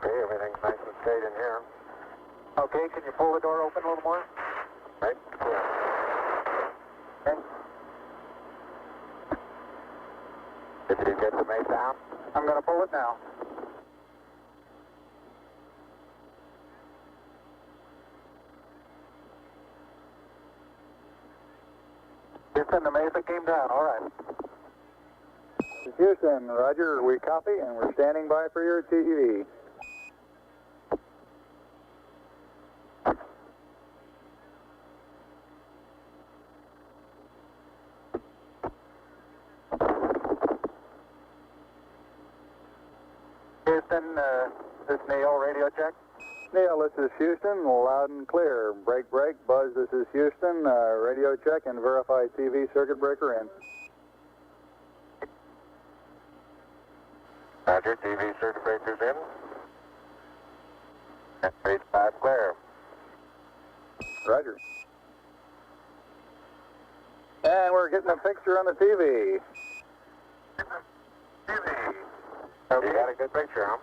Okay, everything's nice and straight in here. Okay, can you pull the door open a little more? Right? Yeah. Okay. Did you get the mace down? I'm going to pull it now. Houston, the Mesa came down. All right. Houston, roger, we copy and we're standing by for your TV. Houston, this is Neil, radio check. Neil, this is Houston, loud and clear. Break, break. Buzz, this is Houston. Radio check and verify TV circuit breaker in. Roger, TV circuit breakers in. And base 5 clear. Roger. And we're getting a picture on the TV. TV. Okay. You got a good picture, huh?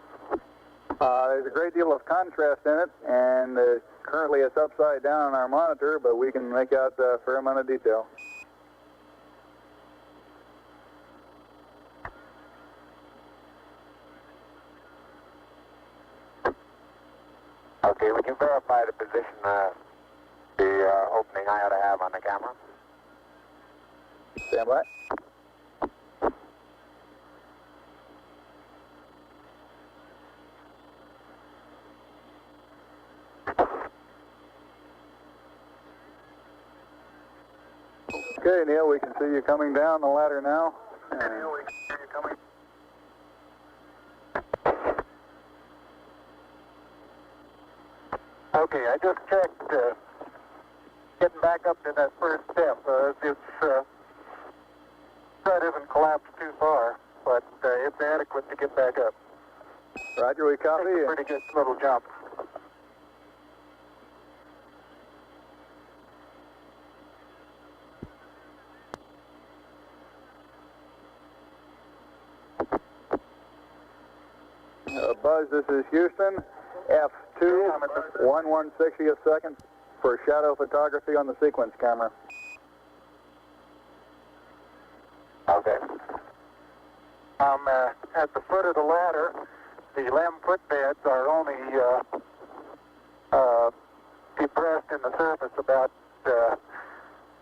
There's a great deal of contrast in it, and currently it's upside down on our monitor, but we can make out a fair amount of detail. Okay, would you verify the position, the opening I ought to have on the camera? Stand by. Okay, Neil, we can see you coming down the ladder now. Neil, we can see you coming. Okay, I just checked getting back up to that first step. That isn't collapsed too far, but it's adequate to get back up. Roger, we copy. It's a pretty good little jump. Buzz, this is Houston. F2, 1/160th second for shadow photography on the sequence camera. Okay. I'm at the foot of the ladder. The LEM footbeds are only depressed in the surface about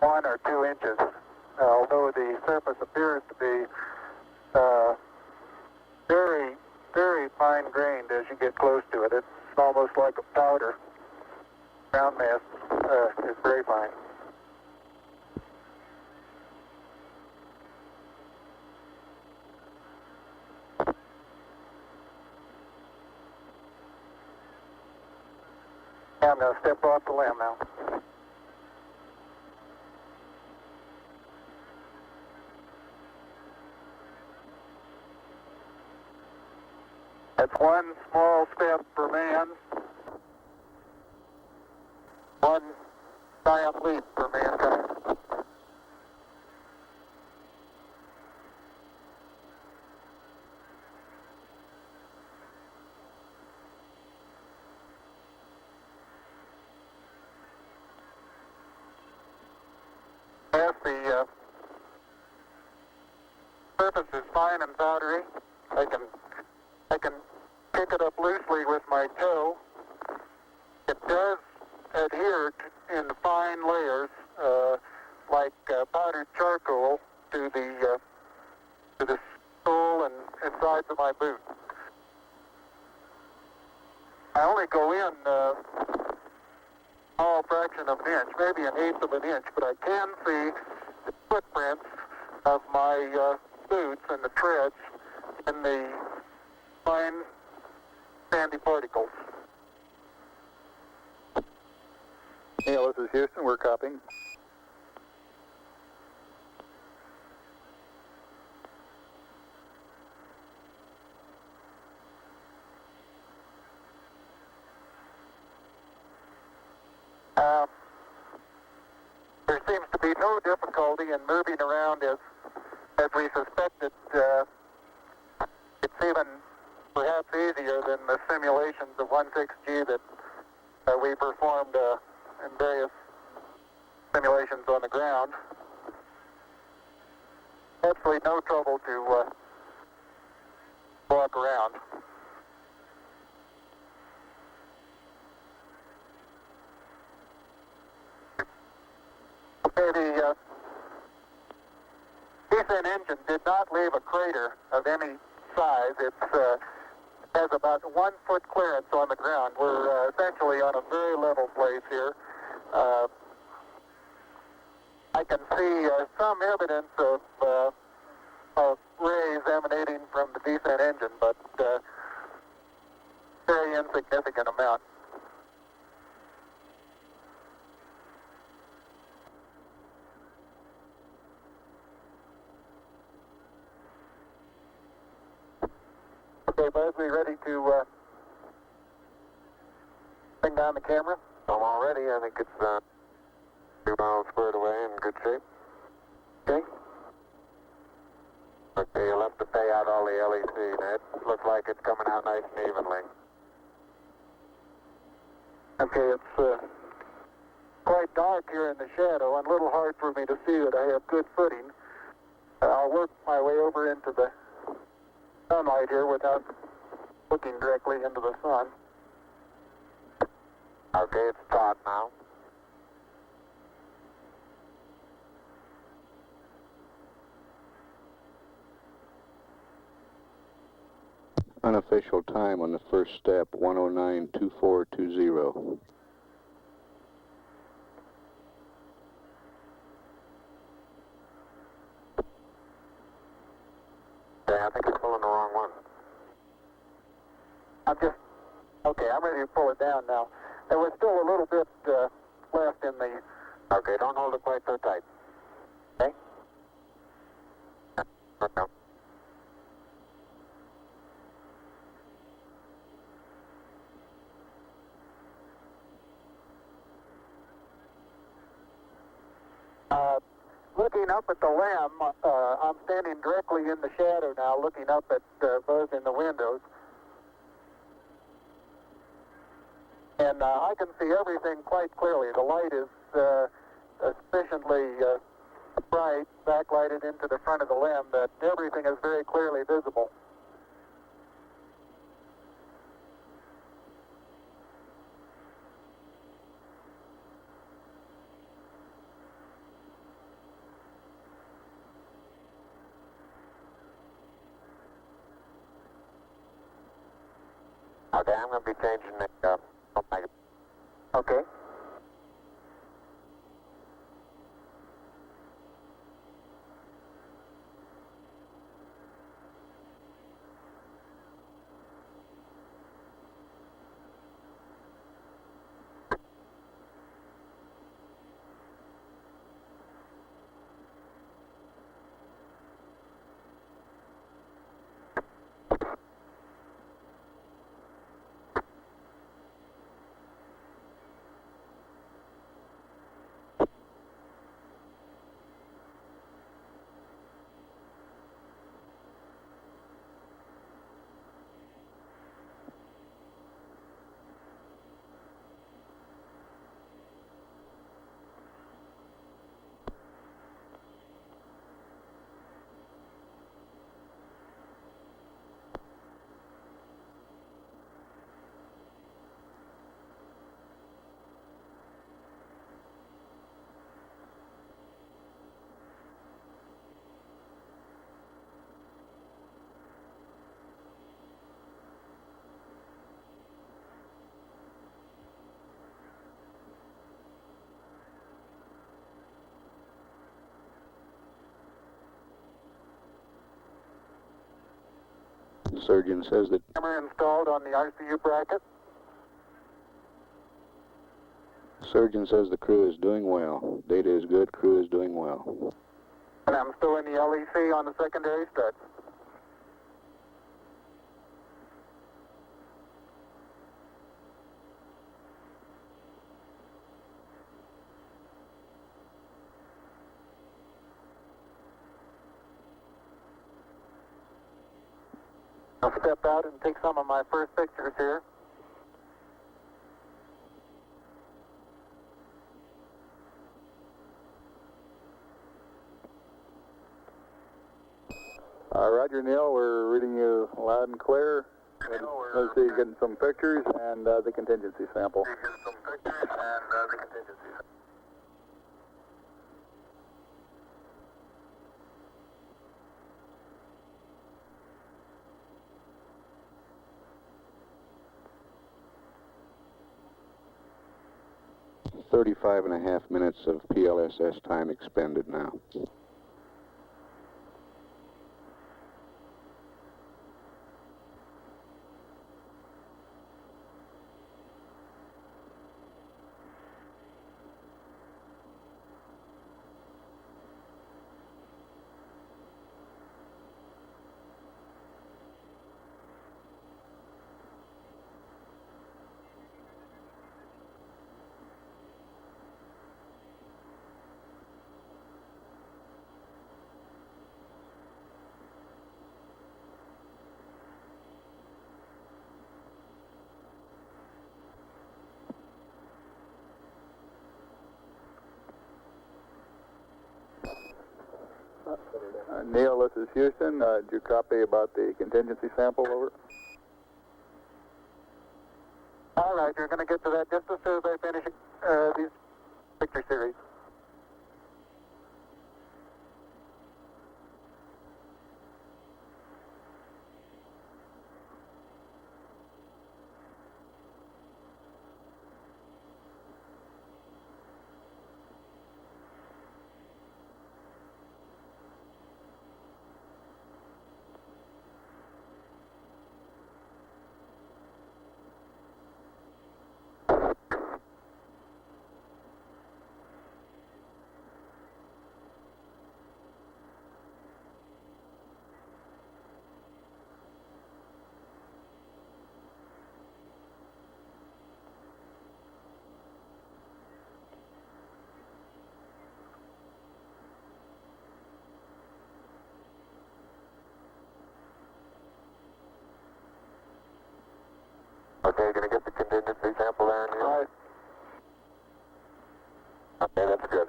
1 or 2 inches, although the surface appears to be very, very fine-grained as you get close to it. It's almost like a powder. Ground mass is very fine. I'm going to step off the LEM now. That's one small step for man, one giant leap for mankind. As the surface is fine and powdery, I can pick it up loosely with my toe. It does adhere in fine layers, like powdered charcoal, to the sole and sides of my boot. I only go in a small fraction of an inch, maybe an eighth of an inch, but I can see the footprints of my boots and the treads in the fine sandy particles. Neil, this is Houston. We're copying. There seems to be no difficulty in moving around as we suspected. It's even perhaps easier than the simulations of 16G that we performed in various simulations on the ground. Absolutely no trouble to walk around. Okay, the descent engine did not leave a crater of any size. It has about 1 foot clearance on the ground. We're essentially on a very level place here. I can see some evidence of rays emanating from the descent engine, but very insignificant amount. Okay, Buzz, we ready to bring down the camera? I'm all ready. I think it's 2 miles squared away in good shape. Okay. Okay, you'll have to pay out all the LEC, Ned. Looks like it's coming out nice and evenly. Okay, it's quite dark here in the shadow and a little hard for me to see that I have good footing. I'll work my way over into the sunlight here without looking directly into the sun. Okay, it's taut now. Unofficial time on the first step, 109.2420. Okay, I think you're pulling the wrong one. I'm ready to pull it down now. There was still a little bit left in the... Okay, don't hold it quite so tight. Okay? Okay. Looking up at the limb, I'm standing directly in the shadow now, looking up at Buzz in the windows. And I can see everything quite clearly. The light is sufficiently bright, backlighted into the front of the limb, that everything is very clearly visible. Okay, I'm going to be changing the Okay. Surgeon says that Camera installed on the RCU bracket. surgeon says the crew is doing well. Data is good, crew is doing well. And I'm still in the LEC on the secondary stud. I'll step out and take some of my first pictures here. Roger, Neil, we're reading you loud and clear. Let's see, getting some pictures and the contingency sample. Thirty-five and a half minutes of PLSS time expended now. Neil, this is Houston. Did you copy about the contingency sample? Over. All right, you're going to get to that just as soon as I finish these picture series. Okay, gonna get the contingency sample there, Neil? All right. Okay, that's good.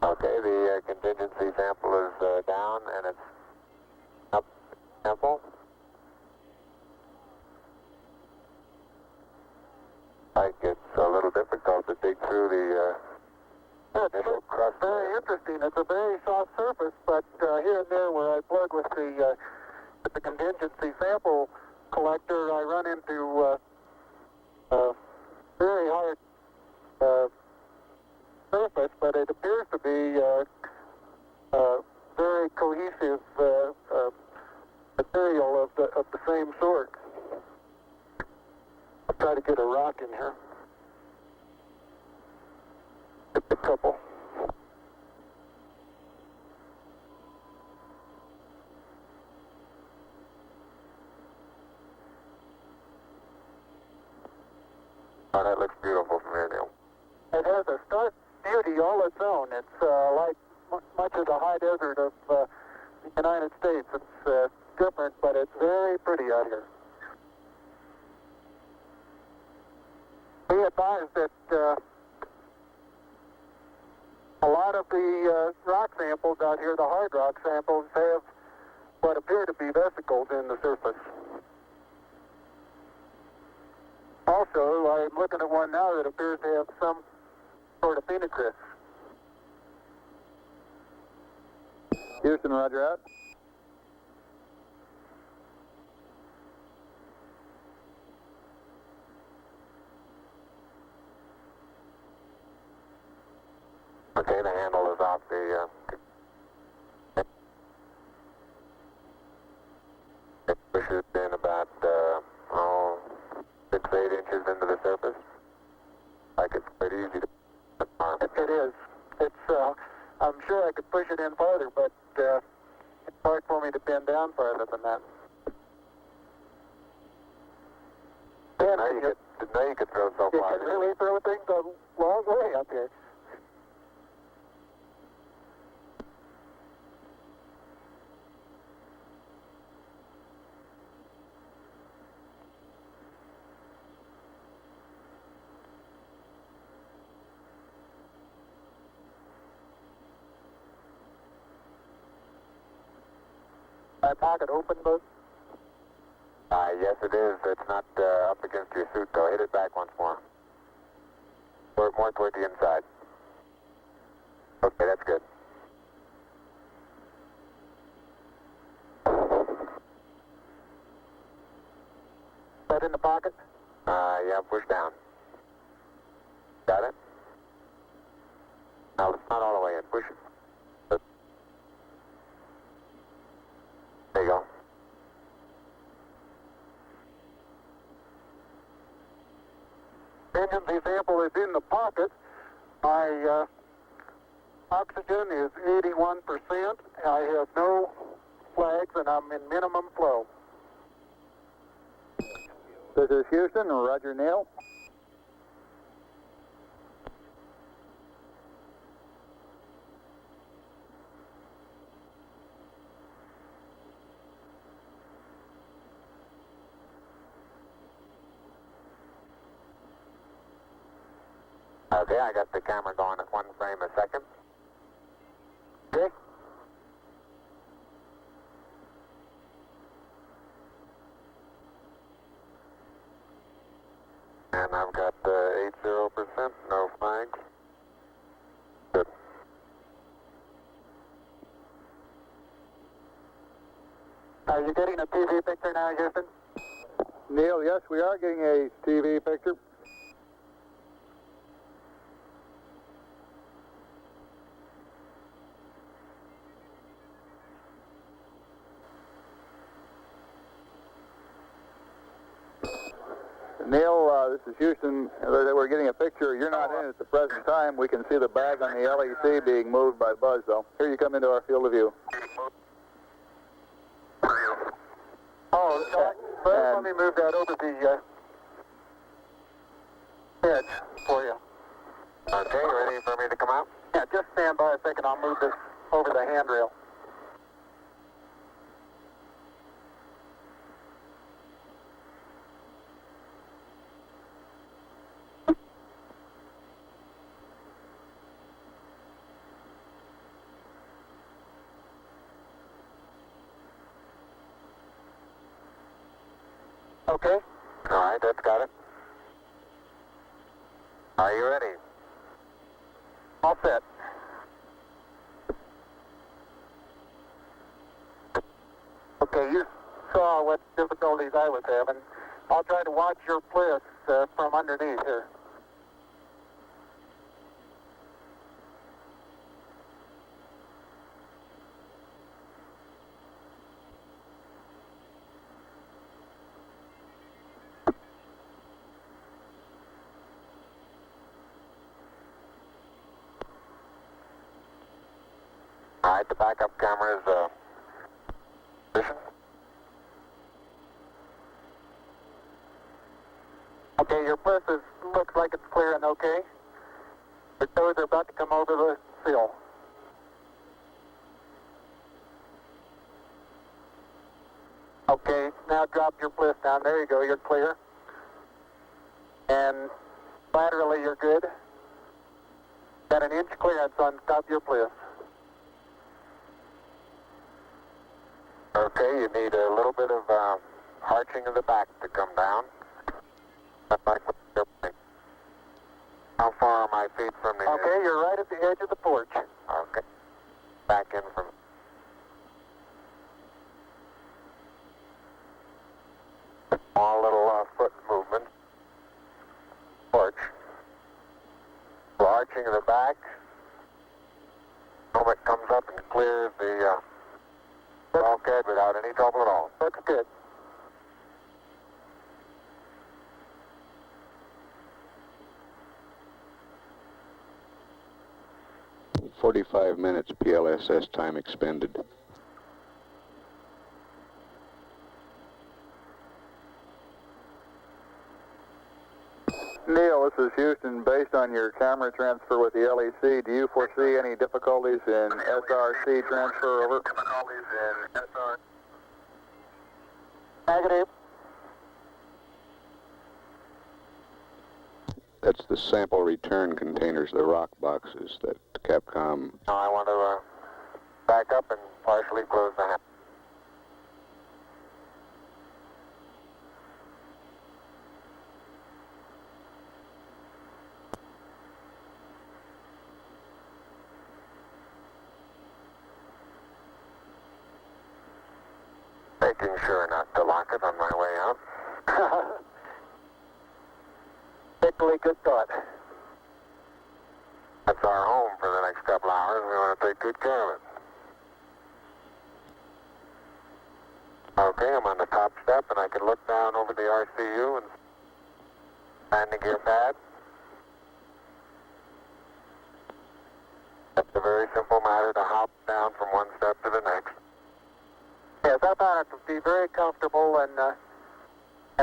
Okay, the contingency sample is down and it's up sample. Like it's a little difficult to dig through the initial crust. Very interesting. It's a very soft surface, but here and there where I plug with the contingency sample collector, I run into very hard surface, but it appears to be very cohesive material of the same sort. I'll try to get a rock in here. Just a couple. Oh, that looks beautiful from here, Neil. It has a stark beauty all its own. It's like much of the high desert of the United States. It's different, but it's very pretty out here. Be advised that a lot of the rock samples out here, the hard rock samples, have what appear to be vesicles in the surface. Also, I'm looking at one now that appears to have some sort of phenocryst. Houston, roger out. Okay, the handle is off the it pushes in about 6 push it in farther, but it's hard for me to bend down farther than that. Didn't know you could throw so You far. can really throw things a long way up here. My pocket open, Buzz? Yes, it is. It's not up against your suit, though. Hit it back once more. More toward the inside. Okay, that's good. That in the pocket? Yeah, push down. Got it? Now, it's not all the way in. Push it. There you go. Engine's example is in the pocket. My oxygen is 81%. I have no flags, and I'm in minimum flow. This is Houston, Roger Neil. Okay, I got the camera going at 1 frame a second. Okay? And I've got 80%, no flags. Good. Are you getting a TV picture now, Houston? Neil, yes, we are getting a TV picture. Neil, this is Houston. We're getting a picture. You're not in at the present time. We can see the bag on the LEC being moved by Buzz, though. Here you come into our field of view. Oh, sorry. Let me move that over the edge for you. Okay, ready for me to come out? Yeah, just stand by a second. I'll move this over the handrail. Okay? All right, that's got it. Are you ready? All set. Okay, you saw what difficulties I was having. I'll try to watch your bliss from underneath here. All right, the backup camera's position. Okay, your bliss looks like it's clear and okay. Your toes are about to come over the sill. Okay, now drop your bliss down. There you go, you're clear. And laterally you're good. Got an inch clearance on top of your bliss. Okay, you need a little bit of arching of the back to come down. How far are my feet from the Okay, you're right at the edge of the porch. Okay. Back in from... Small little foot movement. Porch. Arching of the back. Moment comes up and clears the bulkhead without any trouble at all. Looks good. 45 minutes PLSS time expended. Neil, this is Houston. Based on your camera transfer with the LEC, do you foresee any difficulties in SRC transfer over? Difficulties in SR. Negative. That's the sample return containers, the rock boxes that Capcom... No, I want to back up and partially close the hatch. Making sure not to lock it on my way out. Particularly good thought. That's our home for the next couple hours. We want to take good care of it. Okay, I'm on the top step and I can look down over the RCU and landing gear pad. That's a very simple matter to hop down from one step to the next. Yes, I found it to be very comfortable, and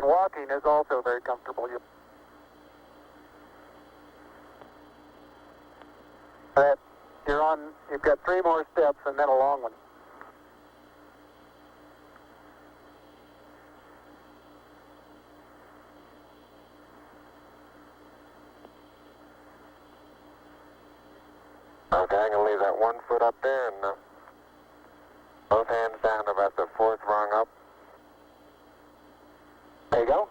walking is also very comfortable. You've got 3 more steps and then a long one. Okay, I'm going to leave that 1 foot up there and both hands down about the 4th rung up. There you go.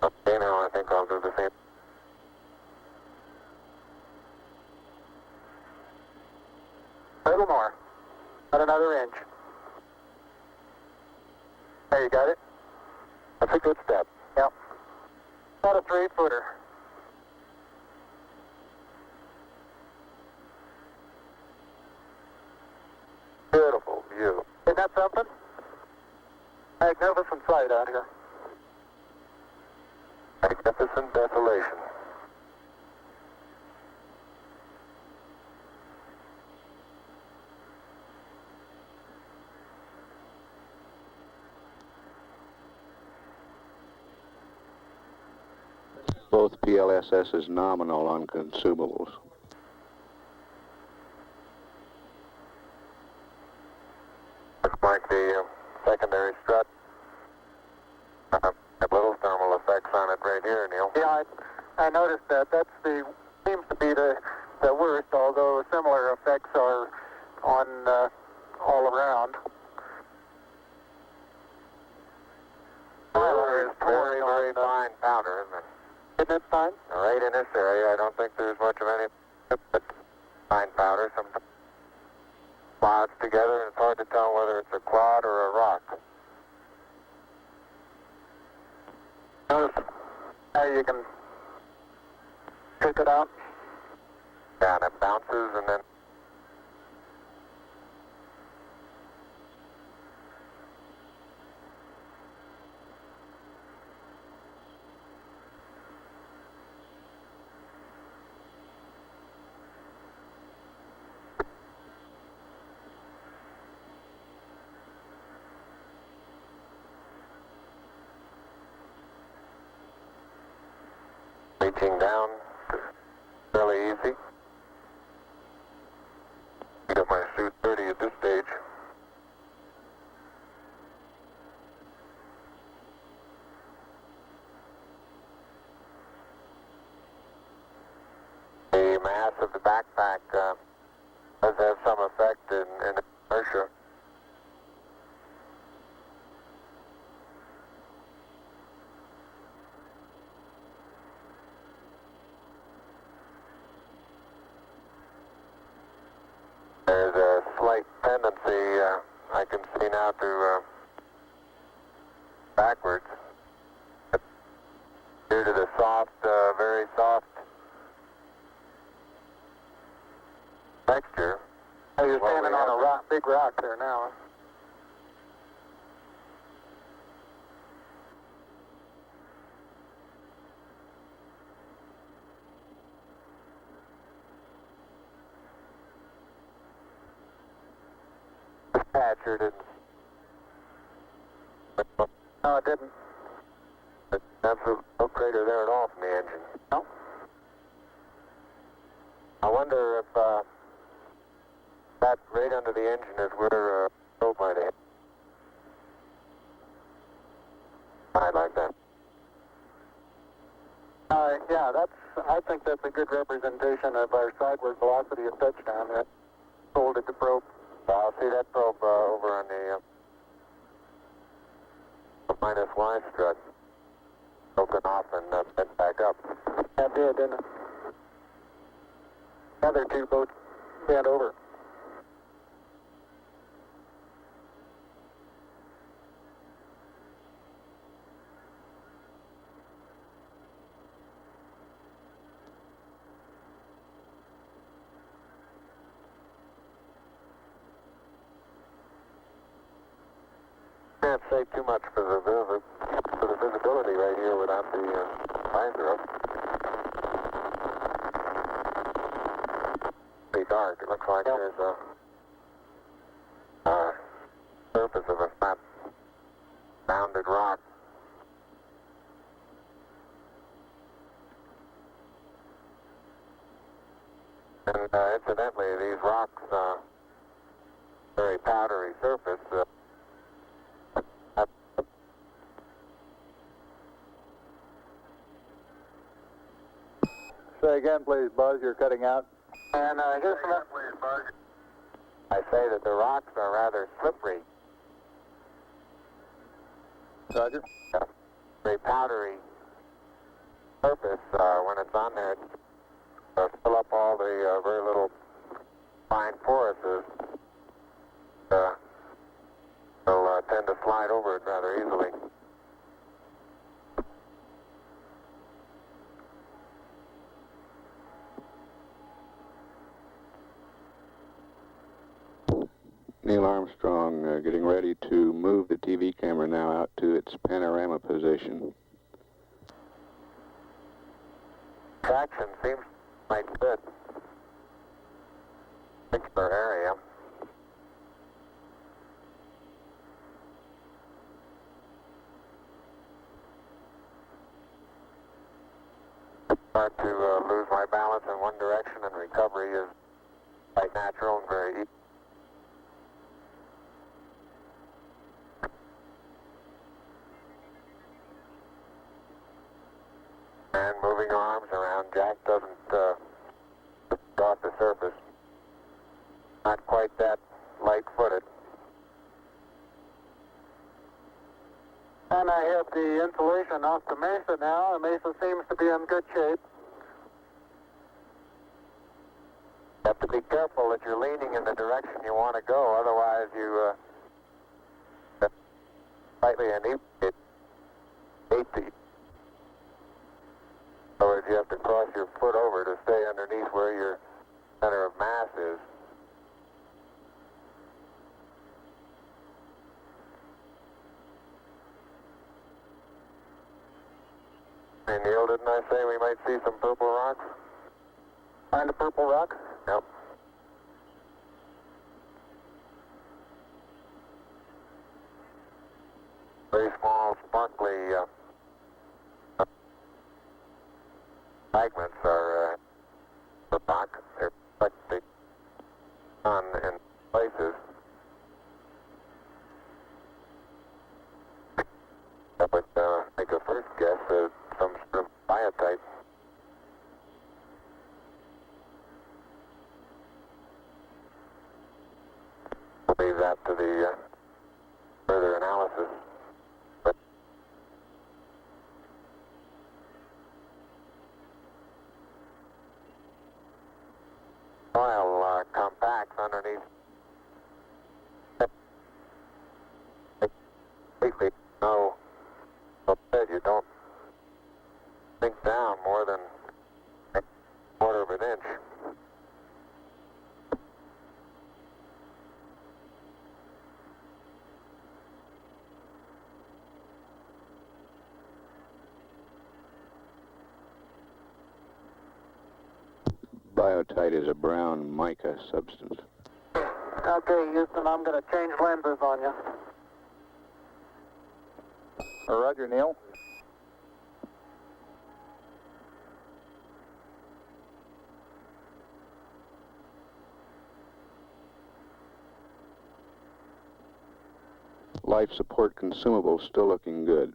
Okay, now I think I'll do the same. A little more. About another inch. There, you got it? That's a good step. Yep. About a 3-footer. Beautiful view. Isn't that something? Magnificent sight out here. Magnificent desolation. Both PLSS is nominal on consumables. Looks like the secondary strut. Have little thermal effects on it right here, Neil. Yeah, I noticed that. Seems to be the worst, although similar effects are on all around. Very, very fine powder, isn't it? Isn't it fine? Right in this area, I don't think there's much of any, but fine powder. Some clouds together, and it's hard to tell whether it's a clod or a rock. Notice how you can pick it out. Yeah, and it bounces, and then reaching down, fairly easy. Got my suit 30 at this stage. The mass of the backpack does have some effect in inertia. There's a slight tendency I can see now to backwards due to the soft, very soft texture. Oh, you're standing on a rock, big rock there now. Patcher didn't. No, it didn't. Absolute no crater there at all from the engine. No. I wonder if that right under the engine is where probe might hit. I'd like that. Yeah, I think that's a good representation of our sideward velocity of touchdown. That folded the probe. I'll see that probe over on the minus Y strut. Broken off and bent back up. That did, didn't it? The other two both bent over. Can't say too much for the visibility right here without the visor up. Pretty dark. It looks like there's a surface of a flat rounded rock. And incidentally, these rocks, very powdery surface. Say again, please, Buzz. You're cutting out. And here's some... I say that the rocks are rather slippery. Roger. Very powdery surface. When it's on there, fill up all the very little fine porises. They'll tend to slide over it rather easily. Neil Armstrong getting ready to move the TV camera now out to its panorama position. Traction seems quite good. Particular area. Start to lose my balance in one direction, and recovery is quite natural and very easy. And moving arms around, Jack doesn't off the surface. Not quite that light-footed. And I have the insulation off the Mesa now. The Mesa seems to be in good shape. You have to be careful that you're leaning in the direction you want to go, otherwise you slightly inebriate. In other words, you have to cross your foot over to stay underneath where your center of mass is. Hey Neil, didn't I say we might see some purple rocks? Find a purple rock? Yep. Very small, sparkly fragments are the rock. They're reflecting sun in places. That would make a first guess at some sort of biotite. We'll leave that to the further analysis. But soil compacts underneath. Completely no. You don't sink down more than a quarter of an inch. Biotite is a brown mica substance. Okay, Houston, I'm going to change lenses on you. Roger, Neil. Life support consumables still looking good.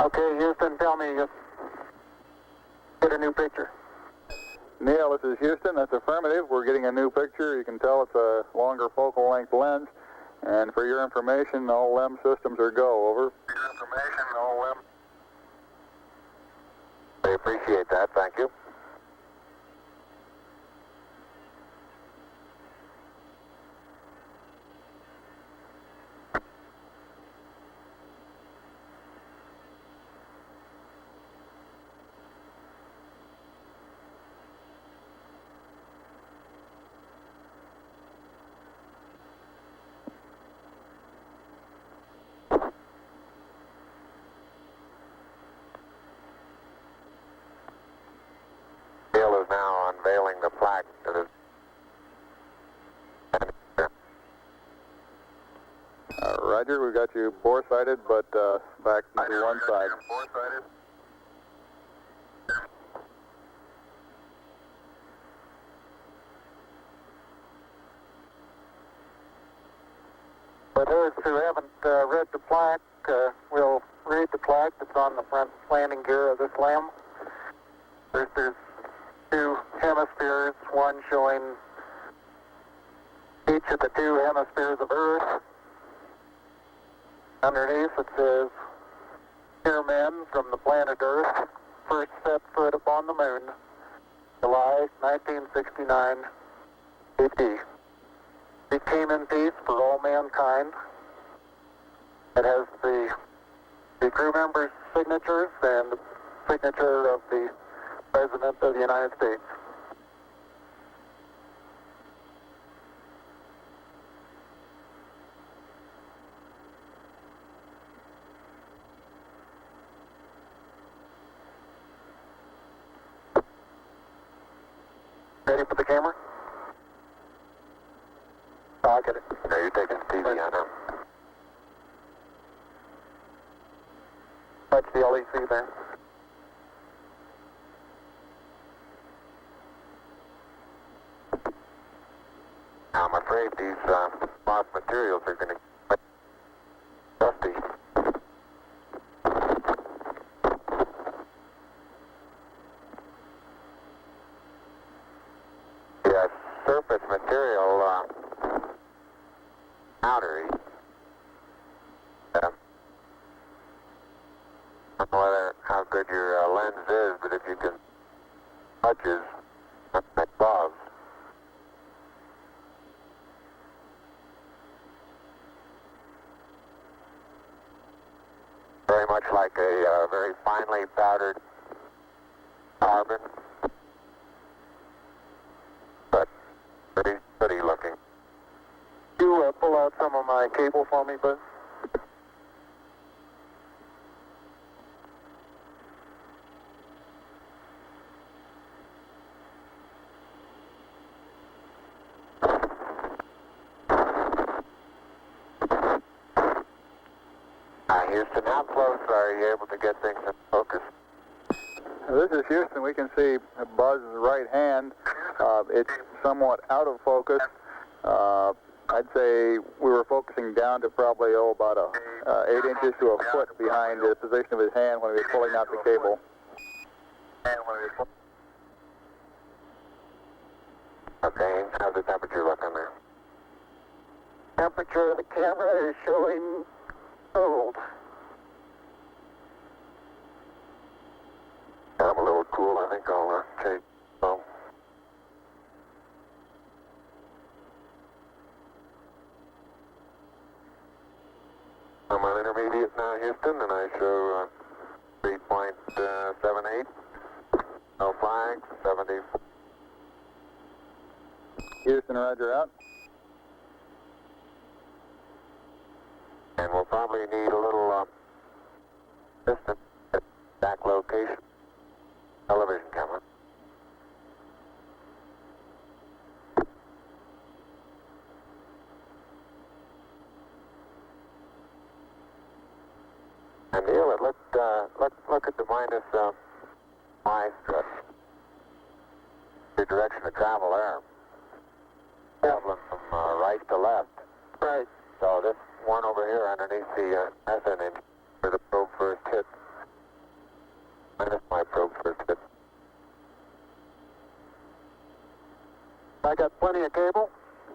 Okay, Houston, tell me, get a new picture. Neil, this is Houston. That's affirmative. We're getting a new picture. You can tell it's a longer focal length lens. And for your information, all LEM systems are go. Over. For your information, all LEM. I appreciate that. Thank you. Is now unveiling the plaque that is. Roger, we got you four-sided, but back to one side. Four-sided. For those who haven't read the plaque, we'll read the plaque that's on the front landing gear of this LEM. There's two hemispheres, one showing each of the two hemispheres of Earth. Underneath it says, "Dear men from the planet Earth, first set foot upon the moon, July 1969 AD. We came in peace for all mankind." It has the crew members' signatures and the signature of the President of the United States. Ready for the camera? I'll get it. No, you're taking TV on him. Touch the LEC there. Now, I'm afraid these lost materials are going to get dusty. The surface material, powdery. I don't know how good your lens is, but if you can touches, like gloves. Very much like a very finely powdered carbon, but pretty looking. You pull out some of my cable for me, bud? Houston, how close are you able to get things in focus? This is Houston. We can see Buzz's right hand. It's somewhat out of focus. I'd say we were focusing down to probably about 8 inches to a foot behind the position of his hand when he was pulling out the cable. Okay, how's the temperature looking there? Temperature of the camera is showing cold. I'm a little cool. I think I'll take. I'm on intermediate now, Houston, and I show 3.78. No flags, 74. Houston, roger out. And we'll probably need a little Distance, back location, television camera. And Neil, look at the minus Y strut. Your direction of travel there. Traveling from right to left. Right. So this one over here underneath the methane engine where the probe first hit. Minus my probe first hit. I got plenty of cable.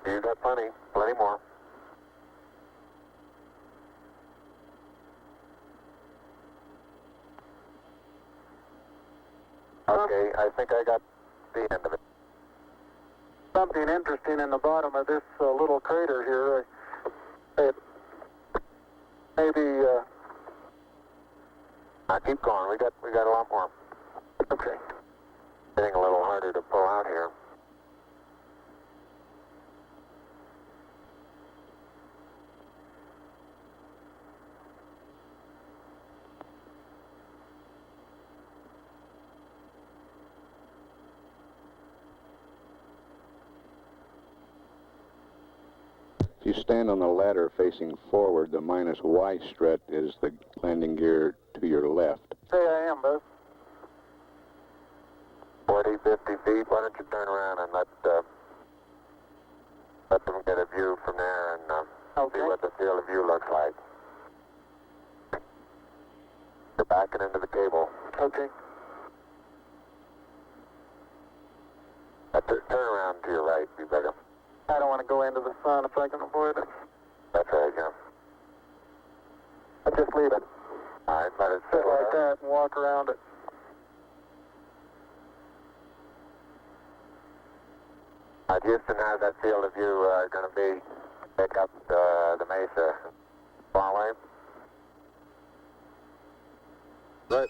You got plenty more. Okay, I think I got the end of it. Something interesting in the bottom of this little crater here. Maybe. Keep going. We got a lot more. Okay. Getting a little harder to pull out here. If you stand on the ladder facing forward, the minus Y strut is the landing gear to your left. Say I am, Buzz. 40, 50 feet. Why don't you turn around and let them get a view from there and Okay. see what the field of view looks like. You're backing into the cable. Okay. Turn around to your right, be better. I don't want to go into the sun if I can avoid it. That's right, yeah. I just leave it. All right, let it Sit settle like there. that and walk around it. Houston, how's that field of view going to be? Pick up the mesa far away? Right.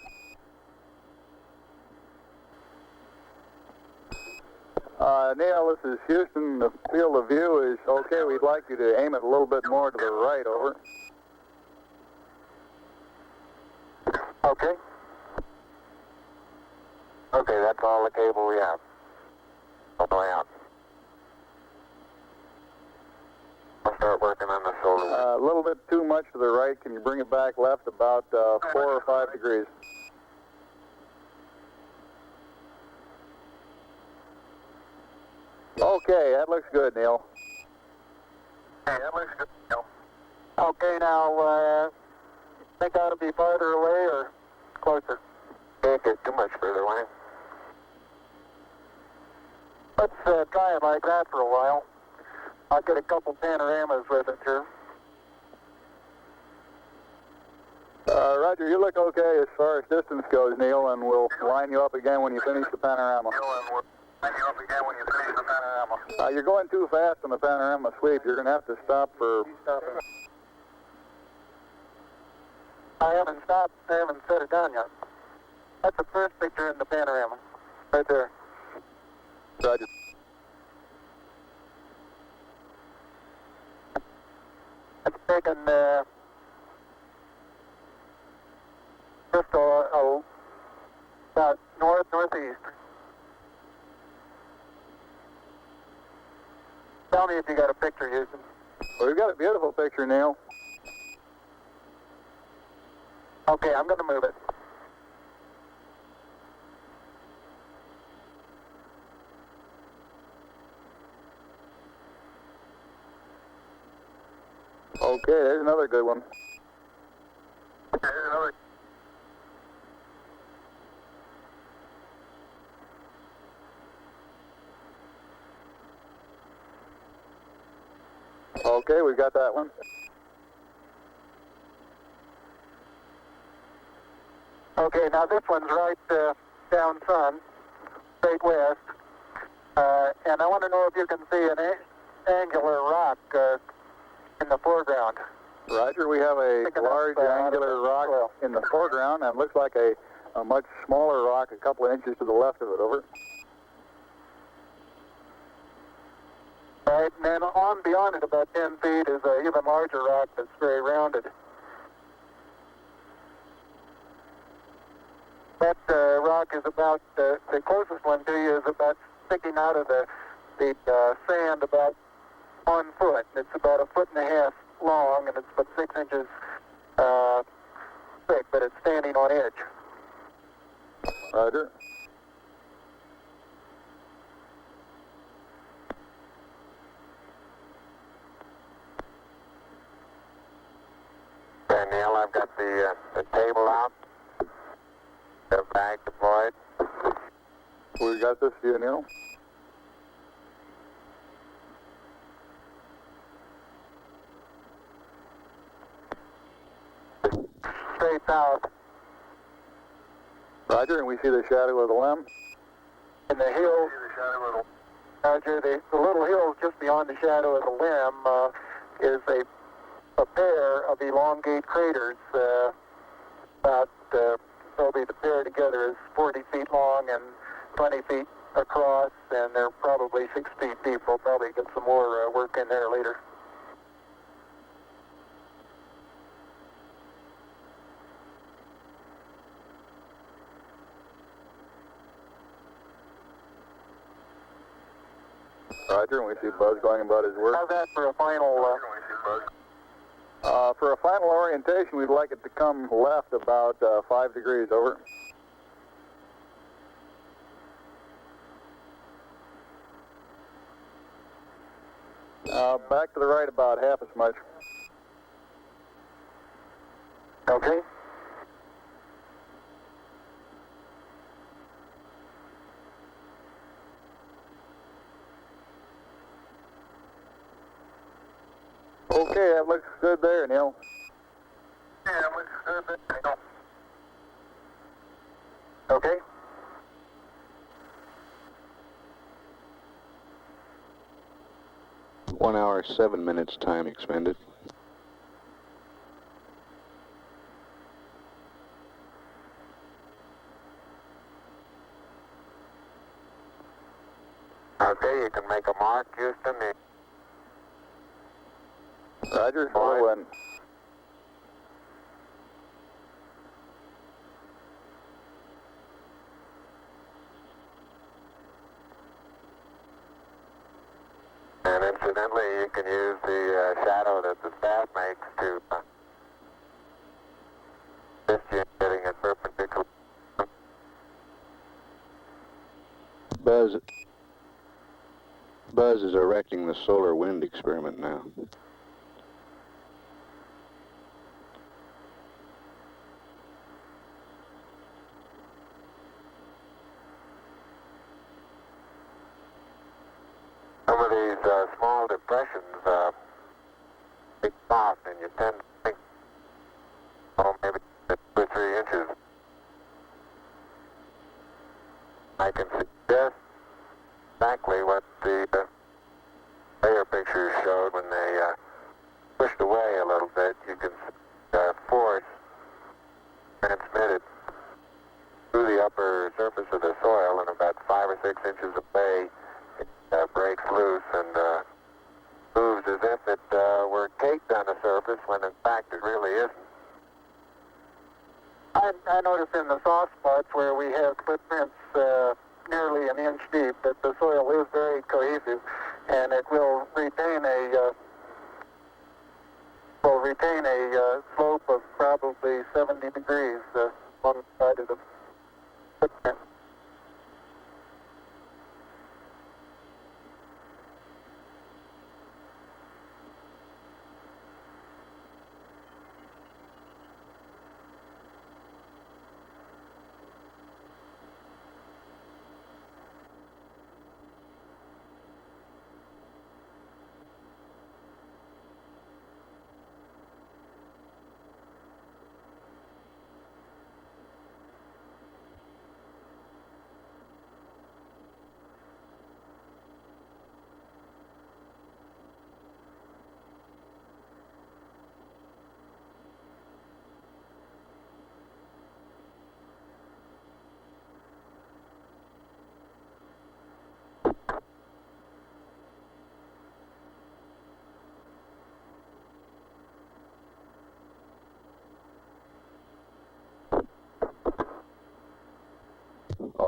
Neil, this is Houston. The field of view is okay. We'd like you to aim it a little bit more to the right, over. Okay. Okay, that's all the cable we have. All the way out. I'll start working on the shoulder. A little bit too much to the right. Can you bring it back left about 4 or 5 degrees? Okay, that looks good, Neil. Hey, that looks good, Neil. Okay, now, think I ought to be farther away or closer? Can't get too much further away. Let's try it like that for a while. I'll get a couple panoramas with it here. Roger, you look okay as far as distance goes, Neil, and we'll line you up again when you finish the panorama. You're going too fast on the panorama sweep. You're going to have to stop for... I haven't stopped. I haven't set it down yet. That's the first picture in the panorama. Right there. Roger. It's taken just about northeast. Tell me if you got a picture, Houston. Well, we've got a beautiful picture, Neil. Okay, I'm going to move it. Okay, there's another good one. Okay, we've got that one. Okay, now this one's right down sun, straight west. And I want to know if you can see an angular rock in the foreground. Roger, we have a large angular rock in the foreground, and it looks like a much smaller rock a couple of inches to the left of it, over. Right, and then on beyond it about 10 feet is an even larger rock that's very rounded. rock is about, the closest one to you is about sticking out of the sand about 1 foot. It's about 1.5 feet long, and it's about 6 inches thick, but it's standing on edge. Roger. Okay, Neil, I've got the table out. The bag deployed. We got this view, Neil. Straight south. Roger, and we see the shadow of the limb. In the hills, Roger, the little hill just beyond the shadow of the limb is a pair of elongate craters. Probably the pair together is 40 feet long and 20 feet across, and they're probably 6 feet deep. We'll probably get some more work in there later. Roger, and we see Buzz going about his work. How's that for a final? For a final orientation, we'd like it to come left about 5 degrees, over. Back to the right about half as much. Okay. Okay, that looks good there, Neil. Yeah, it looks good there. Okay. One hour, 7 minutes time expended. Okay, you can make a mark, Houston. Roger, slow in. And incidentally, you can use the shadow that the staff makes to assist you in getting it perpendicular. Buzz is erecting the solar wind experiment now. Some of these small depressions big soft, and you tend to think, oh, maybe 2 or 3 inches. I can suggest exactly what the layer pictures showed when they pushed away a little bit. You can force transmitted through the upper surface of the soil, and about 5 or 6 inches away, it breaks loose and moves as if it were caked on the surface, when in fact it really isn't. I notice in the soft spots where we have footprints nearly an inch deep that the soil is very cohesive, and it will retain a slope of probably 70 degrees on the side of the footprint.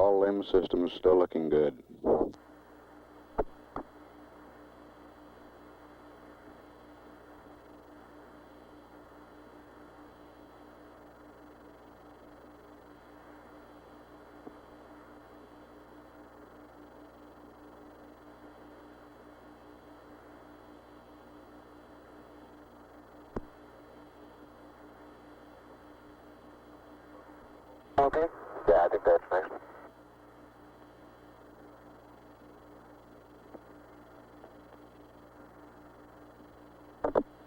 All limb systems still looking good. Okay? Yeah, I think that's nice.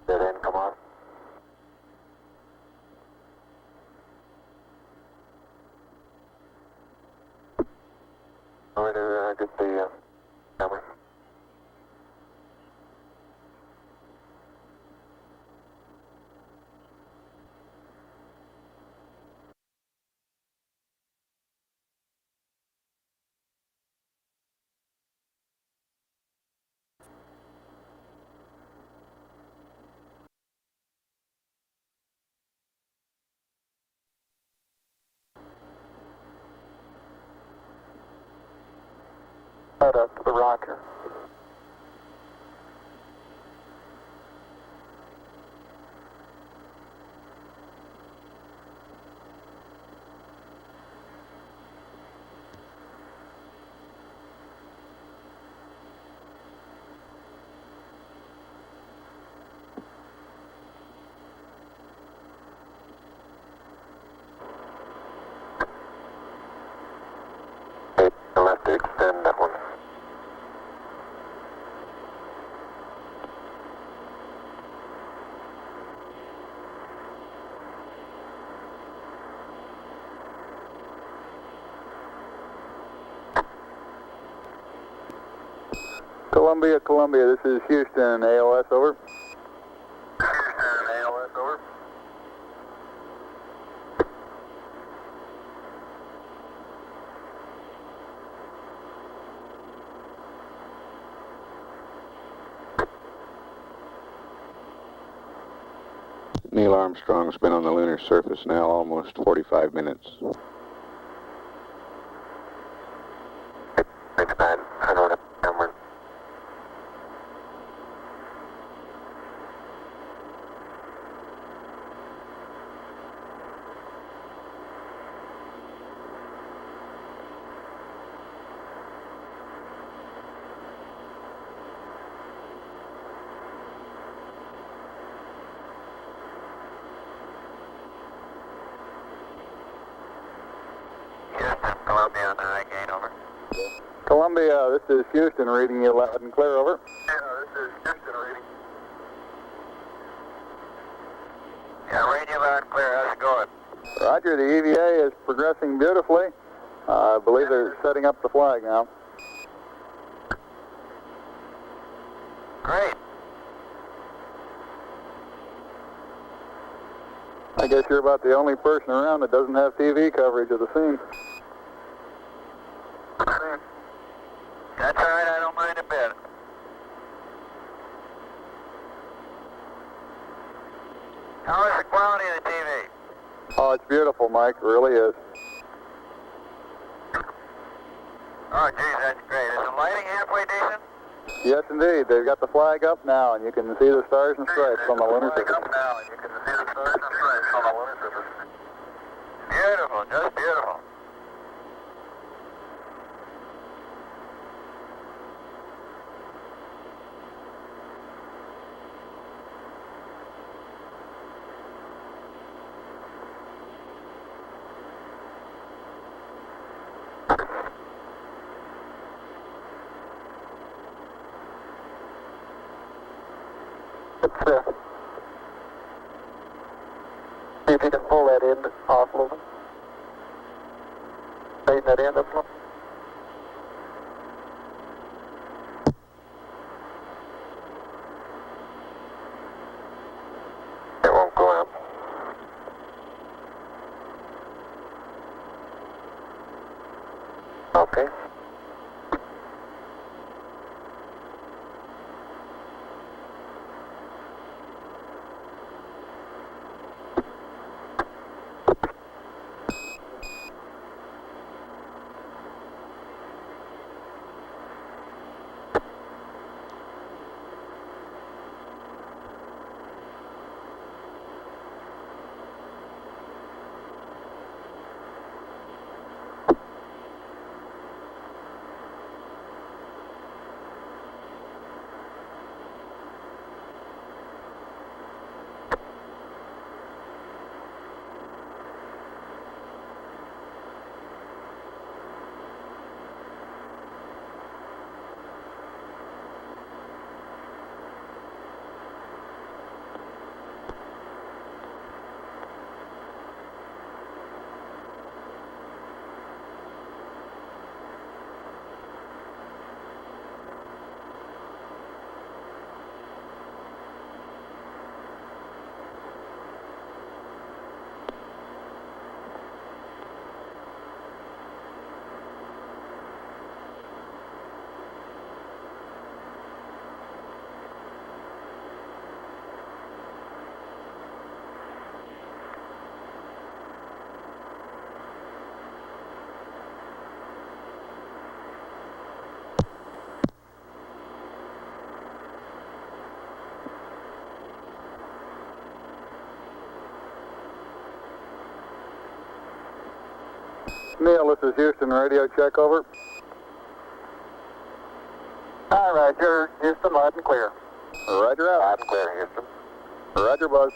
Dead end, come on. I'm going to get the camera. Head up to the rocker. Okay, you'll have to extend that one. Columbia, Columbia, this is Houston, ALS, over. Houston, ALS, over. Neil Armstrong's been on the lunar surface now almost 45 minutes. Thanks, man. I don't have a camera. Houston, Columbia on the high gain, over. Columbia, this is Houston, reading you loud and clear, over. Yeah, this is Houston reading. Yeah, radio loud and clear. How's it going? Roger, the EVA is progressing beautifully. I believe they're setting up the flag now. Great. I guess you're about the only person around that doesn't have TV coverage of the scene. That's all right. I don't mind a bit. How is the quality of the TV? Oh, it's beautiful, Mike. It really is. Oh, geez, that's great. Is the lighting halfway decent? Yes, indeed. They've got the flag up now, and you can see the stars and stripes on the lunar surface. Up now, and you can see the stars and stripes on the lunar surface. Beautiful, just beautiful. See if you can pull that end off a little bit. Straighten that end up a little. It won't go up. Okay. Neil, this is Houston, radio check, over. All right, you're Houston, loud and clear. Roger out. Loud and clear, Houston. Roger, Buzz.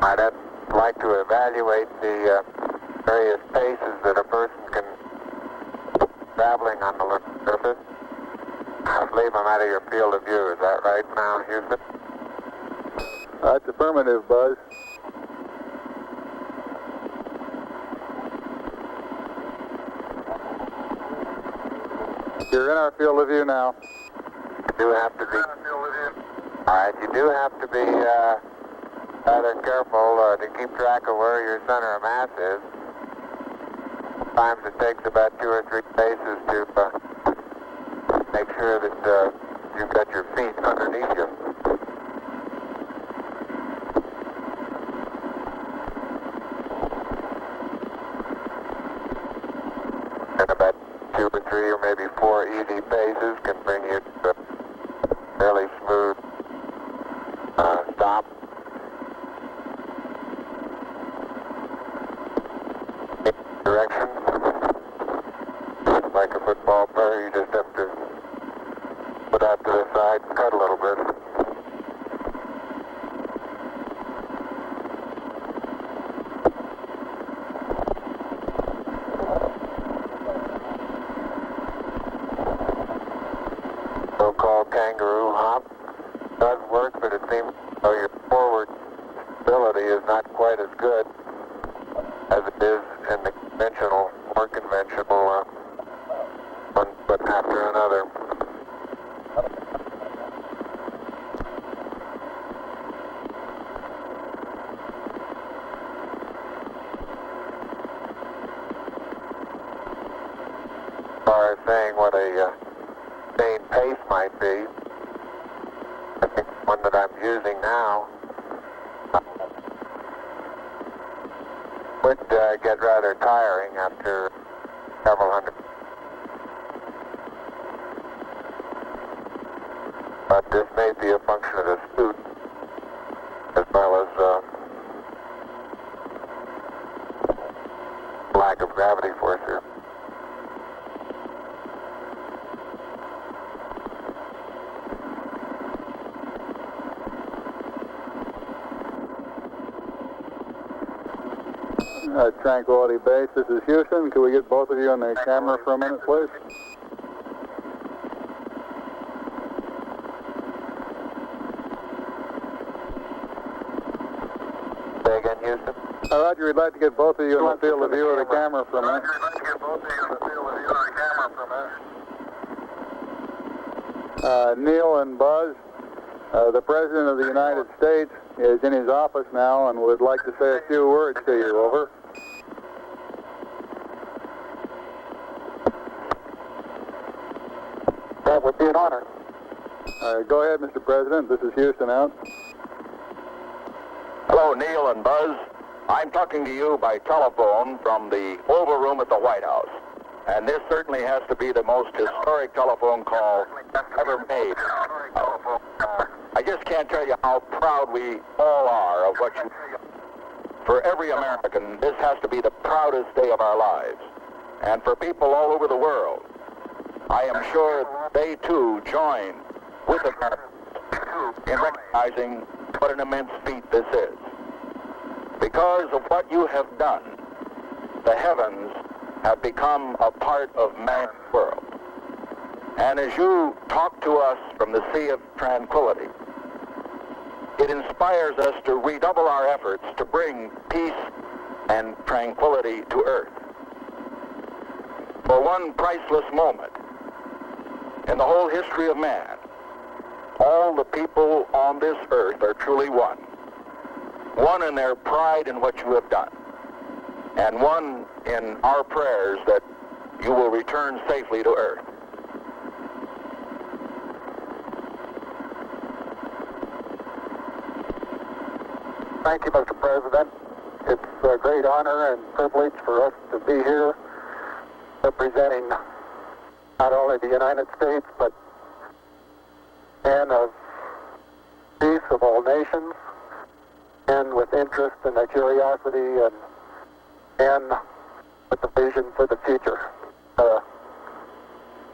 I'd like to evaluate the various paces that a person can traveling on the surface. I believe I'm out of your field of view. Is that right now, Houston? That's affirmative, Buzz. You're in our field of view now. You do have to be. All right, you do have to be rather careful to keep track of where your center of mass is. Sometimes it takes about 2 or 3 paces to make sure that you've got your feet underneath you. And about 2 or 3 or maybe 4 easy paces can bring you to a fairly smooth stop. Direction. Like a football player, you just have to put out to the side and cut a little bit. So-called kangaroo hop does work, but it seems though your forward stability is not quite as good as it is in the conventional, more conventional one foot after another. As far as saying what a sustained pace might be, I think the one that I'm using now would get rather tiring after several hundred. But this may be a function of the suit as well as lack of gravity force here. Tranquility Base, this is Houston. Could we get both of you on the camera for a minute, please? Say again, Houston? Roger, we'd like to get both of you in the field of view of the camera for a minute. Neil and Buzz, the President of the United States is in his office now and would like to say a few words to you, over. That would be an honor. Go ahead, Mr. President. This is Houston out. Hello, Neil and Buzz. I'm talking to you by telephone from the Oval Room at the White House. And this certainly has to be the most historic telephone call ever made. I just can't tell you how proud we all are of what you... For every American, this has to be the proudest day of our lives. And for people all over the world, I am sure they too join with Americans in recognizing what an immense feat this is. Because of what you have done, the heavens have become a part of man's world. And as you talk to us from the Sea of Tranquility, it inspires us to redouble our efforts to bring peace and tranquility to Earth. For one priceless moment, in the whole history of man, all the people on this earth are truly one. One in their pride in what you have done, and one in our prayers that you will return safely to earth. Thank you, Mr. President. It's a great honor and privilege for us to be here representing not only the United States, but men of peace of all nations, men with interest and a curiosity, and men with a vision for the future.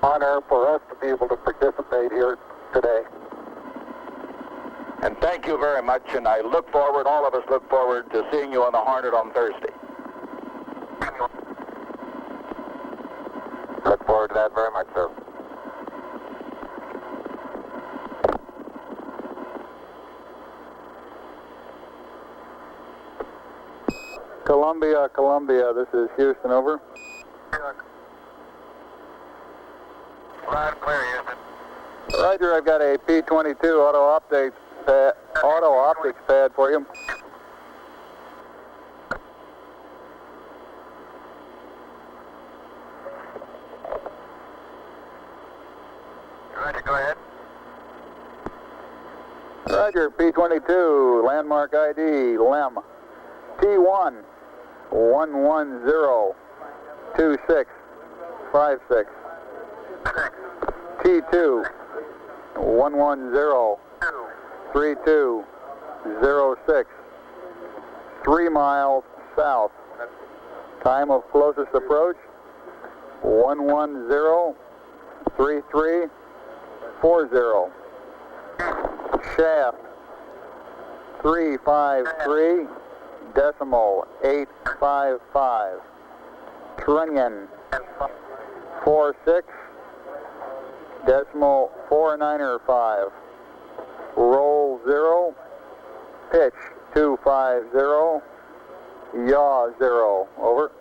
Honor for us to be able to participate here today. And thank you very much, and I look forward, all of us look forward to seeing you on the Hornet on Thursday. Look forward to that very much, sir. Columbia, Columbia, this is Houston, over. Loud and clear, Houston. Roger, I've got a P-22 auto optics pad for you. Roger, go ahead. Roger, P-22, landmark ID, LEM, T1 1102656, T2 1103206, 3 miles south. Time of closest approach 1103340. Shaft 353.855. Trunnion 46.495. Roll 0. Pitch 250. Yaw 0. Over.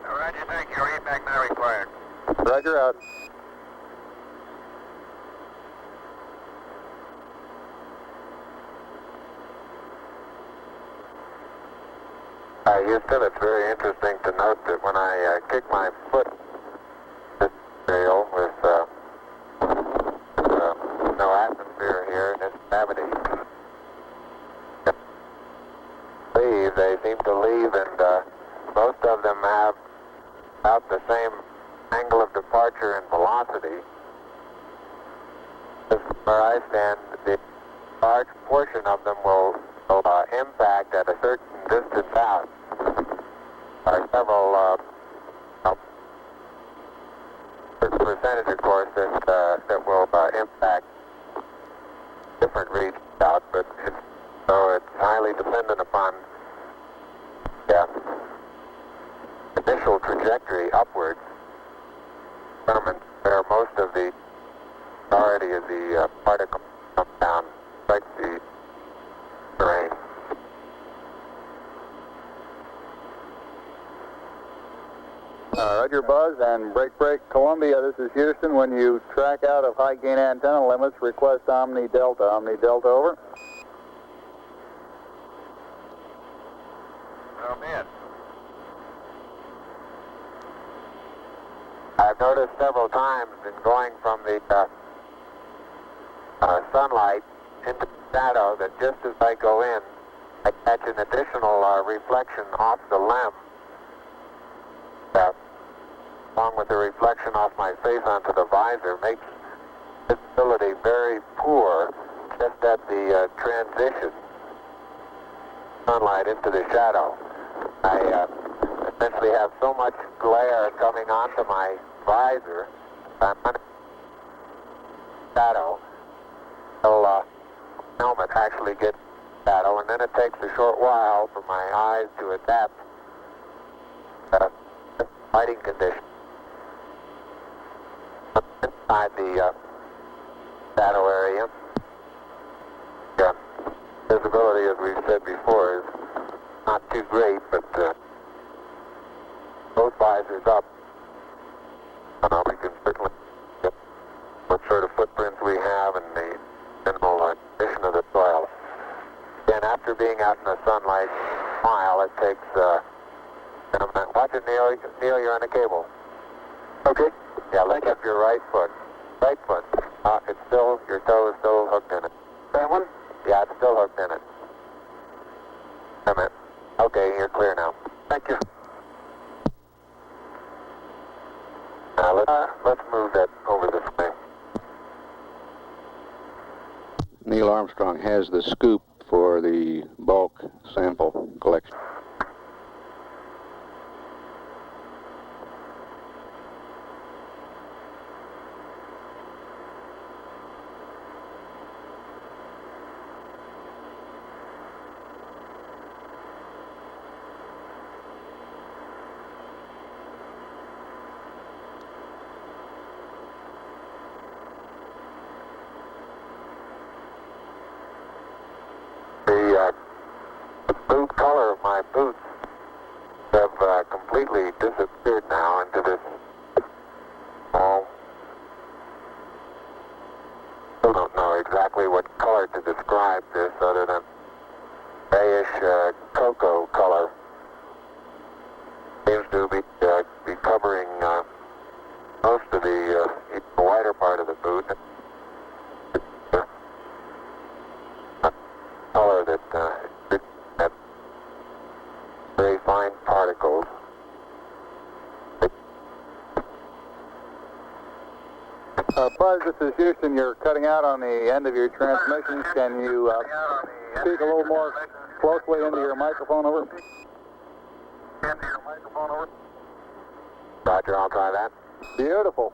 Roger, thank you. Read back now required. Roger, out. Houston, it's very interesting to note that when I kick my foot this trail with no atmosphere here in this cavity, they seem to leave, and most of them have about the same angle of departure and velocity. Where I stand, the large portion of them will impact at a certain distance out. There are several certain percentage, of course, that will impact different regions out, but it's highly dependent upon initial trajectory upwards, determines where most of the majority of the particles come down, like the terrain. Roger, Buzz, and break, Columbia, this is Houston. When you track out of high gain antenna limits, request Omni Delta, over. Oh, man. I've noticed several times in going from the sunlight into the shadow that just as I go in, I catch an additional reflection off the LEM, along with the reflection off my face onto the visor, makes visibility very poor just at the transition sunlight into the shadow. I essentially have so much glare coming onto my visor, I'm under shadow until helmet actually gets shadow, and then it takes a short while for my eyes to adapt to lighting conditions. Inside the shadow area, visibility, as we've said before, is not too great, but both visors up. We can certainly get what sort of footprints we have and the minimal condition of the soil. Again, after being out in the sunlight a mile, it takes watch it, Neil. Neil, you're on the cable. Okay. Yeah, lift up your right foot. Right foot. It's still, your toe is still hooked in it. That one? Yeah, it's still hooked in it. A minute. Okay, you're clear now. Thank you. Let's move that over this way. Neil Armstrong has the scoop for the bulk sample collection. The boot color of my boots have completely disappeared now into this small. Still don't know exactly what color to describe this other than grayish cocoa color. Seems to be covering most of the wider part of the boot. Color that had very fine particles. Buzz, this is Houston. You're cutting out on the end of your transmission. Can you speak a little more closely into your microphone, over? Roger, I'll try that. Beautiful.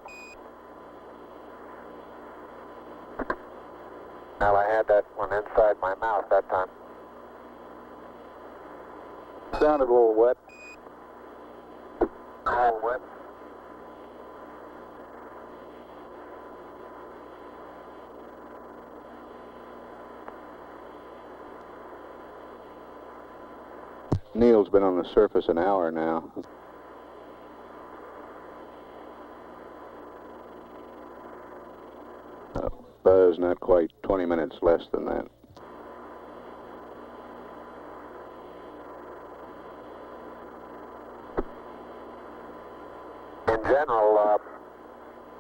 Now I had that one inside my mouth that time. Sounded a little wet. A little wet. Neil's been on the surface an hour now. Buzz, not quite 20 minutes, less than that. In general,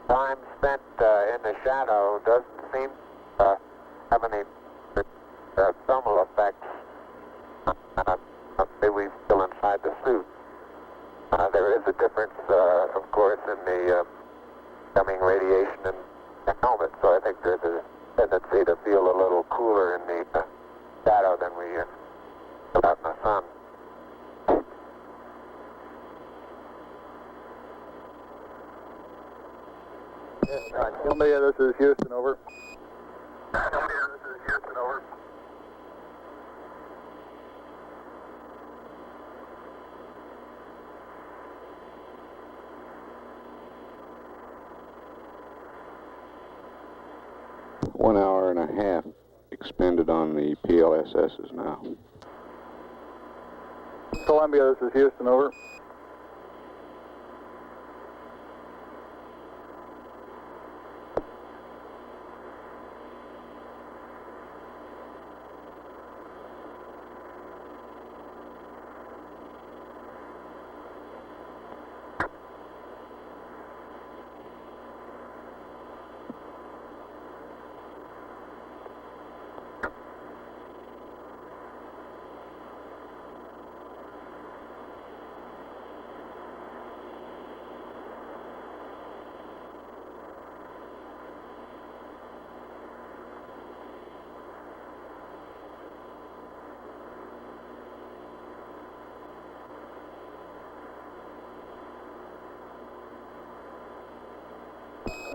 time spent in the shadow doesn't seem to have any thermal effects that we feel inside the suit. There is a difference, of course, in the coming radiation and the helmet, so I think there's a tendency to feel a little cooler in the shadow than we feel out in the sun. Columbia, this is Houston, over. Columbia, this is Houston, over. One hour and a half expended on the PLSSs now. Columbia, this is Houston, over.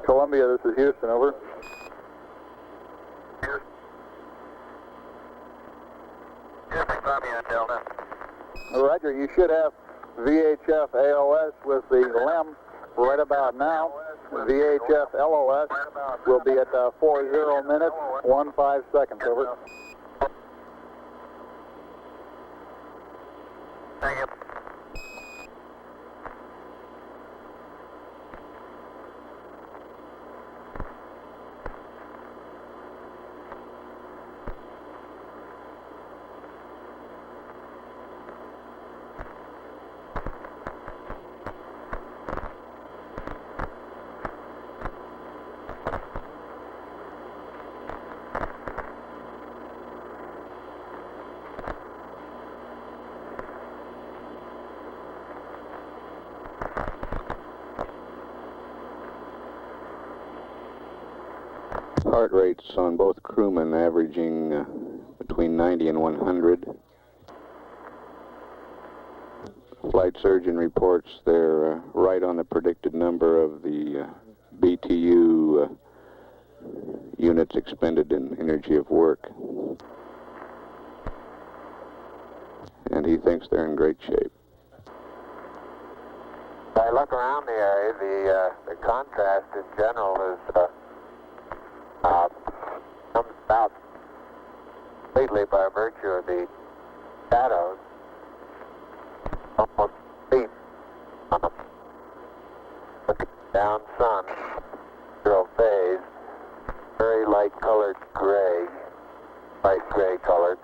Columbia, this is Houston, over. Houston, Columbia, Delta. Roger, you should have VHF AOS with the LEM right about now. VHF LOS will be at 40 minutes, 15 seconds, over. Thank you. Heart rates on both crewmen averaging between 90 and 100. Flight surgeon reports they're right on the predicted number of the BTU units expended in energy of work. And he thinks they're in great shape. If I look around the area, the contrast in general is comes about completely by virtue of the shadows. Almost deep. Looking down sun, zero phase, very light colored gray, light gray colored,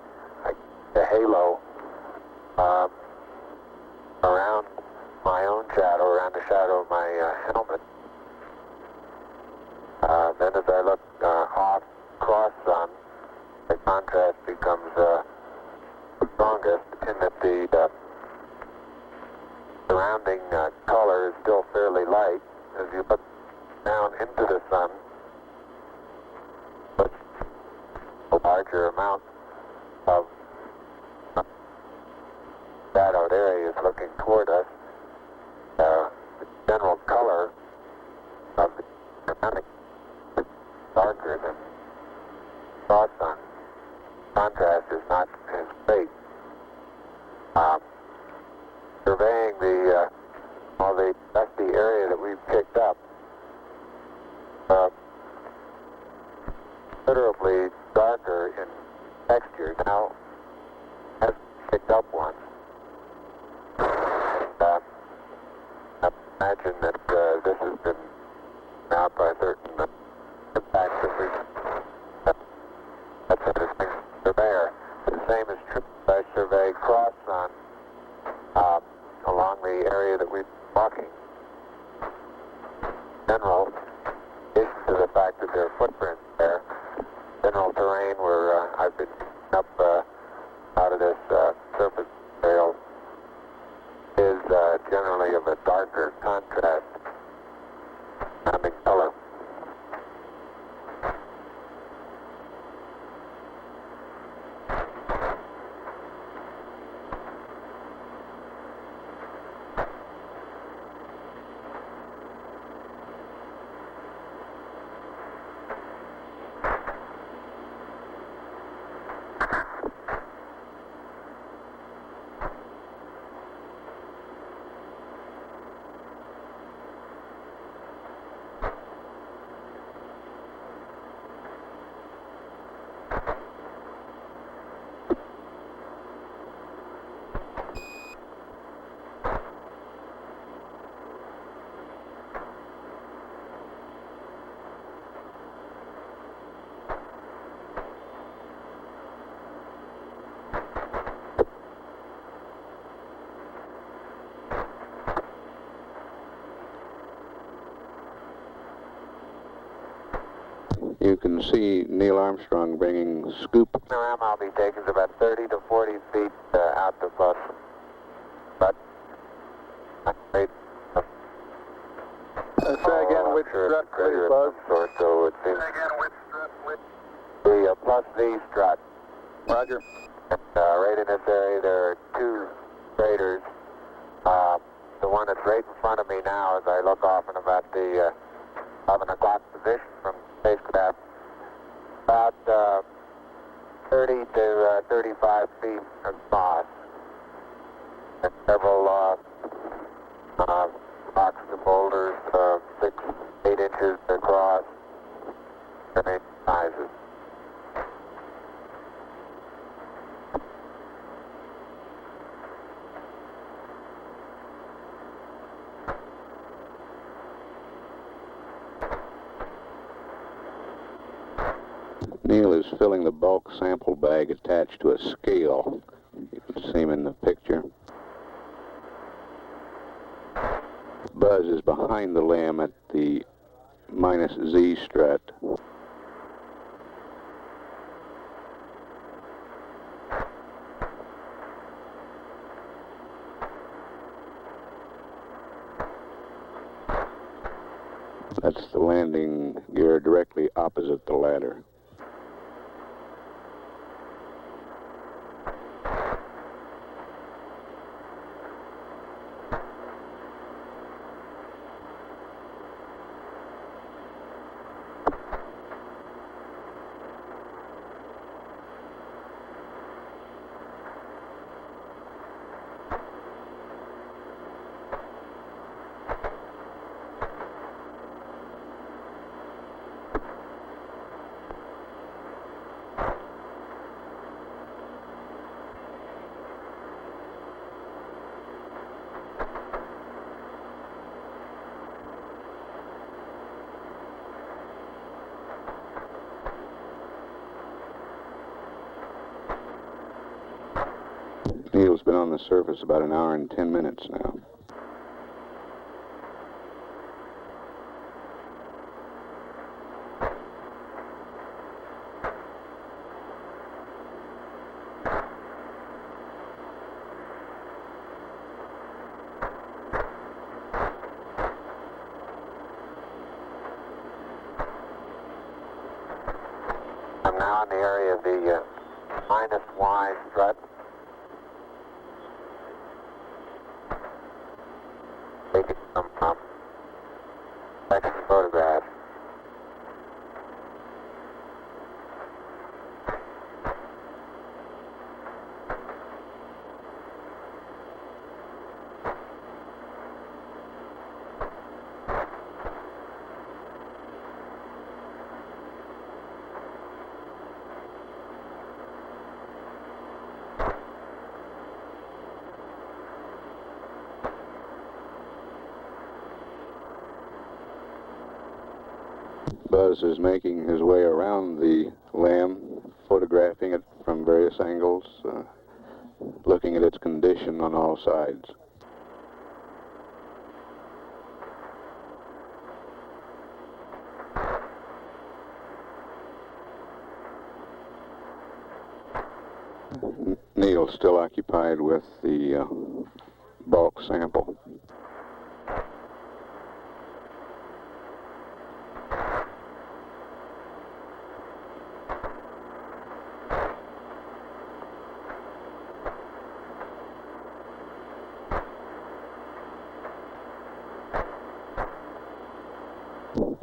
like the halo around my own shadow, around the shadow of my helmet. Then as I look off cross sun, the contrast becomes strongest in that the surrounding color is still fairly light. As you look down into the sun, but a larger amount of shadowed areas looking toward us. The general color of the surrounding is darker than cross sun. Contrast is not as great. Surveying all the dusty area that we've picked up, considerably darker in texture. Now, has picked up once. I imagine that this has been out by certain impacts that we've that's a distinct surveyor. The same is true if I survey cross sun along the area that we're walking. General, in addition to the fact that there are footprints there, general terrain where I've been up out of this surface trail is generally of a darker contrast, surrounding color. You can see Neil Armstrong bringing scoop. The ram I'll be taking is about 30 to 40 feet out the bus. But Say again, which strut, please, Buzz? So it seems the plus V strut. Roger. And, right in this area there are two craters. The one that's right in front of me now as I look off in about the 11 o'clock position from spacecraft, about 30 to 35 feet across, and several rocks and boulders 6, 8 inches across, different sizes. Neil is filling the bulk sample bag attached to a scale. You can see him in the picture. Buzz is behind the limb at the minus Z strut. That's the landing gear directly opposite the ladder. Neil's been on the surface about an hour and 10 minutes now. I'm now in the area of the minus Y strut. Taking some second photograph. Buzz is making his way around the LAM, photographing it from various angles, looking at its condition on all sides. Neil's still occupied with the bulk sample.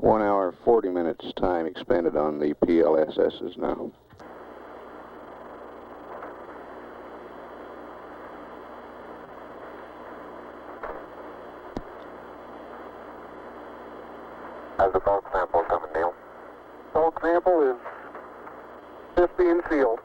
One hour, 40 minutes time expended on the PLSSs now. How's the bulk sample coming, Neil? Bulk sample is just being sealed.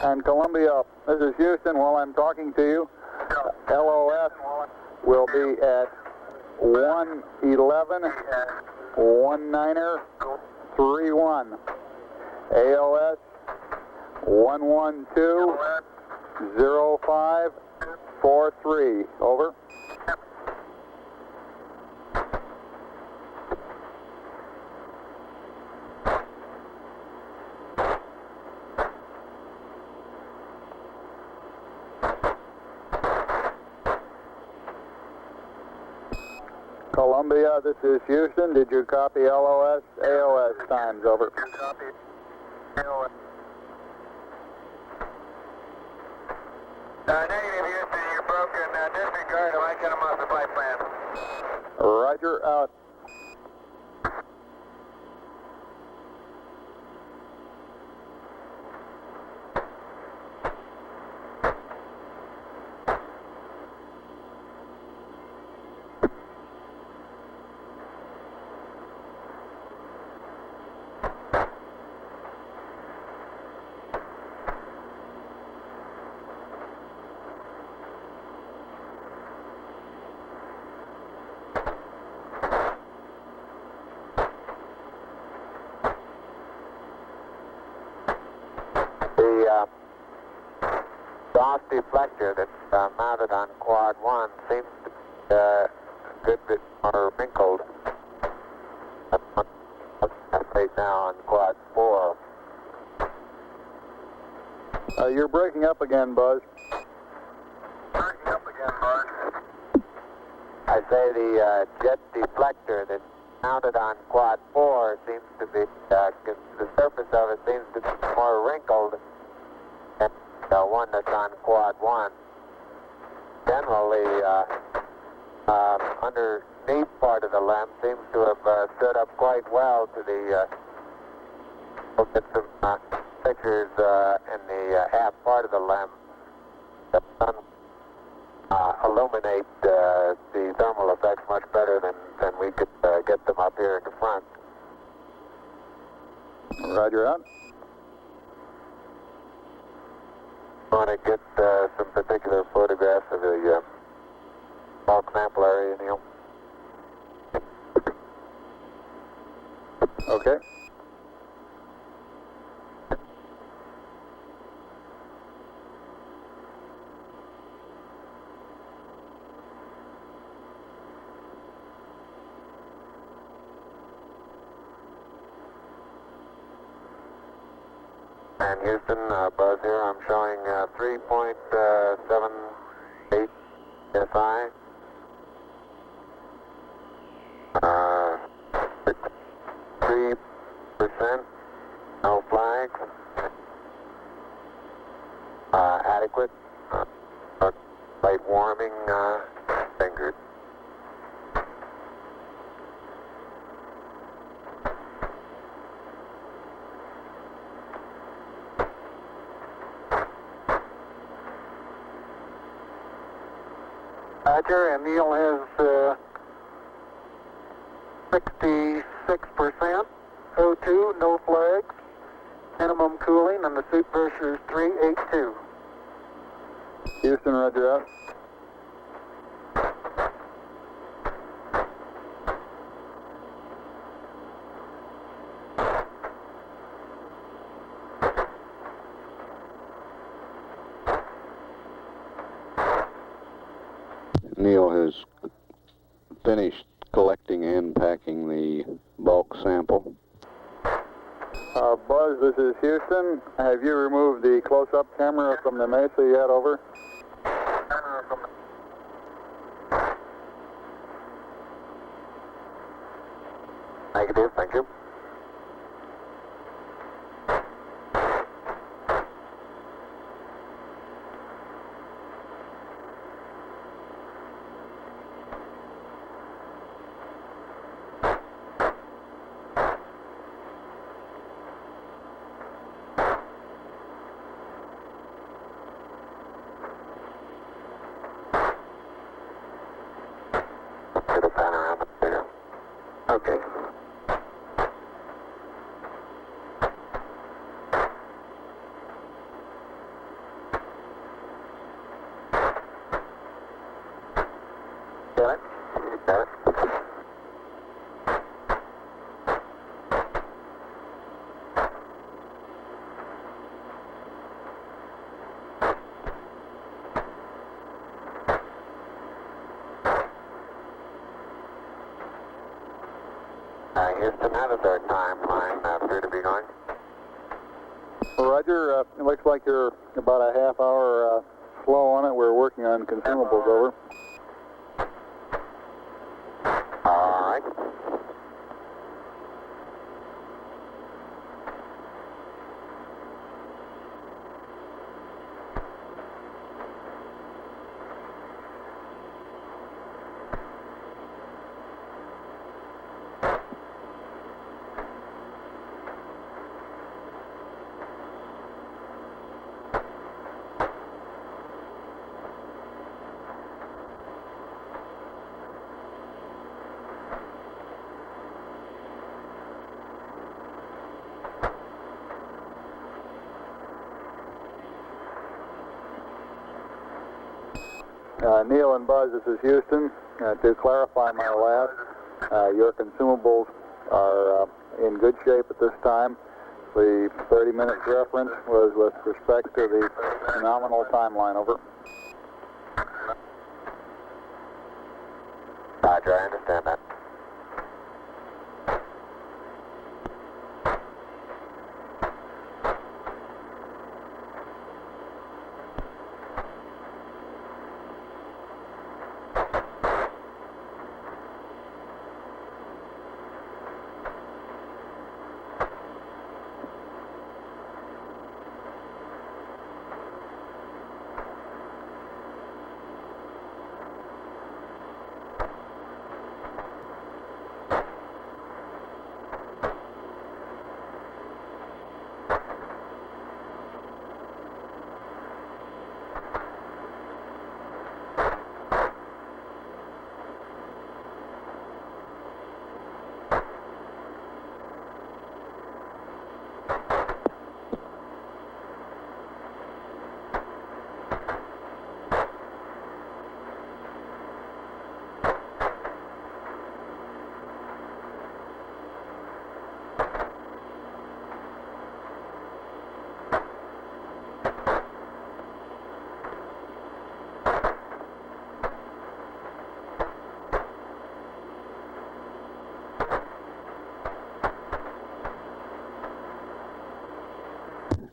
And Columbia, this is Houston. While I'm talking to you, LOS will be at 111 19er 31. ALS 112 0543. Over. Columbia, this is Houston. Did you copy LOS, AOS times? Over. Copy. AOS. Negative, Houston. You're broken. Disregard. I cut them off the flight plan. Roger, out. The exhaust deflector that's mounted on quad 1 seems to be a good bit more wrinkled right now on quad 4. You're breaking up again, Buzz. Breaking up again, Buzz. I say the jet deflector that's mounted on quad 4 seems to be, the surface of it seems to be more wrinkled than the one that's on quad 1. Generally, underneath part of the lem seems to have stood up quite well to the, we'll get some pictures in the half part of the lem that illuminate the thermal effects much better than we could get them up here in the front. Roger, out. I want to get some particular photographs of the bulk sample area, Neil. Okay. And Houston, Buzz here, I'm showing 3.78 SI. 3%, no flags. Adequate. Light warming fingered. Roger, and Neil has 66%, O2, no flags, minimum cooling, and the suit pressure is 382. Houston, roger, out. Neil has finished collecting and packing the bulk sample. Buzz, this is Houston. Have you removed the close-up camera from the Mesa yet? Over. Negative, thank you. Got it? Got it. Houston, how does our timeline appear to be going? Roger, it looks like you're about a half hour slow on it. We're working on consumables, over. All right. Neil and Buzz, this is Houston. To clarify my last, your consumables are in good shape at this time. The 30-minute reference was with respect to the nominal timeline, over. Roger, I understand that.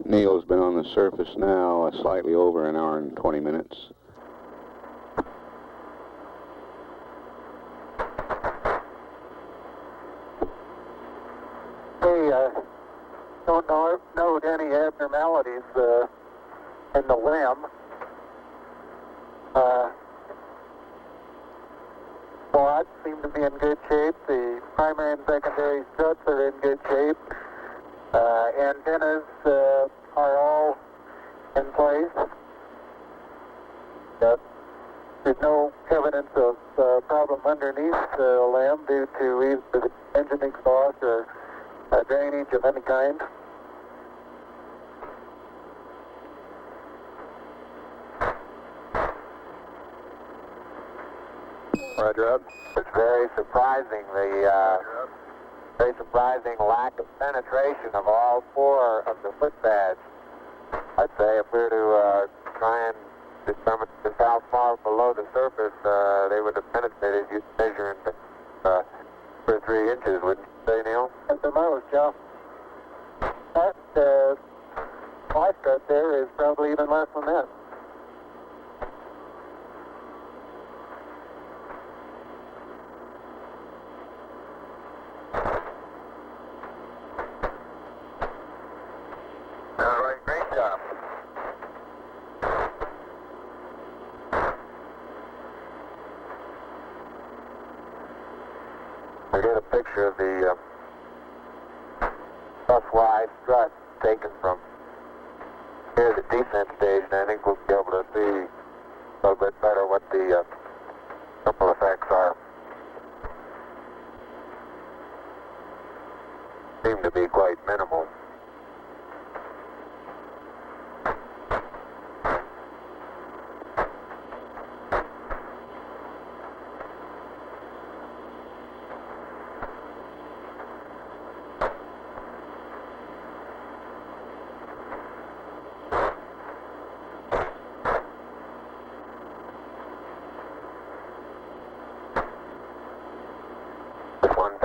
Neil's been on the surface now slightly over an hour and 20 minutes. Don't note any abnormalities in the limb. Quads seem to be in good shape. The primary and secondary struts are in good shape. Antennas are all in place. There's no evidence of problem underneath the limb due to either the engine exhaust or drainage of any kind. Roger out. It's very surprising, very surprising lack of penetration of all four of the foot pads. I'd say if we were to try and determine just how far below the surface they would have penetrated, you'd measure in 2 or 3 inches, wouldn't you say, Neil? At the most, yeah. That fly strut there is probably even less than that. All right, great job. I get a picture of the bus-wide strut taken from here, the descent stage, and I think we'll be able to see a little bit better what the ripple effects are. Seem to be quite minimal.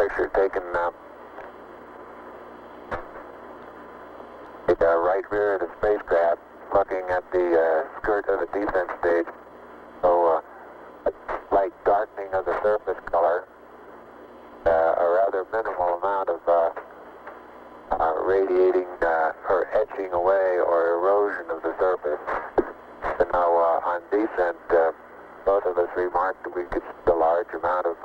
picture taken the right rear of the spacecraft, looking at the skirt of the descent stage. So a slight darkening of the surface color, a rather minimal amount of radiating or etching away or erosion of the surface. And now on descent, both of us remarked that we could see a large amount of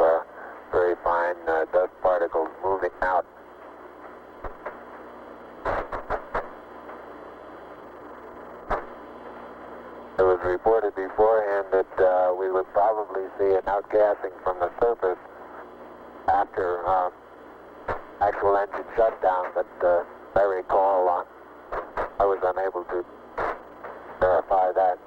very fine dust particles moving out. It was reported beforehand that we would probably see an outgassing from the surface after actual engine shutdown, but I recall I was unable to verify that.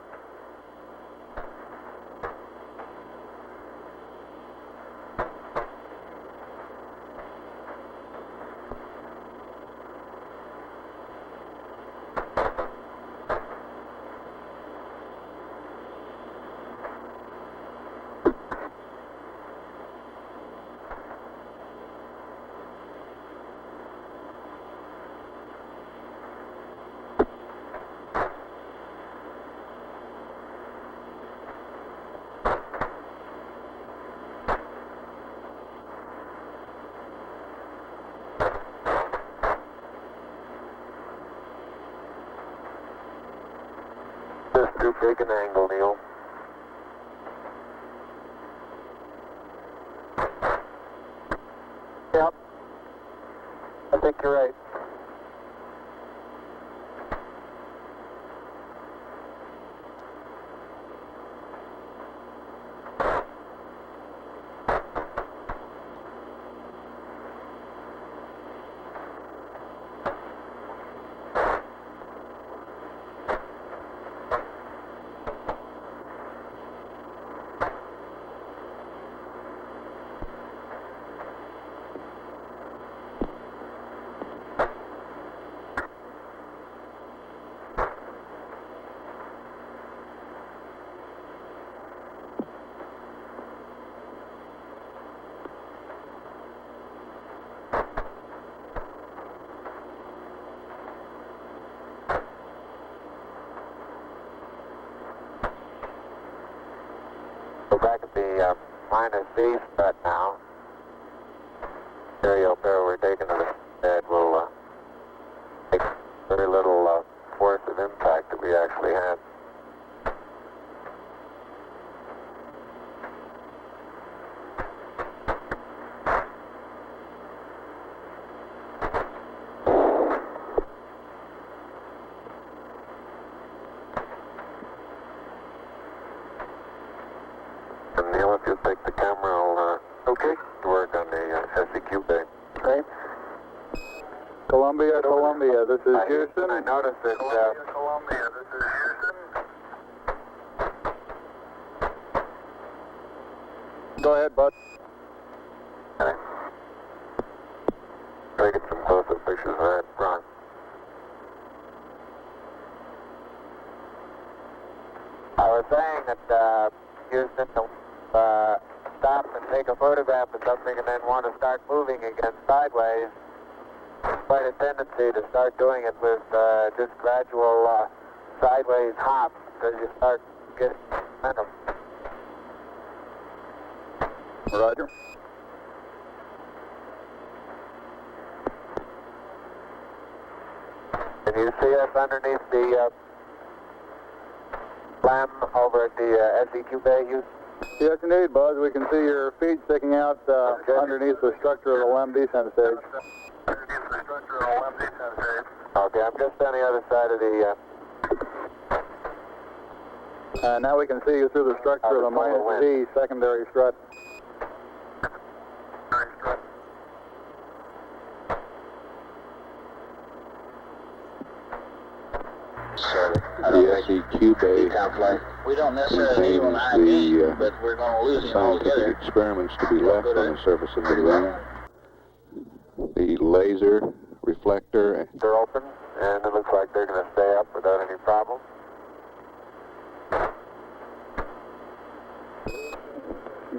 Just too big an angle, Neil. Yep. I think you're right. Go back at the minus V strut now. Stereo pair we're taking to the bed will take very little force of impact that we actually had. And Neil, if you'll take the camera, I'll okay to work on the SEQ bay. Okay. Columbia, Columbia, this is Houston. I noticed that. Columbia, this is Houston. Go ahead, bud. Okay. Taking some close-up pictures of that, Ron. I was saying that Houston stop and take a photograph of something and then want to start moving again sideways. Quite a tendency to start doing it with just gradual sideways hops because you start getting momentum. Roger. Can you see us underneath the slam over at the SEQ bay, Houston? Yes, indeed, Buzz. We can see your feet sticking out underneath the structure of the LEM descent stage. Okay, I'm just on the other side of the... Now we can see you through the structure of the minus Z secondary strut. The SEQ bay We don't necessarily need one high gain, but we're going to lose him scientific altogether. experiments to be left on the surface of the moon. The laser reflector. They're open, and it looks like they're going to stay up without any problem.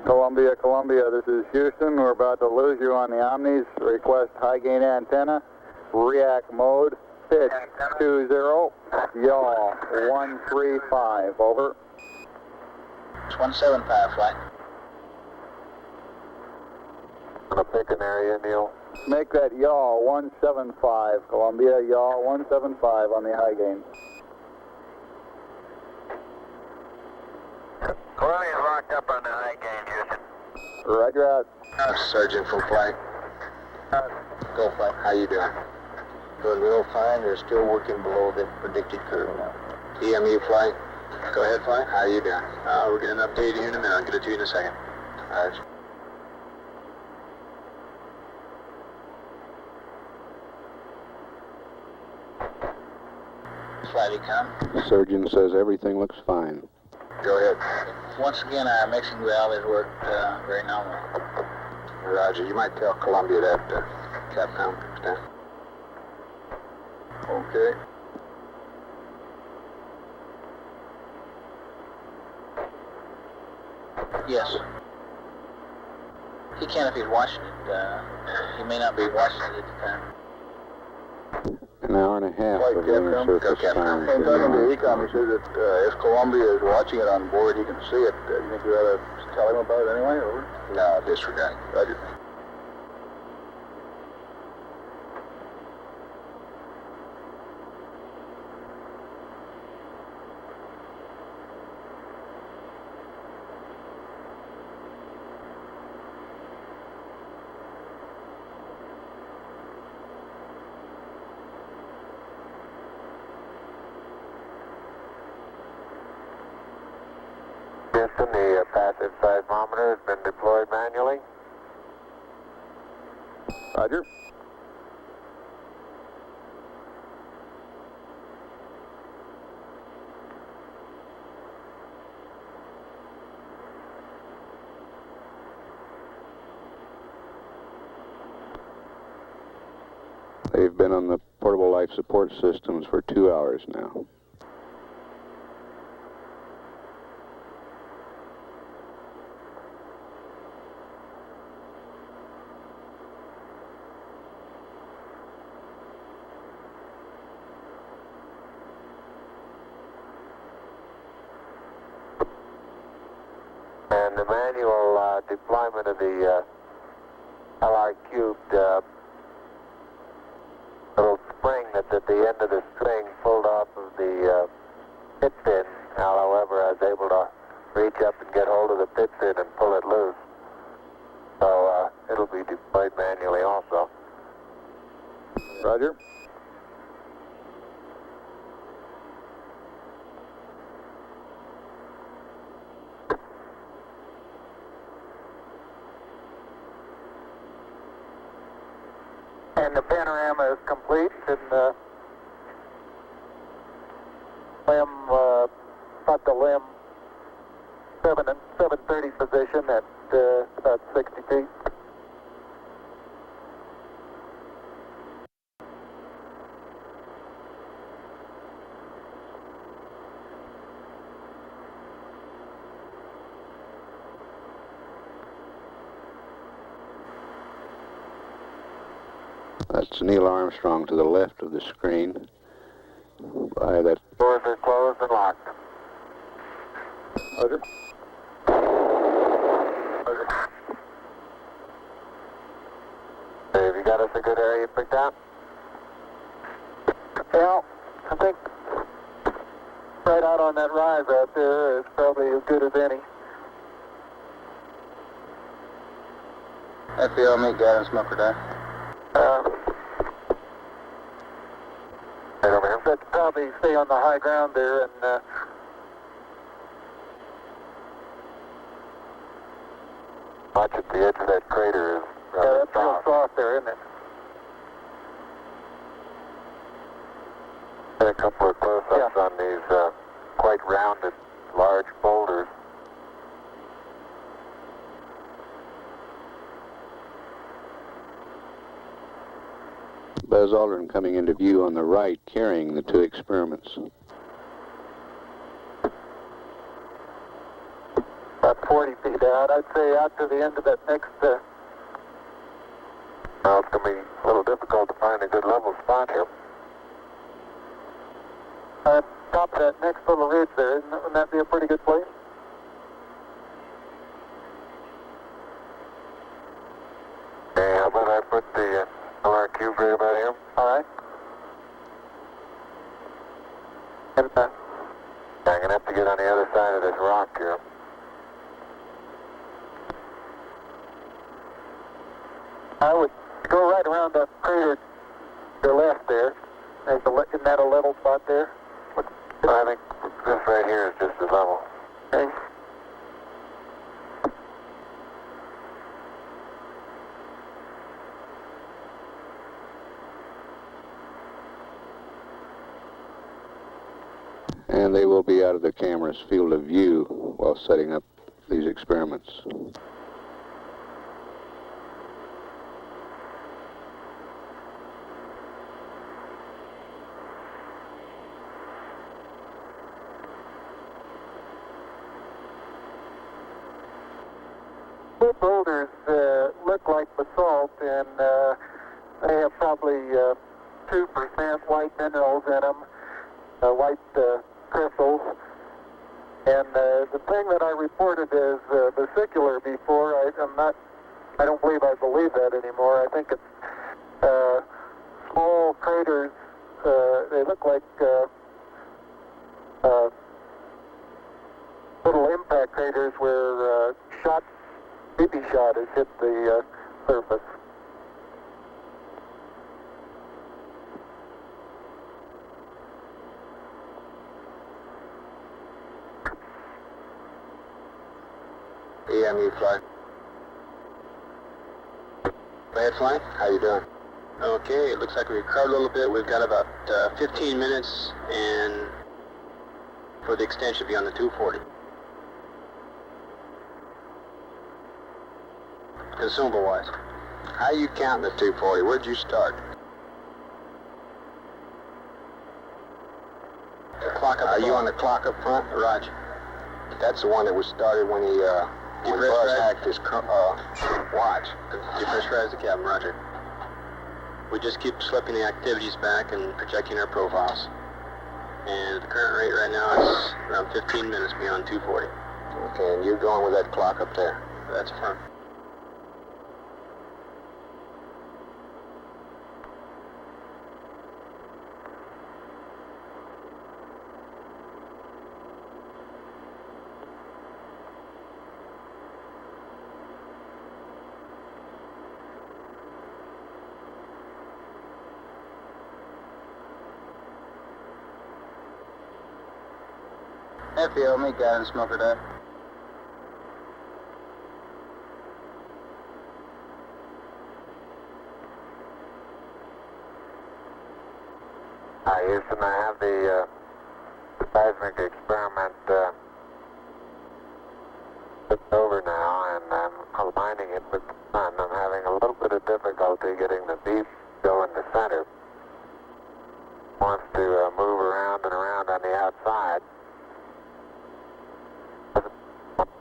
Columbia, Columbia, this is Houston. We're about to lose you on the Omnis. Request high gain antenna. React mode. Pitch 20. Yaw 135. Over. It's 175, flight. Gonna pick an area, Neil. Make that yaw 175. Columbia, yaw 175 on the high gain. Cornelius locked up on the high gain, Houston. Roger out. Sergeant, full flight. Go flight. How you doing? Good, real fine. They're still working below the predicted curve now. EMU flight. Go ahead, flight. How you doing? We're getting an update here in a minute. I'll get it to you in a second. All right. Flight econ. Surgeon says everything looks fine. Go ahead. Once again, our mixing valve has worked very nominal. Roger. You might tell Columbia that, Capcom. Stand. Okay. Yes. He can if he's watching it. He may not be watching it at the time. An hour and a half Flight of lunar Capcom. surface Capcom. time. I'm talking to Ecom. He says that if Columbia is watching it on board, he can see it. You think we ought to tell him about it anyway? Over? No, disregard. Roger. Houston, the passive seismometer has been deployed manually. Roger. They've been on the portable life support systems for 2 hours now. And the manual deployment of the LR cubed little spring that's at the end of the string pulled off of the pit fin. Now, however, I was able to reach up and get hold of the pit fin and pull it loose. So it'll be deployed manually also. Roger. And the panorama is complete in the limb, about the limb 7 and 730 position at about 60 feet. That's Neil Armstrong to the left of the screen. By that. Doors are closed and locked. Roger. Have you got us a good area picked out? Yeah, I think right out on that rise out there is probably as good as any. FBL, meet guidance, Smoker Dive. Right over here. But probably stay on the high ground there and Much at the edge of that crater is yeah, rather that's real soft. soft there, isn't it? Got a couple of close-ups on these quite rounded, large boulders. Buzz Aldrin coming into view on the right, carrying the two experiments. About 40 feet out. I'd say out to the end of that next... Well, it's going to be a little difficult to find a good level spot here. Top of that next little ridge there, wouldn't that be a pretty good place? Okay, how about I put the LR cube right about here? All right. And, I'm going to have to get on the other side of this rock here. I would go right around that crater to the left there. Isn't that a level spot there? I think this right here is just as level. Okay. And they will be out of the camera's field of view while setting up these experiments. The boulders look like basalt, and they have probably 2% white minerals in them, white crystals. And the thing that I reported as vesicular before, I don't believe I believe that anymore. I think it's small craters. They look like little impact craters where BB shot has hit the surface. EMU flight. Go ahead, flight. How you doing? Okay, it looks like we recovered a little bit. We've got about 15 minutes, and for the extension should be on the 240. Consumable-wise, how you counting the 240? Where'd you start? The clock up. Are you on the clock up front? Roger. That's the one that was started when he Buzz hacked his watch. Depressurize the cabin, roger. We just keep slipping the activities back and projecting our profiles. And the current rate right now is around 15 minutes beyond 240. Okay, and you're going with that clock up there? That's firm. FBO, meet guy and smoker deck. Hi, Houston, I have the seismic experiment flipped over now, and I'm aligning it with the sun. I'm having a little bit of difficulty getting the beef still in the center. Wants to move around and around on the outside.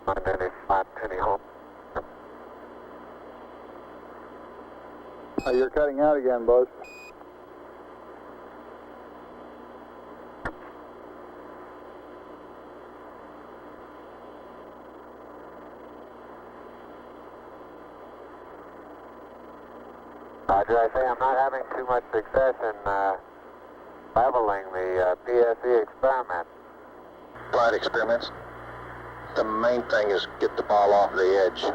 Find any spot, any hole. You're cutting out again, Buzz. Roger, I say I'm not having too much success in leveling the PSE experiment. Flight experiments. The main thing is get the ball off the edge.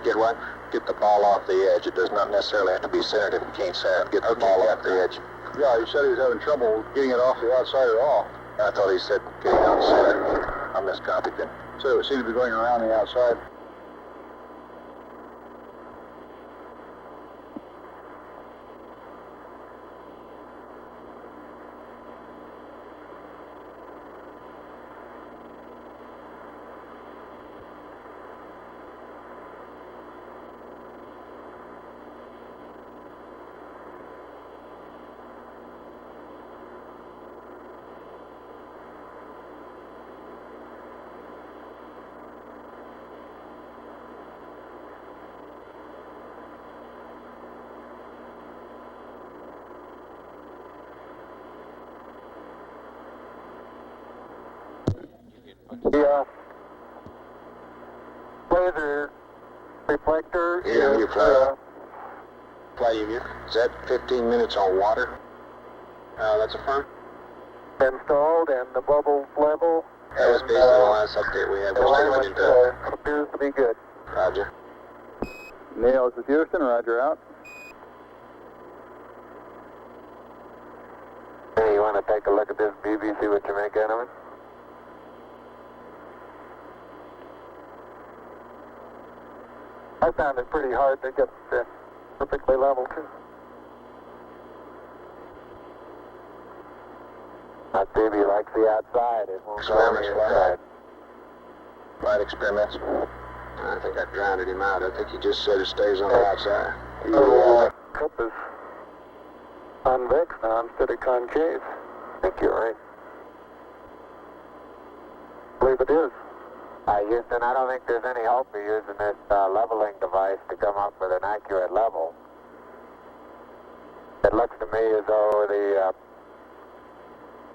Get what? Get the ball off the edge. It does not necessarily have to be centered if you can't center it. Get the ball off the edge. Yeah, he said he was having trouble getting it off the outside at all. I thought he said getting out center. I miscopied then. So it seemed to be going around the outside. The laser reflector EMU is flight EMU. Is that 15 minutes on water? That's affirmed. installed and the bubble level. That was based on the last update we had. The We're still alignment looking to appears to be good. Roger. Neil, this is Houston. Roger out. Hey, you want to take a look at this BB, see what you make out of it? I found it pretty hard to get perfectly level too. That baby likes the outside. It won't go on the Experiments, inside. Flight experiments. I think I drowned him out. I think he just said it stays on the outside. The cup is convex now instead of concave. I think you're right. I believe it is. Houston, I don't think there's any hope of using this leveling device to come up with an accurate level. It looks to me as though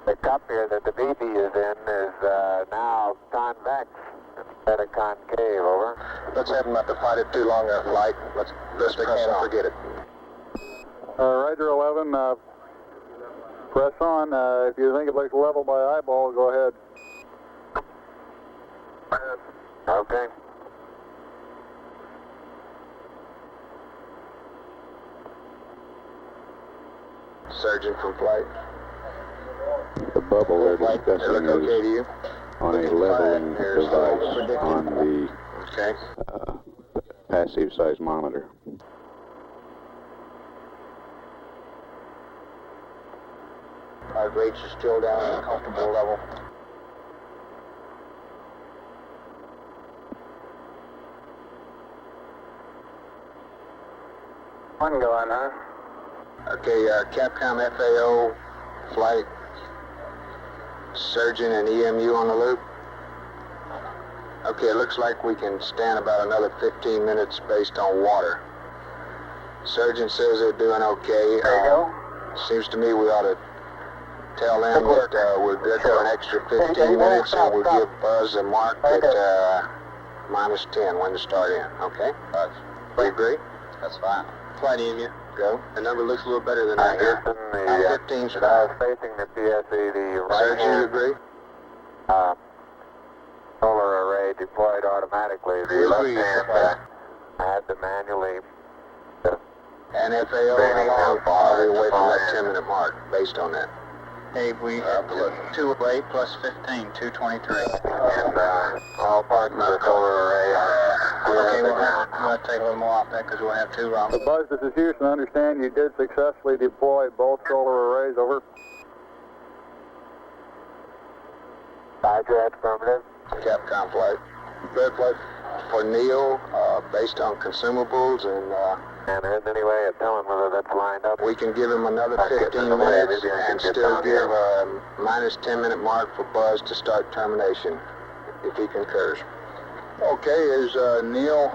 the cup here that the BB is in is now convex instead of concave, over. Let's have him not to fight it too long a flight. Let's best we can forget it. Roger 11, press on. If you think it looks level by eyeball, go ahead. Okay. Surgeon from flight. The bubble they're Flight, they discussing look okay to is you? on a leveling Here's device predicted. on the Okay. passive seismometer. Our rates are still down at a comfortable level. One going, huh? Okay, Capcom FAO flight surgeon and EMU on the loop. Okay, it looks like we can stand about another 15 minutes based on water. Surgeon says they're doing okay. There you go. Seems to me we ought to tell them that we're good for an extra 15 minutes and we'll give Buzz a mark at minus 10 when to start in. Okay? Do you agree? That's fine. Flight EMU, go. The number looks a little better than that here. Houston, the 15 should have. facing the PSE, the right Surgeon, you hand agree? solar array deployed automatically. The left hand had to manually. And FAO, Training how now. far are we away from that 10-minute mark based on that? Hey, we have 208 plus 15, 223. And all parts of the solar array are Okay, clear we'll of the ground. take a little more off that because we'll have two wrong. Buzz, this is Houston. I understand you did successfully deploy both solar arrays, over. Roger, affirmative. Capcom flight. Red flight for Neil, based on consumables, and And there isn't any way of telling whether that's lined up. we can give him another Okay, 15 so maybe minutes I can and get still down give here. a minus 10-minute mark for Buzz to start termination, if he concurs. Okay, is Neil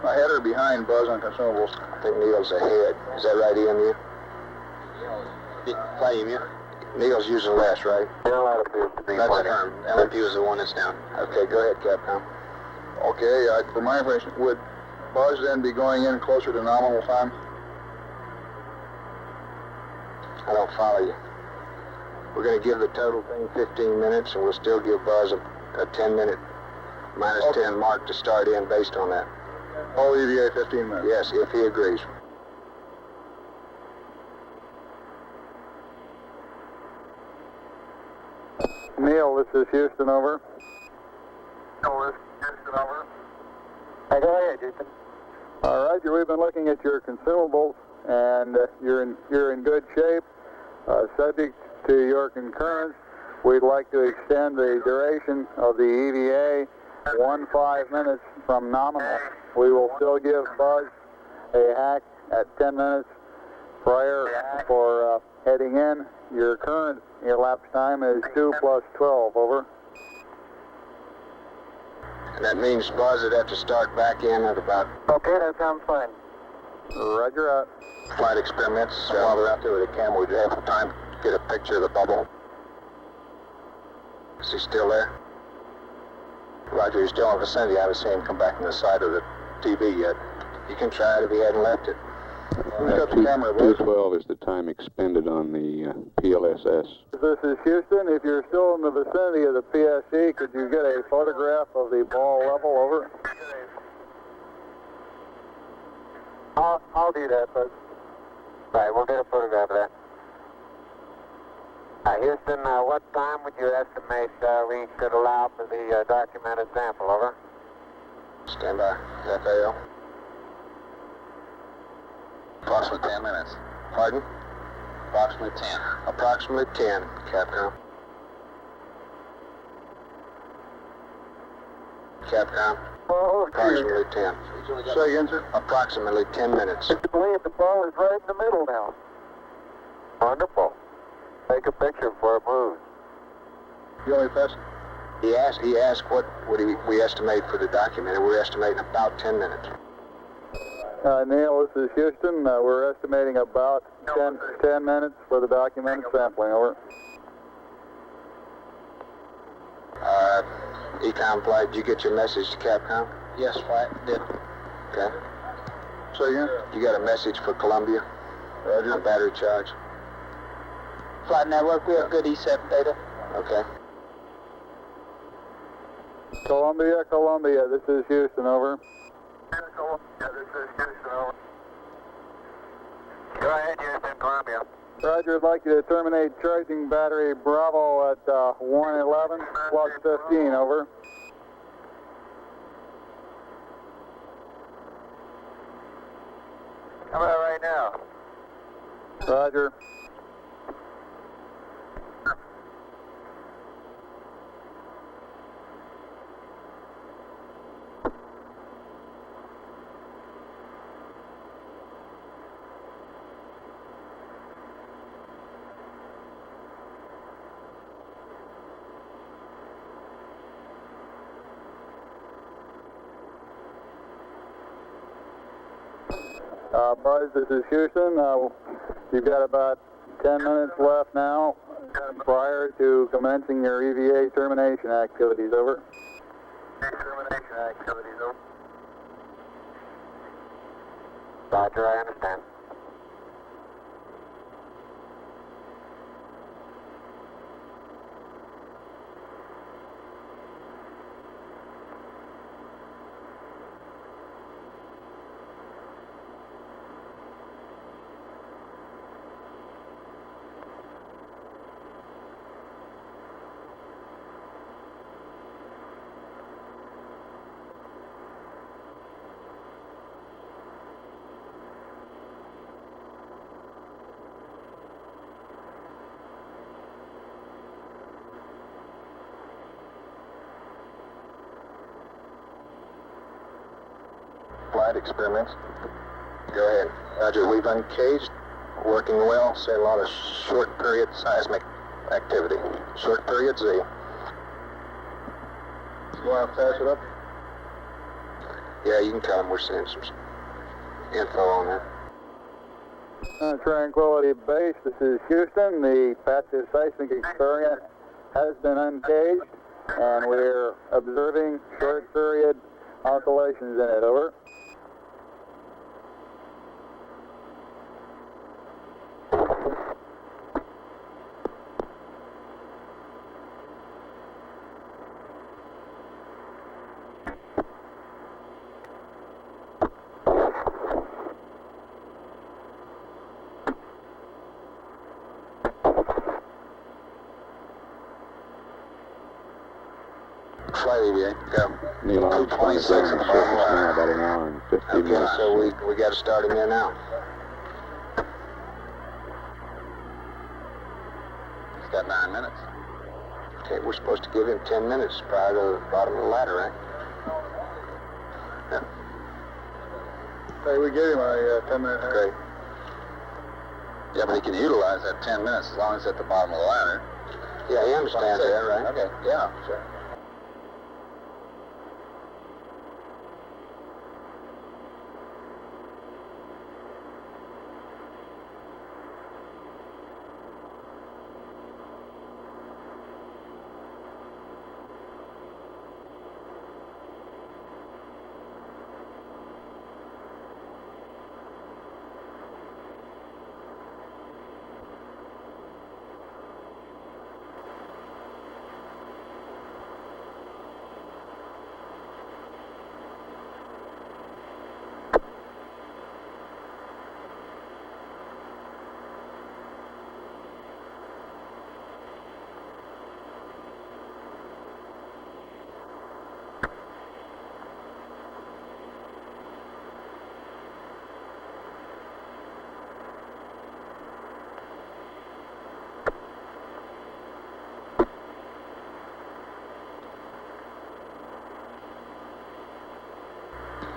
ahead or behind Buzz on consumables? I think Neil's ahead. Is that right, EMU? Flight EMU? Neil's using less, right? Still that appears to be That's plenty. affirmed. LMU is the one that's down. Okay, go ahead, Capcom. Okay, for my information, would Buzz then be going in closer to nominal time? I don't follow you. We're going to give the total thing 15 minutes, and we'll still give Buzz a 10-minute minus 10 mark to start in based on that. All EVA 15 minutes. Yes, if he agrees. Neil, this is Houston, over. Houston, over. Hey, go ahead, Houston. All right, we've been looking at your consumables, and you're in good shape. Subject to your concurrence, we'd like to extend the duration of the EVA 15 minutes from nominal. We will still give Buzz a hack at 10 minutes prior for heading in. Your current elapsed time is 2 plus 12, over. And that means Buzz would have to start back in at about Okay, that sounds fine. Roger out. flight experiments. While they're out there with the camera, we'd have time to get a picture of the bubble. Is he still there? Roger, you're still in the vicinity. I haven't seen him come back from the side of the TV yet. You can try it if he hadn't left it. Who's got the camera, boys? 2:12 is the time expended on the PLSS. This is Houston. If you're still in the vicinity of the PSE, could you get a photograph of the ball level? Over. I'll do that, but Right, we'll get a photograph of that. Houston, what time would you estimate we could allow for the documented sample? Over. Stand by. FAO. Approximately 10 minutes. Pardon? Approximately 10. Approximately 10, Capcom. Capcom. oh, Approximately 10. Say again, sir. Approximately 10 minutes. I believe the ball is right in the middle now. Wonderful. Take a picture before it moves. You only pass. He asked what would we estimate for the document, and we're estimating about 10 minutes. Neil, this is Houston. We're estimating about 10 minutes for the documented sampling. Over. Ecom flight, did you get your message to Capcom? Yes, flight, did. Okay. Say again. You got a message for Columbia? Roger. On battery charge? Flight network, we have good ESEP data. Okay. Columbia, this is Houston. Over. Go ahead, Houston, Columbia. Roger, I'd like you to terminate charging battery Bravo at 111 plus 15. Over. How about right now? Roger. Buzz, this is Houston. You've got about 10 minutes left now prior to commencing your EVA termination activities. Over. Termination activities, over. Roger, I understand. Flight experiments. Go ahead. Roger, we've uncaged. Working well. Say a lot of short period seismic activity. Short period Z. You want to pass it up? Yeah, you can tell them we're seeing some info on that. Tranquility Base, this is Houston. The passive seismic experiment has been uncaged, and we're observing short period oscillations in it. Over. Flight EVA, go. Neil Armstrong is 226 on at the the surface bottom now, line. about an hour and 50 Okay, minutes. so we got to start him in now. He's got 9 minutes. Okay, we're supposed to give him 10 minutes prior to the bottom of the ladder, right? Yeah. Hey, we gave him a 10-minute. Okay. Yeah, but he can utilize that 10 minutes as long as it's at the bottom of the ladder. Yeah, he understands that, right? Okay, yeah, sure.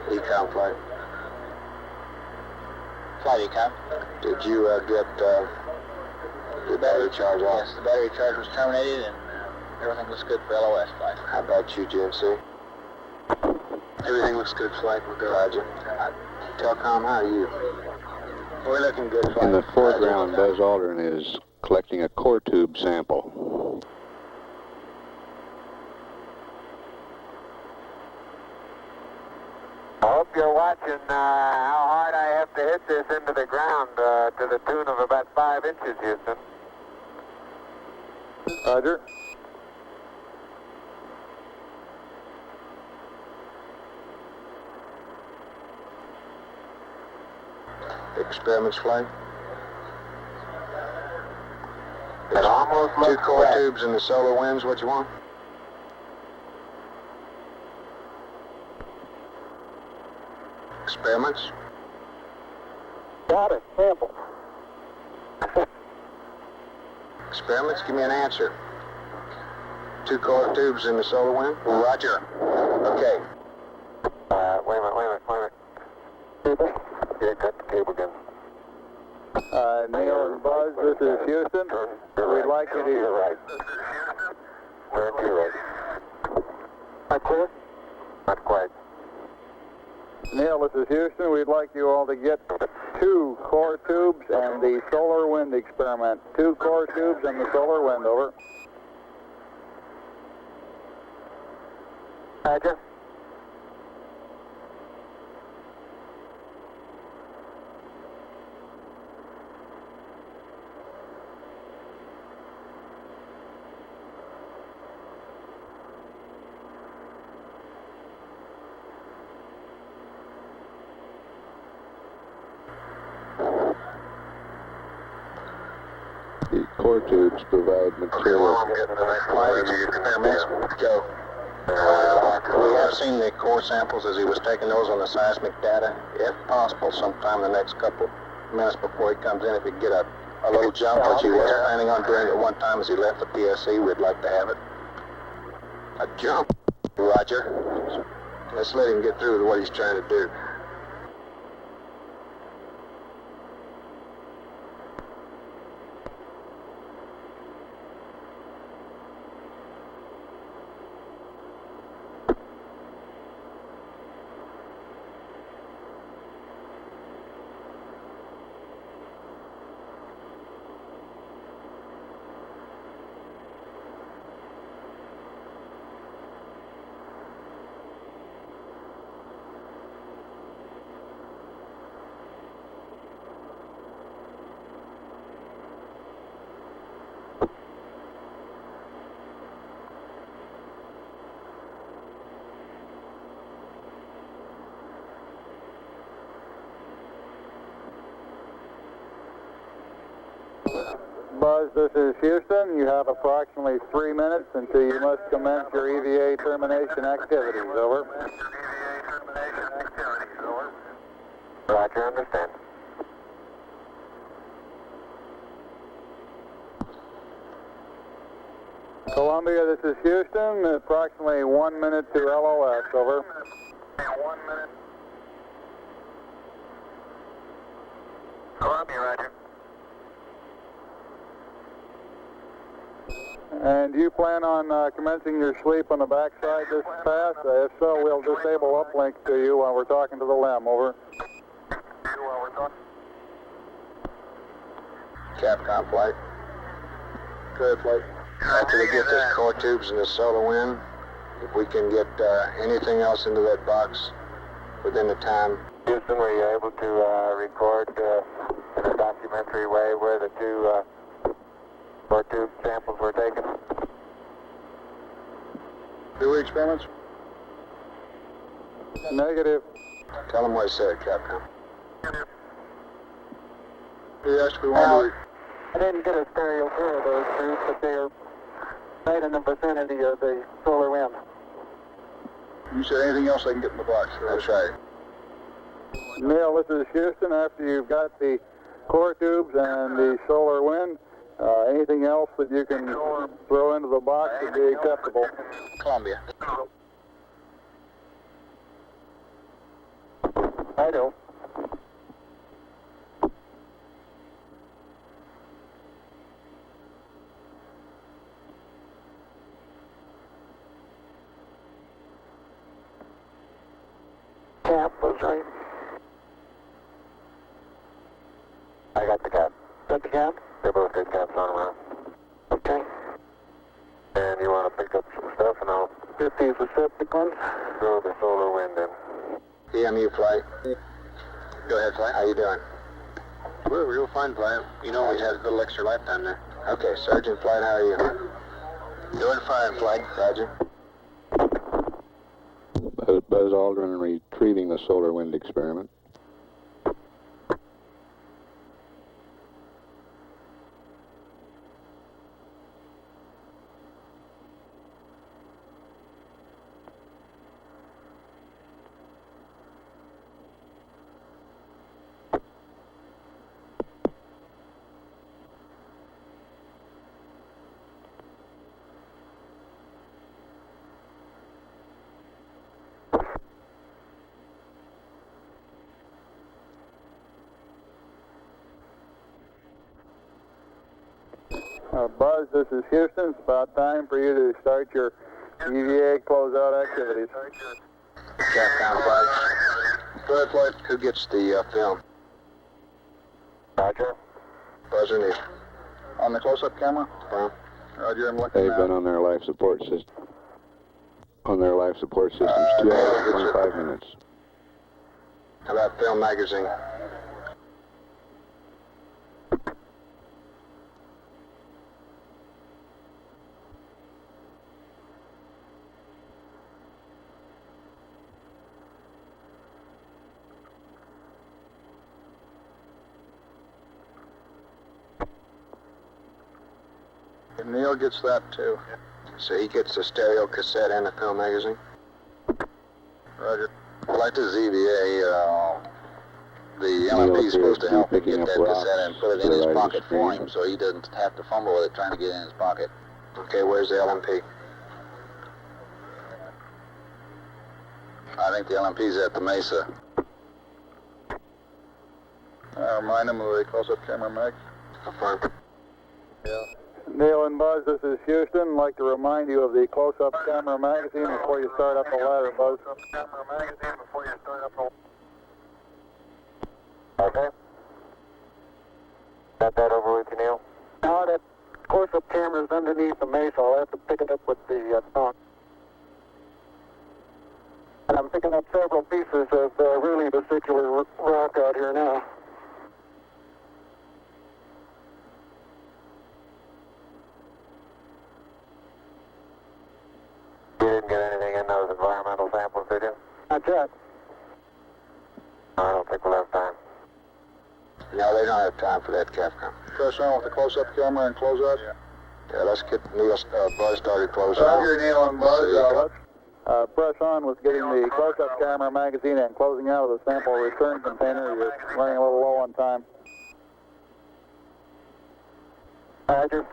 Ecom flight. Flight Ecom. Did you get the battery charge off? Yes, the battery charge was terminated and everything looks good for LOS flight. How about you, GNC? Everything looks good, flight. We're good. Roger. Telcom, how are you? We're looking good, flight. In the foreground, Buzz Aldrin is collecting a core tube sample. I hope you're watching how hard I have to hit this into the ground to the tune of about 5 inches, Houston. Roger. Experiments flight. It almost Two looks core correct. tubes and the solar winds, what you want? Experiments. Got it. Sample. Experiments, give me an answer. Two core tubes in the solar wind? Roger. Okay. Wait a minute. Yeah, cut the cable again. Neil and Buzz, this is Houston. We'd like you to... You're right. Turn to your right. Not clear? Not quite. Neil, this is Houston. We'd like you all to get 2 core tubes and the solar wind experiment. 2 core tubes and the solar wind, over. Roger. The core tubes provide material. I'm getting the next flight. Experiments. Go. We have seen the core samples as he was taking those on the seismic data. If possible, sometime in the next couple minutes before he comes in, if he can get a little jump, which he was planning on doing at one time as he left the PSC, we'd like to have it. A jump. Roger. Let's let him get through with what he's trying to do. Buzz, this is Houston. You have approximately 3 minutes until you must commence your EVA termination activities, over. Roger, understand. Columbia, this is Houston. Approximately 1 minute to LOS, over. 1 minute. Columbia, Roger. And do you plan on commencing your sleep on the backside this pass? If so, we'll disable uplink to you while we're talking to the LEM, over. Capcom flight. Good flight. After we get this core tubes and the solar wind, if we can get anything else into that box within the time. Houston, were you able to record in a documentary way where the 2 core tube samples were taken? Do we experiments? Negative. Tell them what I said, Capcom. Yes, we want to. I didn't get a stereo pair of those tubes, but they are right in the vicinity of the solar wind. You said anything else I can get in the box? That's right. Neil, this is Houston. After you've got the core tubes and the solar wind, anything else that you can throw into the box would be acceptable. Columbia. I do. Cap was right. I got the cap. Got the cap? They both got caps on around. Okay. And you want to pick up some stuff and I'll Get these receptacles. throw the solar wind in. EMU flight. Go ahead, flight. How you doing? We're real fine, flight. You know, we had a little extra lifetime there. Okay, Sergeant Flight, how are you? Doing fine, flight. Roger. Buzz Aldrin retrieving the solar wind experiment. Buzz, this is Houston. It's about time for you to start your EVA closeout activities. Capcom flight. Go ahead, flight. Who gets the film? Roger. Buzzer Neil. On the close-up camera? Roger, I'm looking They've now. been on their life support system. On their life support systems, 2 hours and 25 minutes. How about film magazine? And Neil gets that too. So he gets the stereo cassette and the film magazine? Roger. Well, like the ZVA, the LMP is supposed to help him get that cassette and put it in his pocket for him so he doesn't have to fumble with it trying to get it in his pocket. Okay, where's the LMP? I think the LMP's at the Mesa. Remind him of the close-up camera, Meg. Affirm. Yeah. Neil and Buzz, this is Houston. I'd like to remind you of the close-up camera magazine before you start up the ladder, Buzz. Camera magazine before you start up Okay. Got that over with you, Neil? Now that close-up camera's underneath the Mesa, I'll have to pick it up with the tongue. And I'm picking up several pieces of really vesicular rock out here now. You didn't get anything in those environmental samples, did you? Not yet. No, I don't think we'll have time. No, they don't have time for that, Capcom. Press on with the close-up camera and close out? Yeah, let's get Neil, Buzz started close out. Roger, Neil and Buzz. Let's press on with getting the close-up camera magazine and closing out of the sample return container. You're running a little low on time. Roger.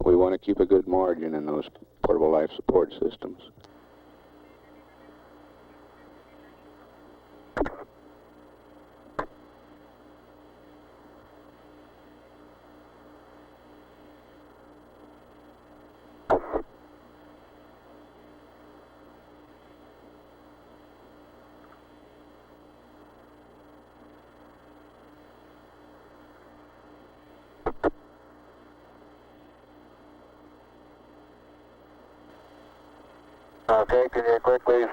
We want to keep a good margin in those portable life support systems. Okay, can you quickly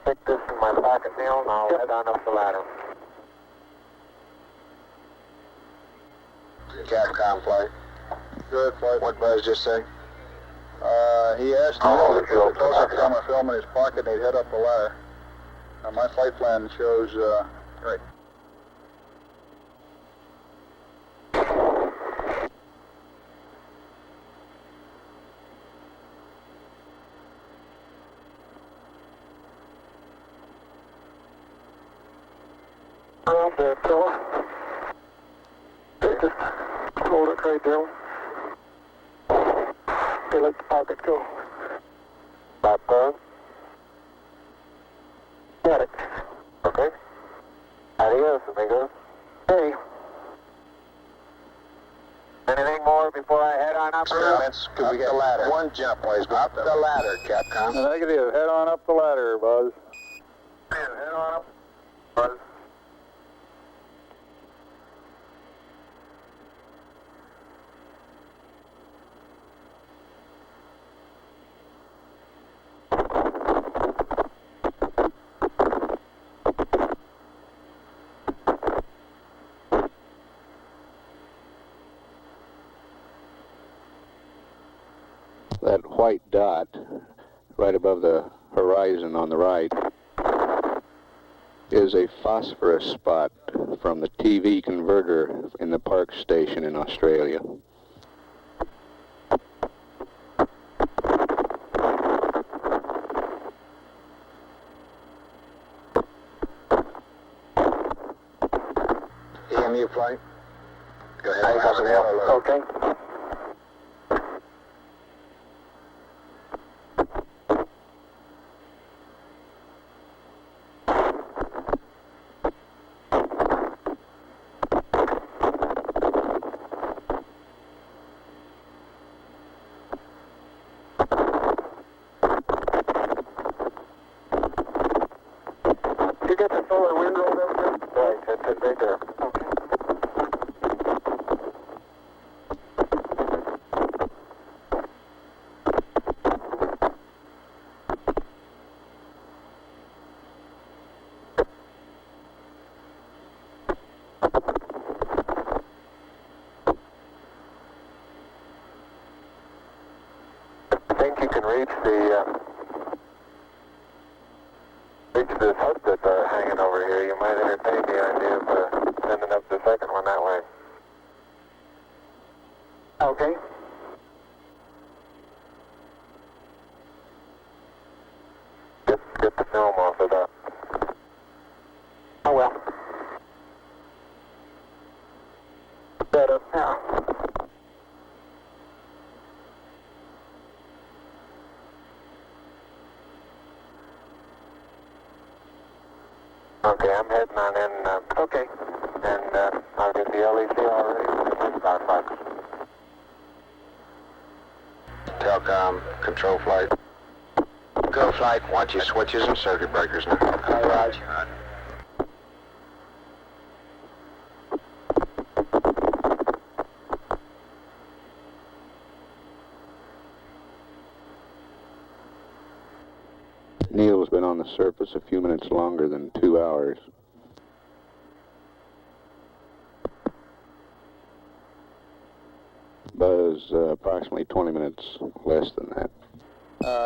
stick this in my pocket, Neil, and I'll head on up the ladder. Capcom flight. Good flight. What Buzz just say? He asked Oh, Neil to put the close-up camera film in his pocket and he'd head up the ladder. My flight plan shows, right. Around there, fella. Just hold it. Okay, Joe. Okay, let the pocket go. Popcorn. Got it. Okay. Adios, amigos. Hey. Anything more before I head on up? Could we get the ladder? One jump, please. Up the ladder, Capcom. Negative. Head on up the ladder, Buzz. Head on up. Buzz. That white dot right above the horizon on the right is a phosphorus spot from the TV converter in the Park station in Australia. EMU flight. Go ahead. Okay. You get the solar wind roll there? Right, that's it right there. Okay. I think you can reach this hook that's hanging over here. You might entertain the idea of sending up the second one that way. Okay. Get the film off of that. Oh well. Better now. Okay, I'm heading on in. Okay. And I'll get the LEC already. About 5. Telcom, control flight. Go flight. Watch your switches and circuit breakers now. All right. Neil's been on the surface a few minutes longer than 2 hours. Buzz, approximately 20 minutes less than that.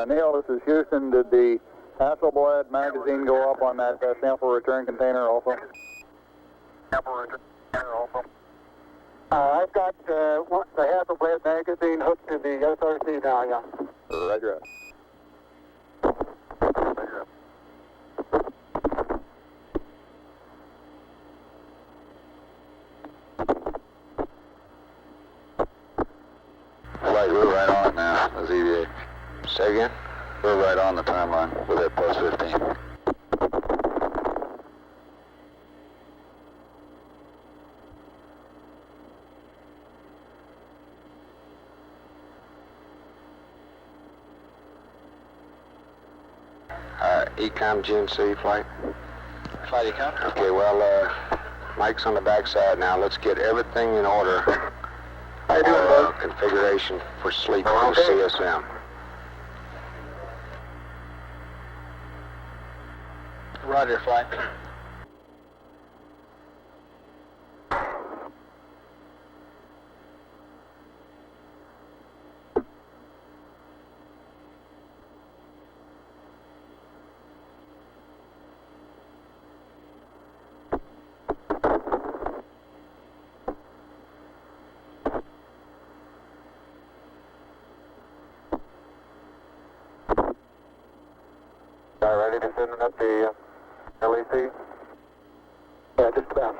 Neil, this is Houston. Did the Hasselblad magazine go up on that sample return container also? I've got the Hasselblad magazine hooked to the SRC now, yeah. Roger. Flight, we're right on now, as EVA. Say again? We're right on the timeline with that plus 15. Ecom GNC flight. Flight Ecom? Okay, well, Mike's on the backside now. Let's get everything in order. How you doing, Buzz? Configuration for sleep on the CSM. Roger, flight. Ready to send up the LEC? Yeah, just about.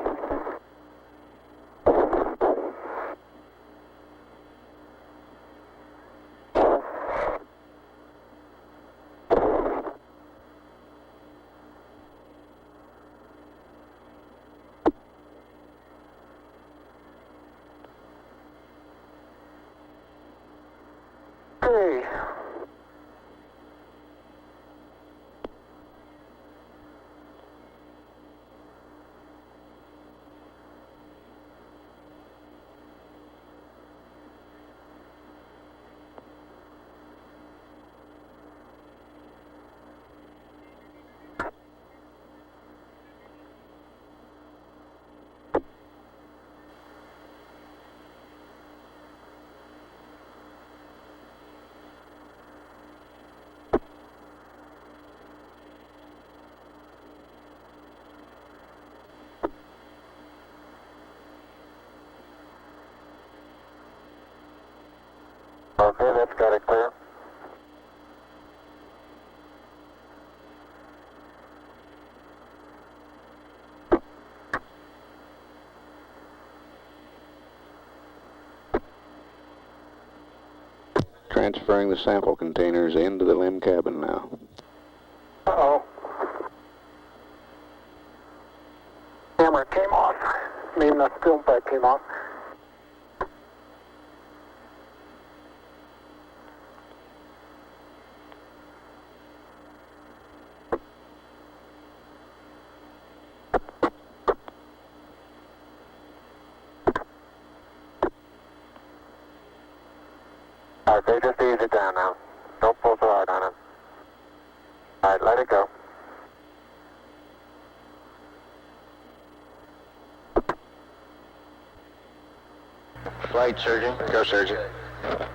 Okay, that's got it clear. Transferring the sample containers into the LIM cabin now. Uh-oh. Camera came off. I mean, the film pack came off. Okay, just ease it down now. Don't pull so hard on it. Alright, let it go. Flight surgeon. Go, surgeon.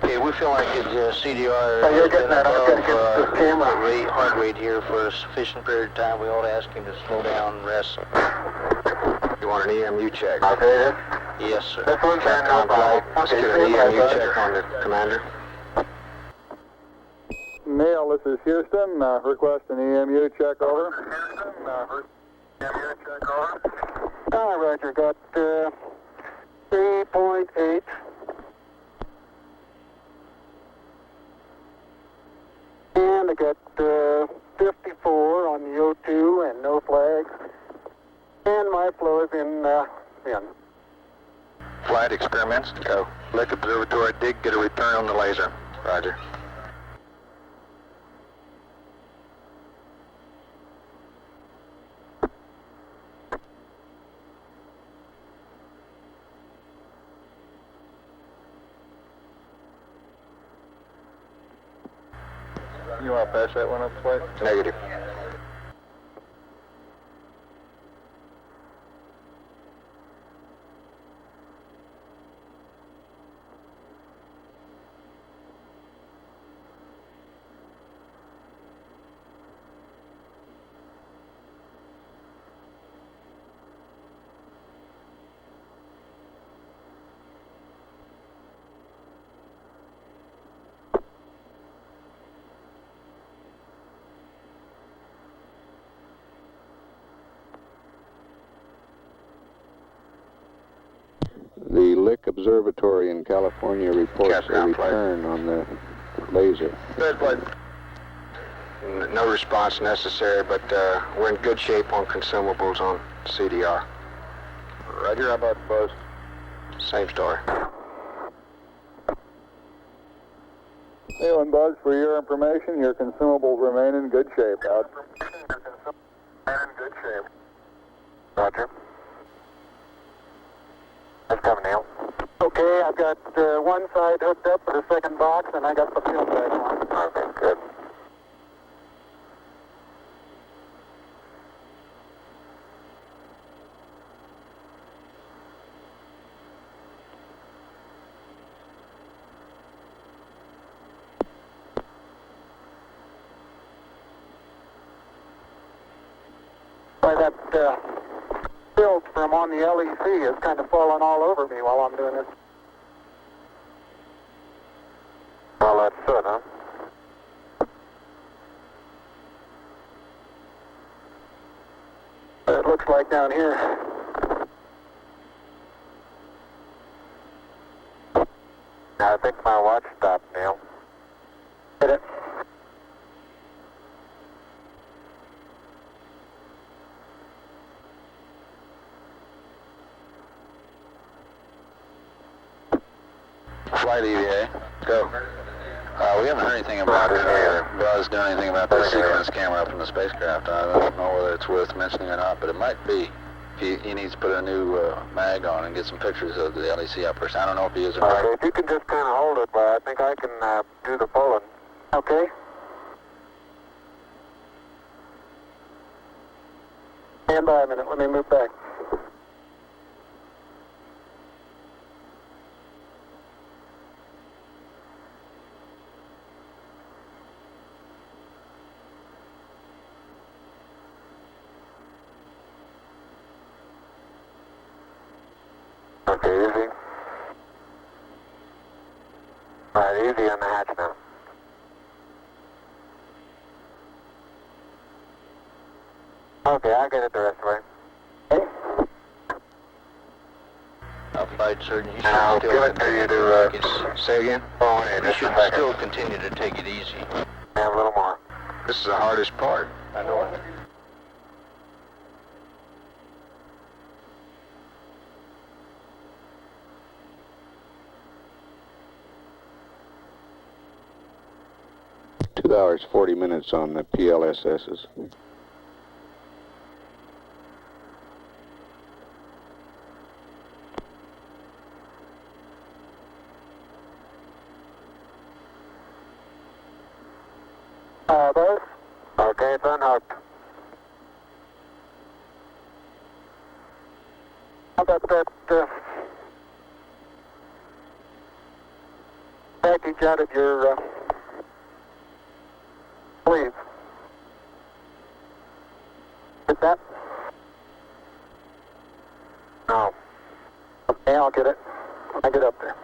Okay, we feel like his CDR Oh, you're getting that. I'm going to get this camera. heart rate here for a sufficient period of time. We ought to ask him to slow down and rest. You want an EMU check? Okay, Yes, sir. this one's in no problem. Let's get Okay, an EMU bye-bye. check on the commander. Neil, this is Houston. Request an EMU check over. EMU check over. Roger, got 3.8. And I got 54 on the O2 and no flags. And my flow is in. Flight experiments. Go. Lake Observatory, dig, get a return on the laser. Roger. You want to pass that one up, Flight? Negative. The Lick Observatory in California reports a Campground flight. return on the laser. Good, Flight. No response necessary, but we're in good shape on consumables on CDR. Roger, how about buzz? Same story. Neil and Buzz, for your information, your consumables remain in good shape. Out. In good shape. Roger. That's coming, Neil. Okay, I've got one side hooked up for the second box, and I got the film pack on. Okay, good. By that film from on the LEC is kind of falling all over me while I'm doing this. Well, that's good, huh? It looks like down here. I think my watch stopped, Neil. Hit it. Flight EVA. Go. We haven't heard anything about Buzz doing anything about that sequence camera up in the spacecraft. I don't know whether it's worth mentioning or not, but it might be. He needs to put a new mag on and get some pictures of the LEC operation. I don't know if he is or not. Okay, if you can just kind of hold it, but I think I can do the pulling. Okay. Stand by a minute. Let me move back. Okay, easy. All right, easy on the hatch now. Okay, I'll get it the rest of the way. Flight surgeon, you I'll should give it to you to, say again? Oh, hey, You just a should second. still continue to take it easy. Have a little more. This is the hardest part. I know it. Two hours, 40 minutes on the PLSSs. Buzz? Okay, it's unhooked. How about that package out of your sleeve? Is that? No. Okay, I'll get it when I get up there.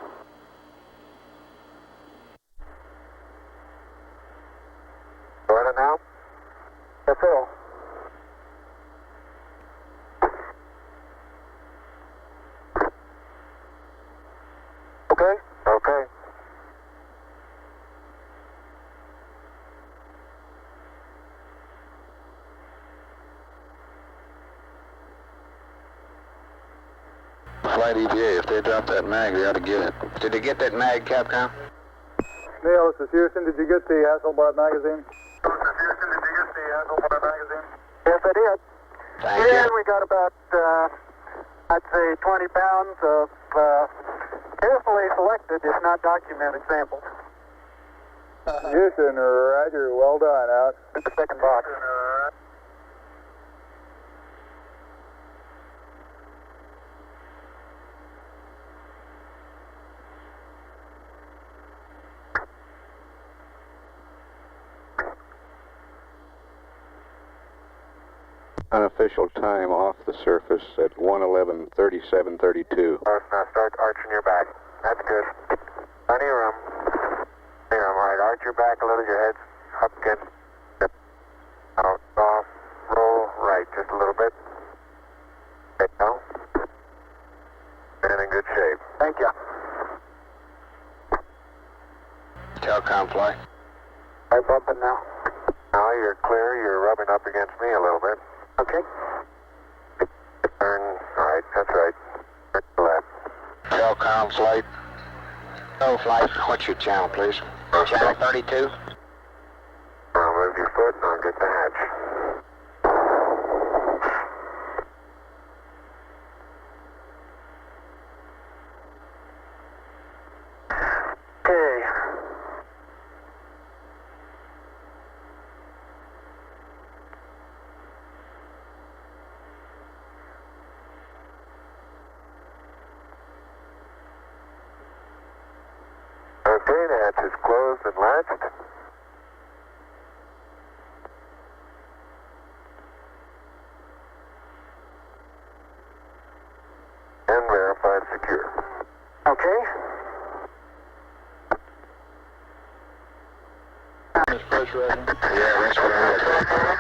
Got it now? Yes, sir. Okay? Okay. Flight EVA, if they drop that mag, they ought to get it. Did they get that mag, Capcom? Neil, this is Houston. Did you get the Hasselblad magazine? Yes, I did. Thank And we got about, I'd say 20 pounds of carefully selected, if not documented, samples. Houston, roger. Well done. Out. In the second box. Unofficial time off the surface at 1:11:37:32. Now start arching your back. That's good. Plenty of room. Plenty of room. All right, arch your back a little, your head's up against. Out, off, roll right just a little bit. Okay, now. And in good shape. Thank you. Telcom flight. I'm bumping now. Now you're clear. You're rubbing up against me a little bit. Okay. Turn. All right, that's right. Turn to the left. Telcom flight. No flight. What's your channel, please? Channel 32. Now move your foot and I'll get the hatch. Okay. Okay, the hatch is closed and latched. And verified secure. Okay. Yeah, that's what I'm looking for.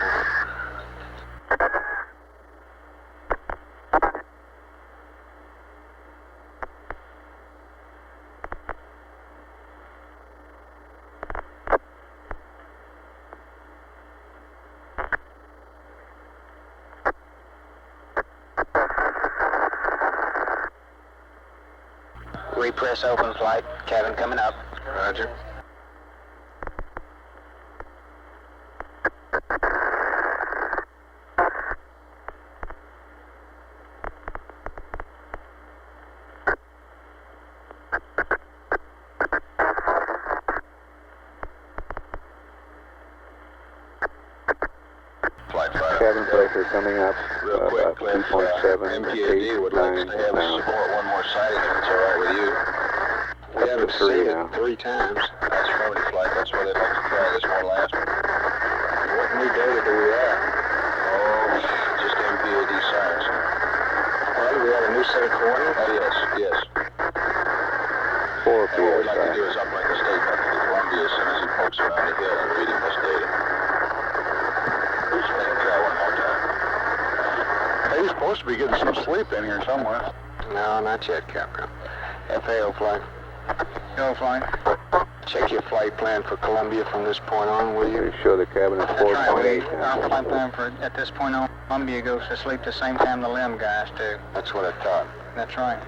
Repress open flight. Cabin coming up. Roger. pressure coming up Real quick, about Cliff, 2.7 to MPAD would like 8, us to have 9 us now. support one more sighting if it's all right with you. We Up to haven't 3 seen now. it 3 times. That's affirmative flight. That's why they'd like to try this one last one. What new data do we have? Oh, just MPAD science. Well, do we have a new set of coordinates? Oh, yes. 4 And what we'd like to PSI. do is uplink a statement to Columbia as soon as he pokes around the hill and reading this data. Just make him try one more time. Hey, you're supposed to be getting some sleep in here somewhere. No, not yet, Capcom. FAO flight. Go flying. Check your flight plan for Columbia from this point on, will you? They show the cabin at 4.8 Our now. flight plan for at this point on, Columbia goes to sleep the same time the limb guys do. That's what I thought. That's right.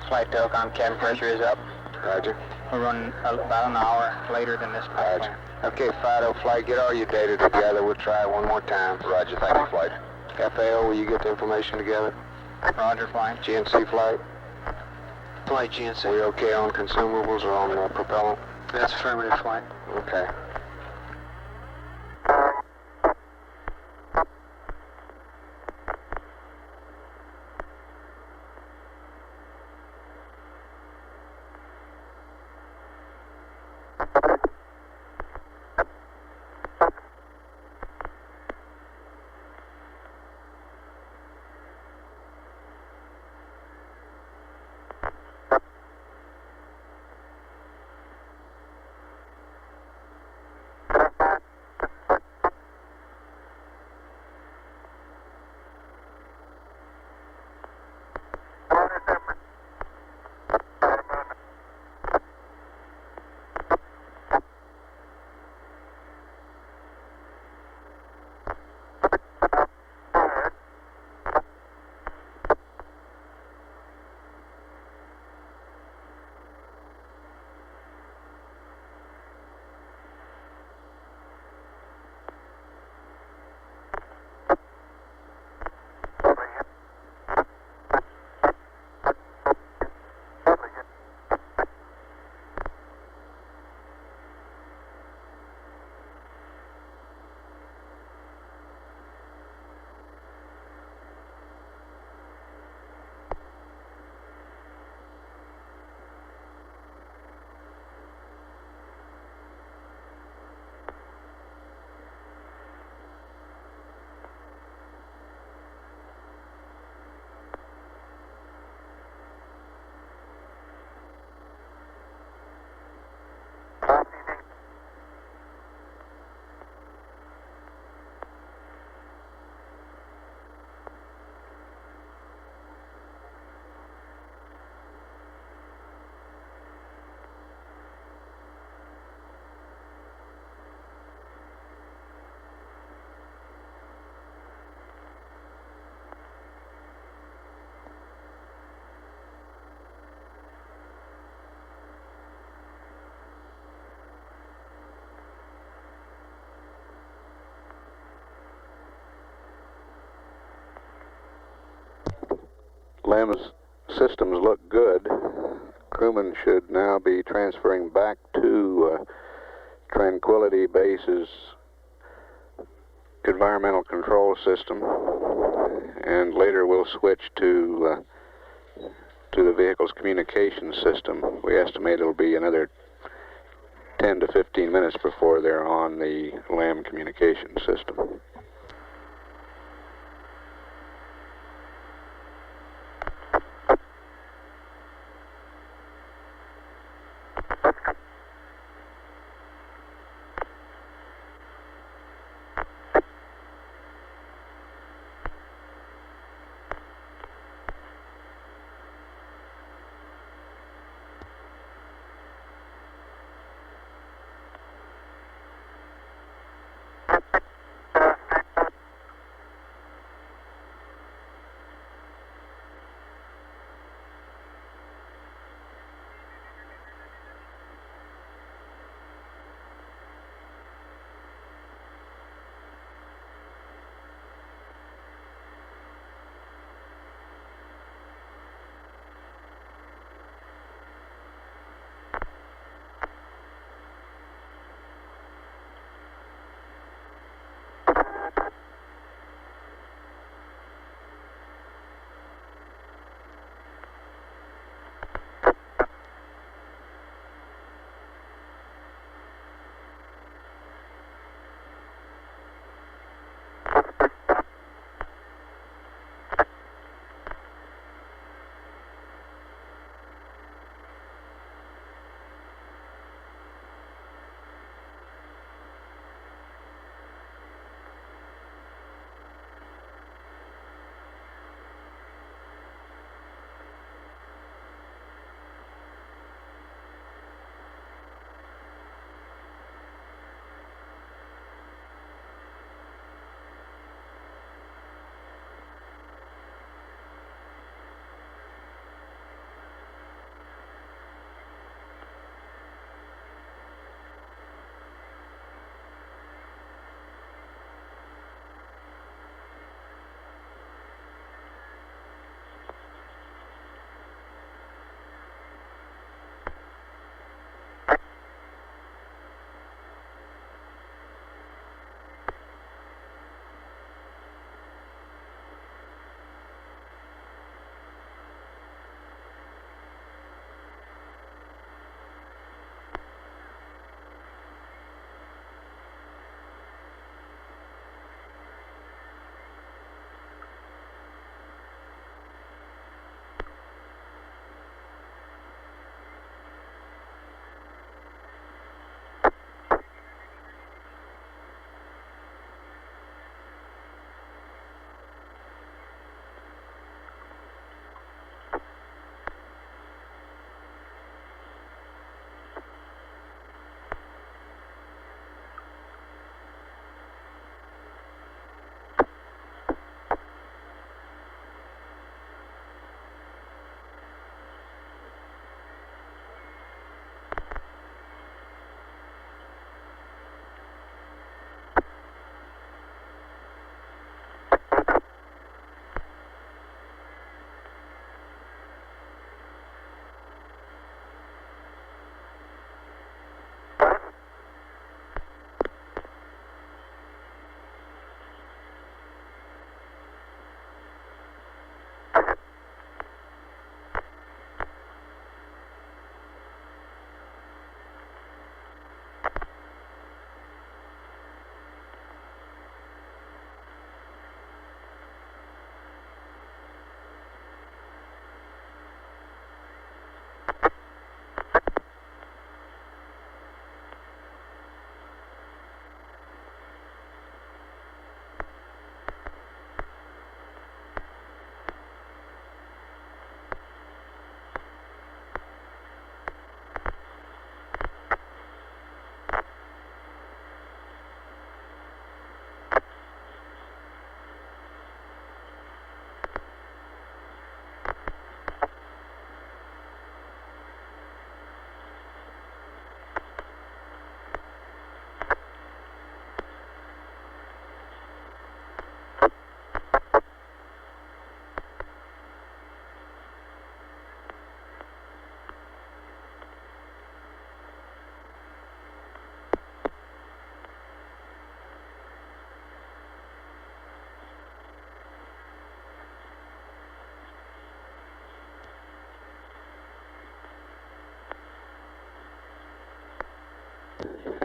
Flight telecom cabin pressure is up. Roger. We're running about an hour later than this flight Roger. plan. Okay, Fido flight, get all your data together. We'll try it one more time. Roger, thank you, flight. FAO, will you get the information together? Roger, flying. GNC flight? Flight GNC. We okay on consumables or on propellant? That's affirmative, flight. Okay. LEM's systems look good. Crewmen should now be transferring back to Tranquility Base's environmental control system, and later we'll switch to the vehicle's communication system. We estimate it'll be another 10 to 15 minutes before they're on the LEM communication system.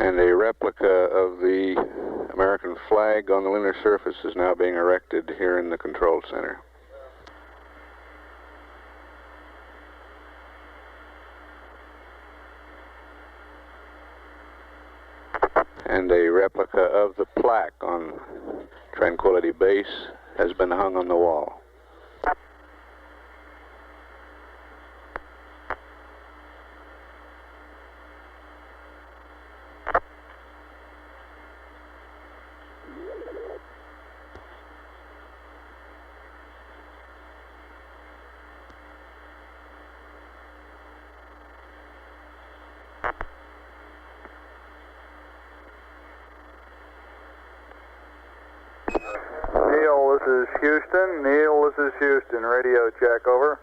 And a replica of the American flag on the lunar surface is now being erected here in the control center. And a replica of the plaque on Tranquility Base has been hung on the wall. Neil, this is Houston. Neil, this is Houston. Radio check, over.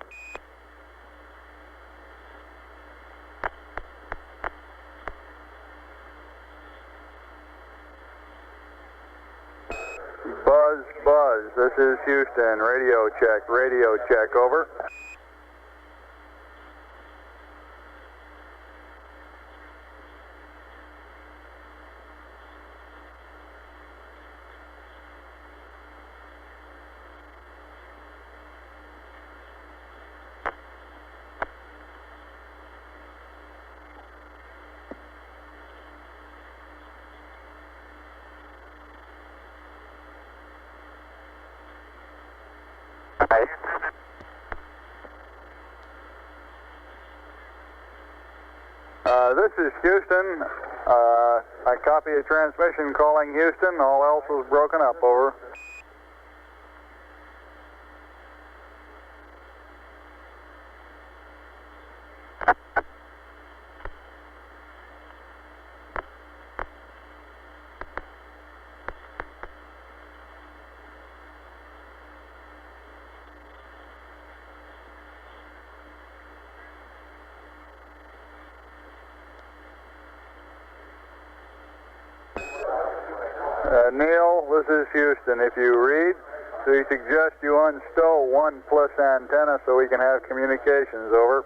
Buzz, buzz. This is Houston. Radio check, over. This is Houston. I copy a transmission calling Houston. All else was broken up, over. Neil, this is Houston. If you read, we suggest you unstow 1+ antenna so we can have communications, over.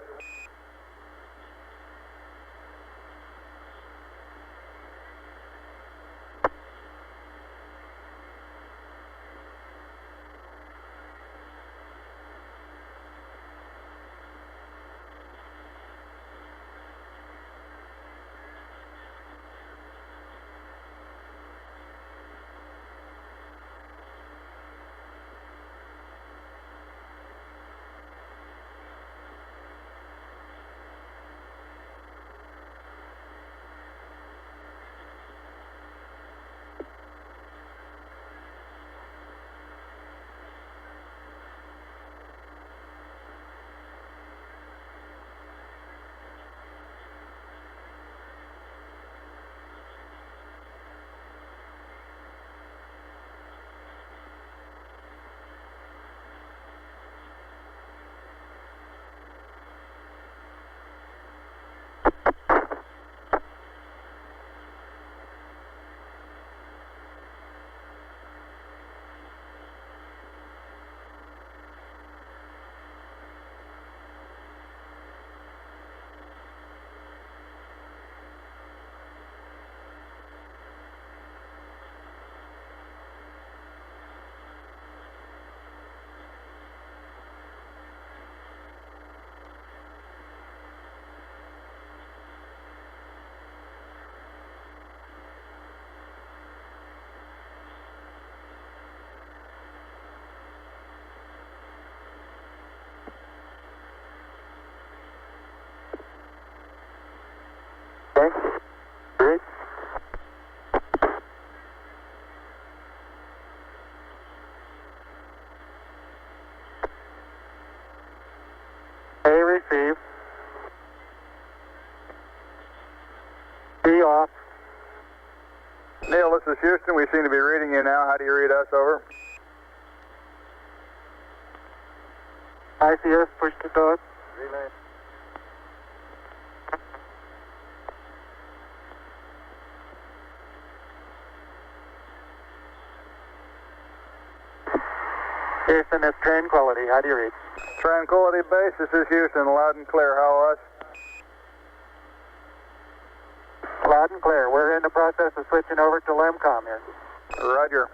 A receive. B off. Neil, this is Houston. We seem to be reading you now. How do you read us, over? ICS, push to dog. Relay. Houston, it's Tranquility. How do you read? Tranquility Base, this is Houston. Loud and clear. How us? Loud Loud and clear. We're in the process of switching over to LEMCOM here. Roger.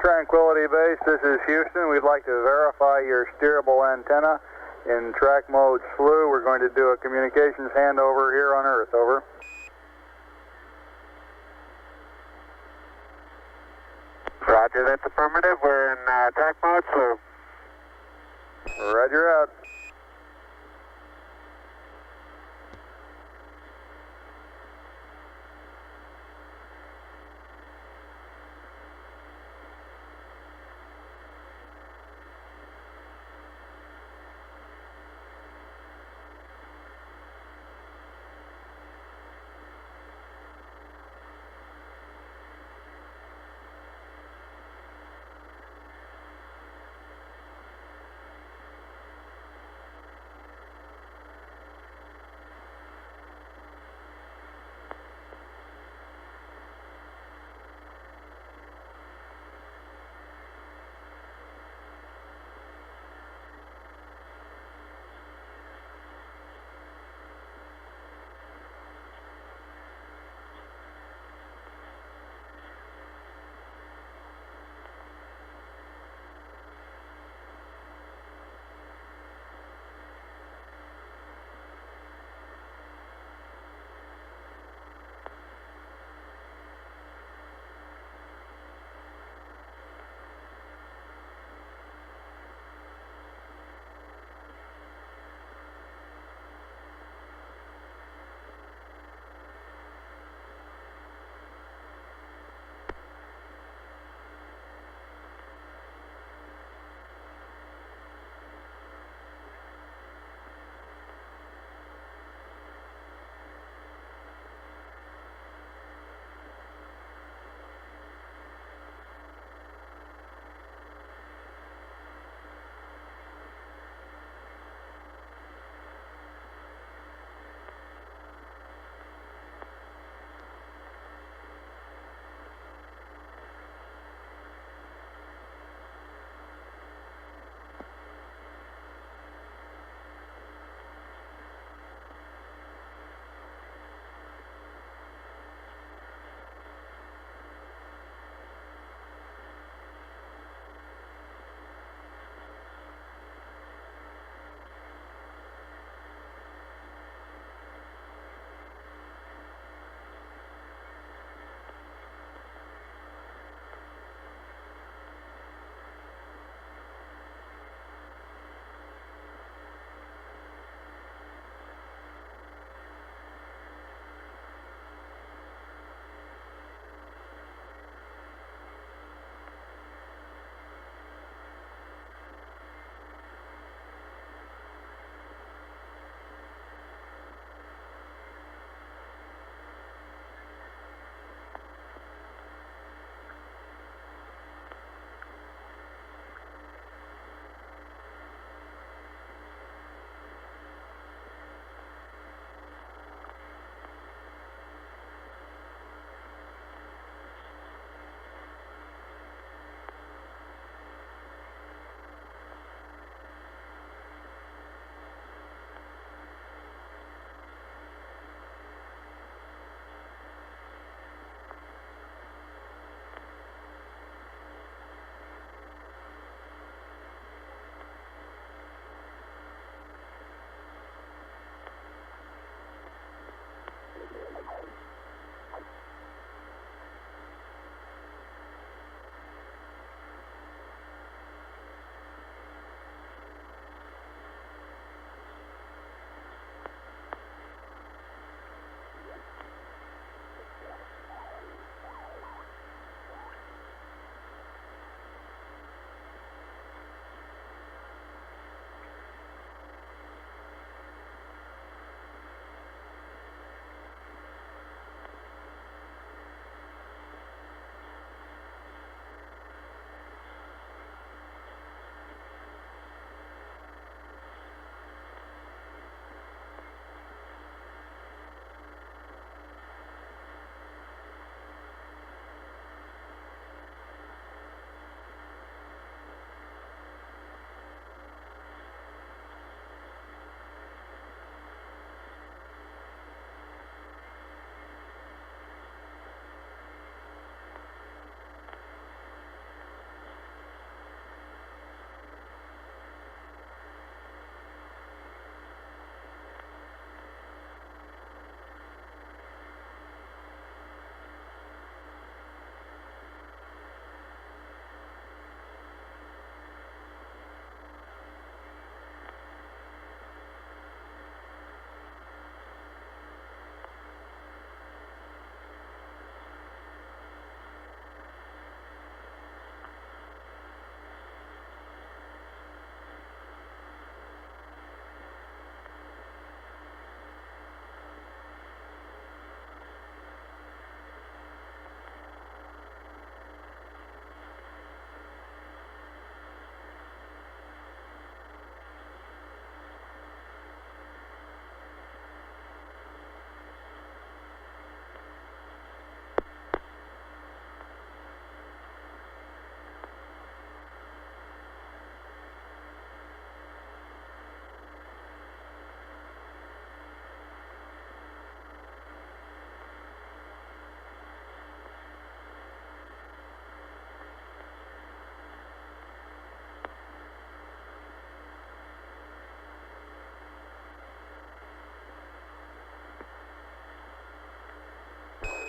Tranquility Base, this is Houston. We'd like to verify your steerable antenna in track mode slew. We're going to do a communications handover here on Earth, over. Roger, that's affirmative. We're in track mode slew. Roger out.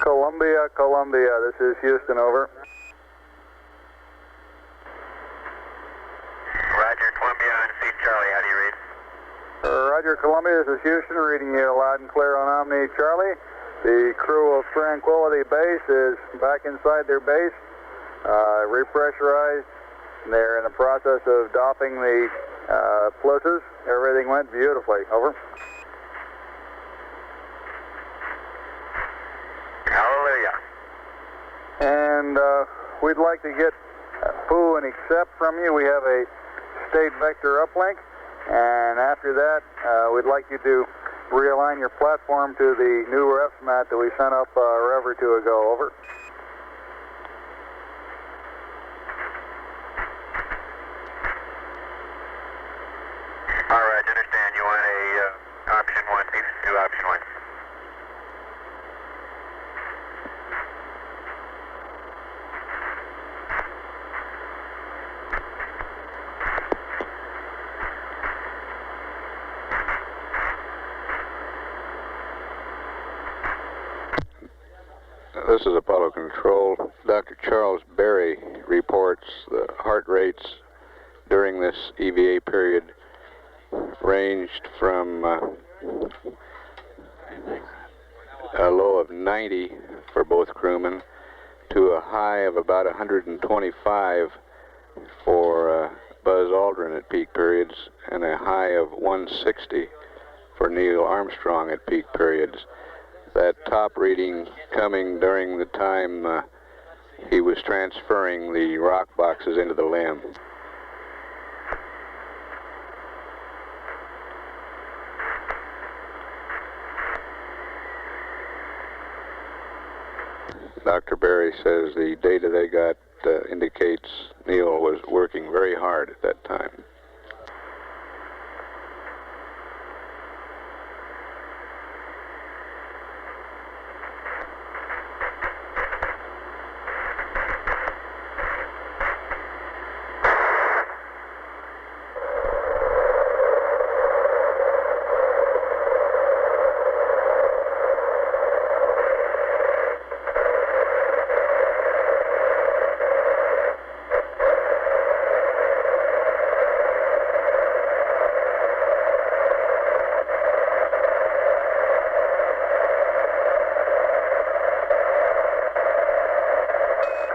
Columbia, Columbia, this is Houston, over. Roger, Columbia on C Charlie, how do you read? Roger, Columbia, this is Houston, reading you loud and clear on Omni Charlie. The crew of Tranquility Base is back inside their base, repressurized. They're in the process of doffing the plusses. Everything went beautifully, over. Hallelujah. And we'd like to get Pooh and accept from you. We have a state vector uplink, and after that, we'd like you to realign your platform to the new refs mat that we sent up a rev or two ago, over. All right, understand. You want a option 1, please do option 1. This is Apollo Control. Dr. Charles Berry reports the heart rates during this EVA period ranged from a low of 90 for both crewmen to a high of about 125 for Buzz Aldrin at peak periods, and a high of 160 for Neil Armstrong at peak periods. That top reading coming during the time he was transferring the rock boxes into the LEM. Dr. Berry says the data they got indicates Neil was working very hard at that time.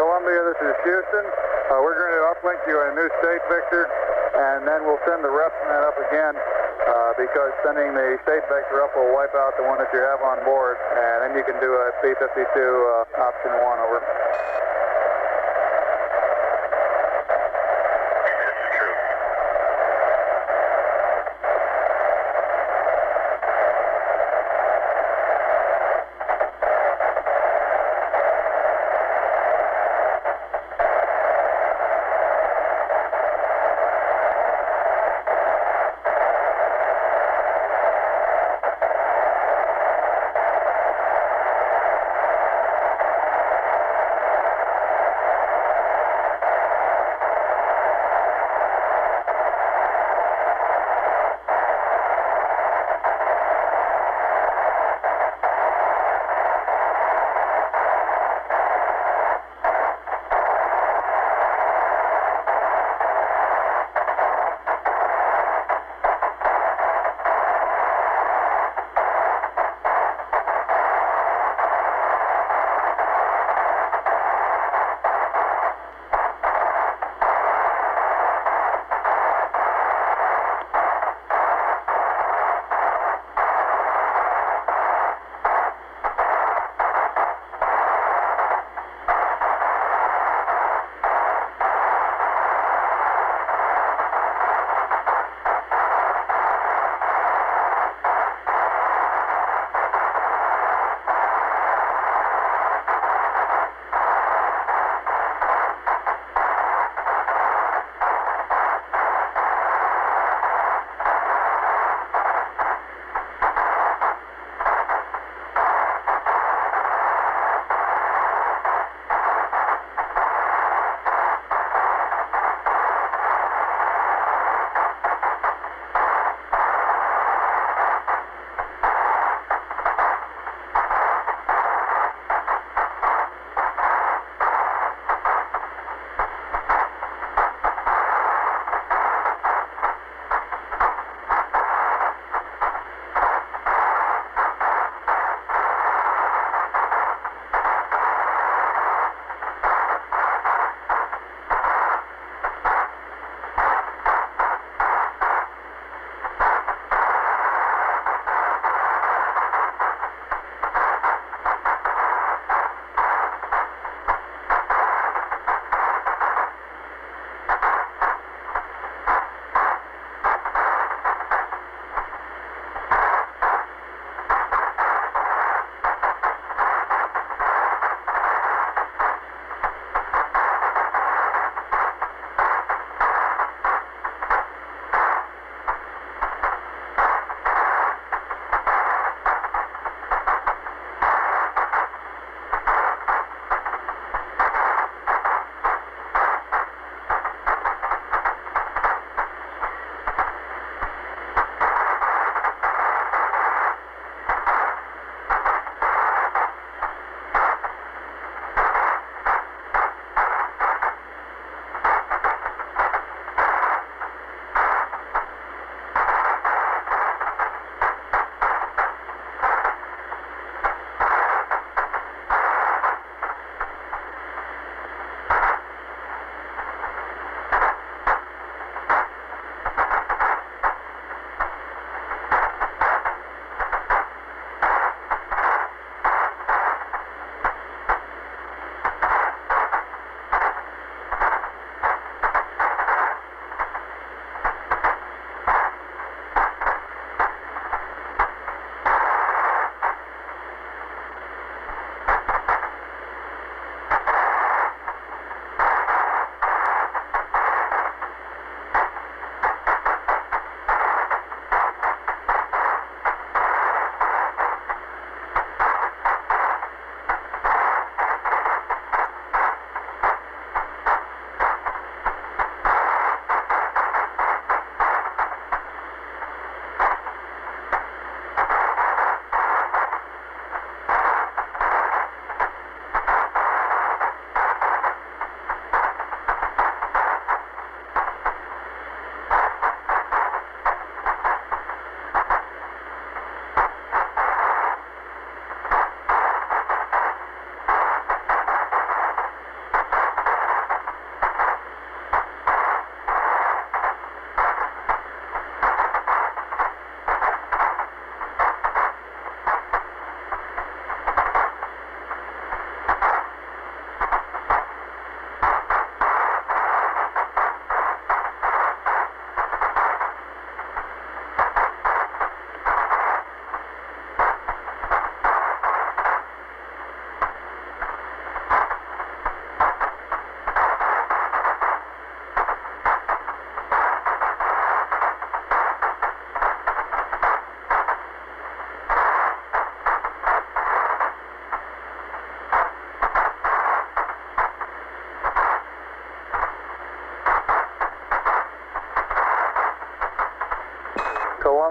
Columbia, this is Houston. We're going to uplink you a new state vector, and then we'll send the ref net up again because sending the state vector up will wipe out the one that you have on board, and then you can do a P-52 option 1, over.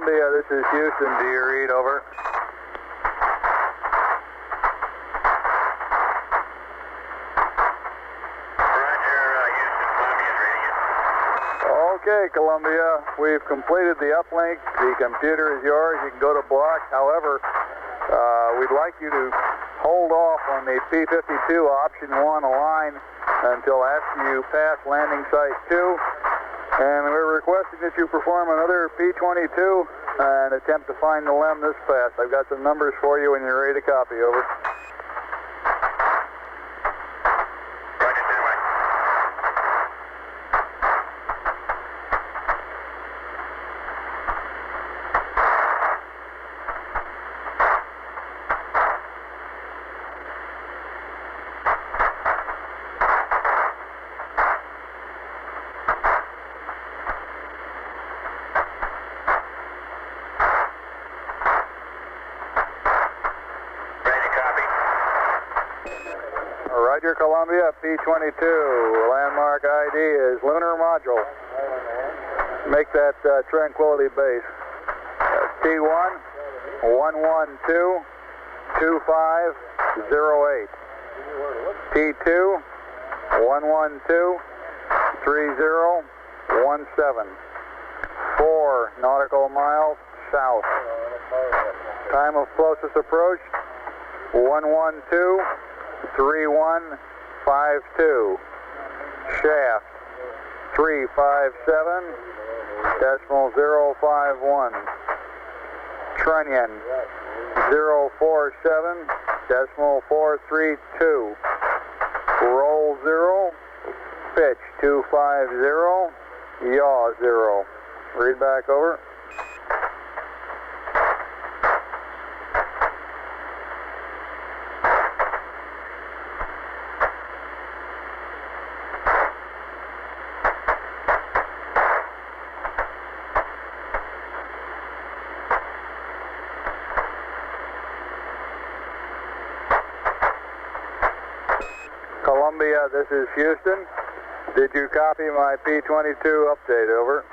Columbia, this is Houston. Do you read? Over. Okay, Columbia, we've completed the uplink. The computer is yours. You can go to block. However, we'd like you to hold off on the P-52 option 1 align until after you pass landing site 2. And we're requesting that you perform another P-22 and attempt to find the LEM this pass. I've got some numbers for you when you're ready to copy. Over. Roger, Columbia, P-22. Landmark ID is Lunar Module. Make that Tranquility Base. T1 112 2508. T2 112 3017. 4 nautical miles south. Time of closest approach 112 3152. Shaft 357.051. Trunnion 047.432. Roll 0. Pitch 250. Yaw 0. Read back. Over. Columbia, this is Houston. Did you copy my P-22 update? Over.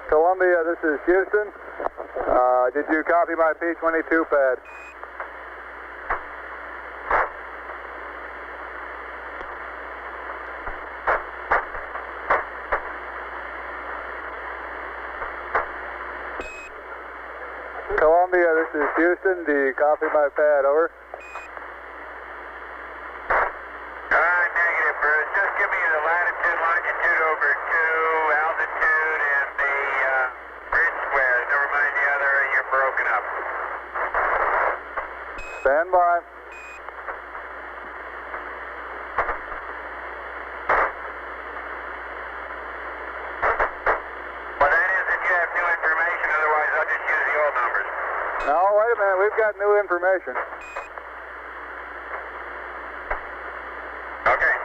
Columbia, this is Houston. Did you copy my P-22 pad? Columbia, this is Houston. Do you copy my pad? Over. Negative, Bruce. Just give me the latitude, longitude over 2, altitude, and the grid squares. Never mind the other, you're broken up. Stand by. Well, that is that you have new information, otherwise I'll just use the old numbers. No, wait a minute. We've got new information. Okay.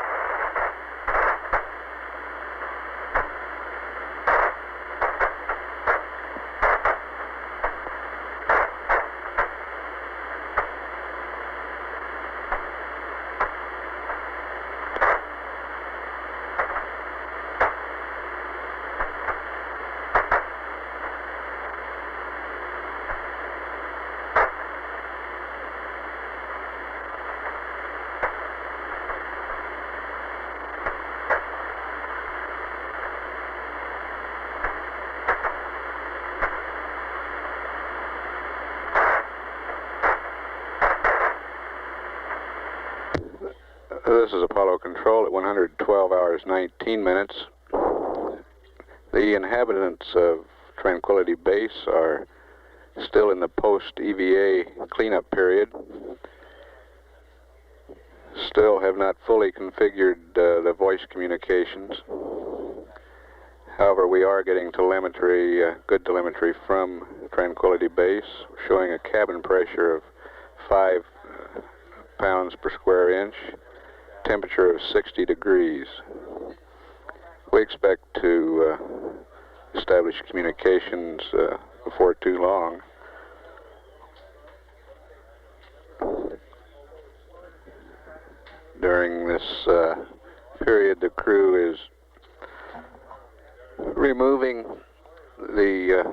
This is Apollo Control at 112 hours 19 minutes. The inhabitants of Tranquility Base are still in the post-EVA cleanup period. Still have not fully configured the voice communications. However, we are getting telemetry, good telemetry from Tranquility Base, showing a cabin pressure of 5 pounds per square inch, temperature of 60 degrees. We expect to establish communications before too long. During this period, the crew is removing the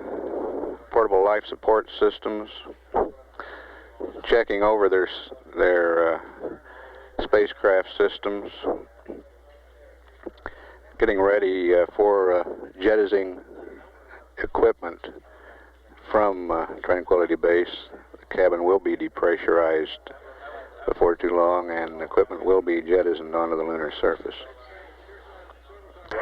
portable life support systems, checking over their spacecraft systems, getting ready for jettisoning equipment from Tranquility Base. The cabin will be depressurized before too long, and equipment will be jettisoned onto the lunar surface.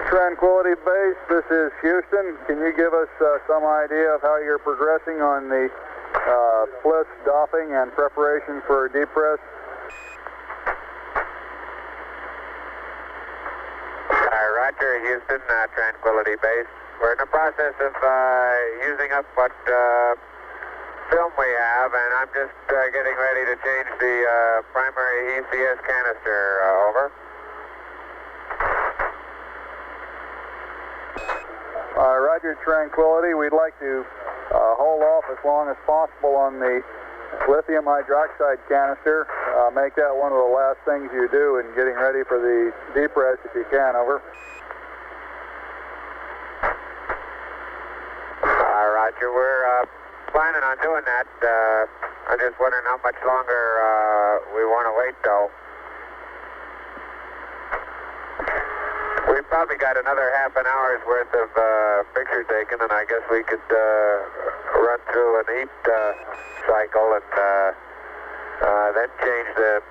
Tranquility Base, this is Houston. Can you give us some idea of how you're progressing on the bliss doffing and preparation for depress? Roger, Houston, Tranquility Base. We're in the process of using up what film we have, and I'm just getting ready to change the primary ECS canister. Over. Roger, Tranquility. We'd like to hold off as long as possible on the lithium hydroxide canister. Make that one of the last things you do in getting ready for the depress if you can. Over. Roger, we're planning on doing that. I'm just wondering how much longer we want to wait, though. We've probably got another half an hour's worth of picture taken, and I guess we could run through an heat cycle and then change the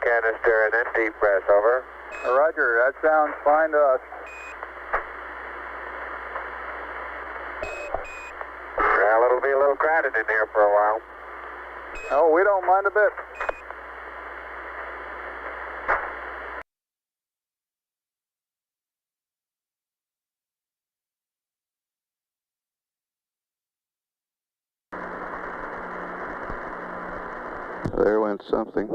canister and then depress. Over. Roger, that sounds fine to us. Well, it'll be a little crowded in here for a while. Oh, we don't mind a bit. There went something.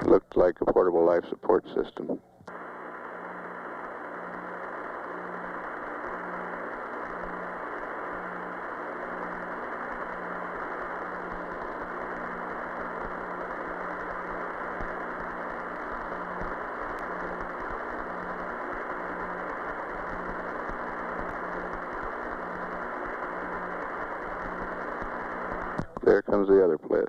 Looked like a portable life support system. There comes the other place.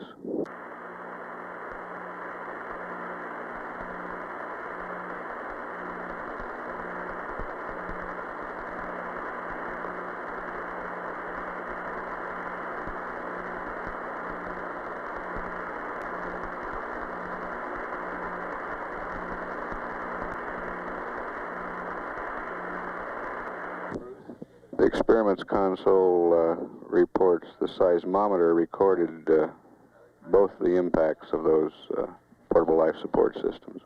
The experiments console reports the seismometer recorded both the impacts of those portable life support systems.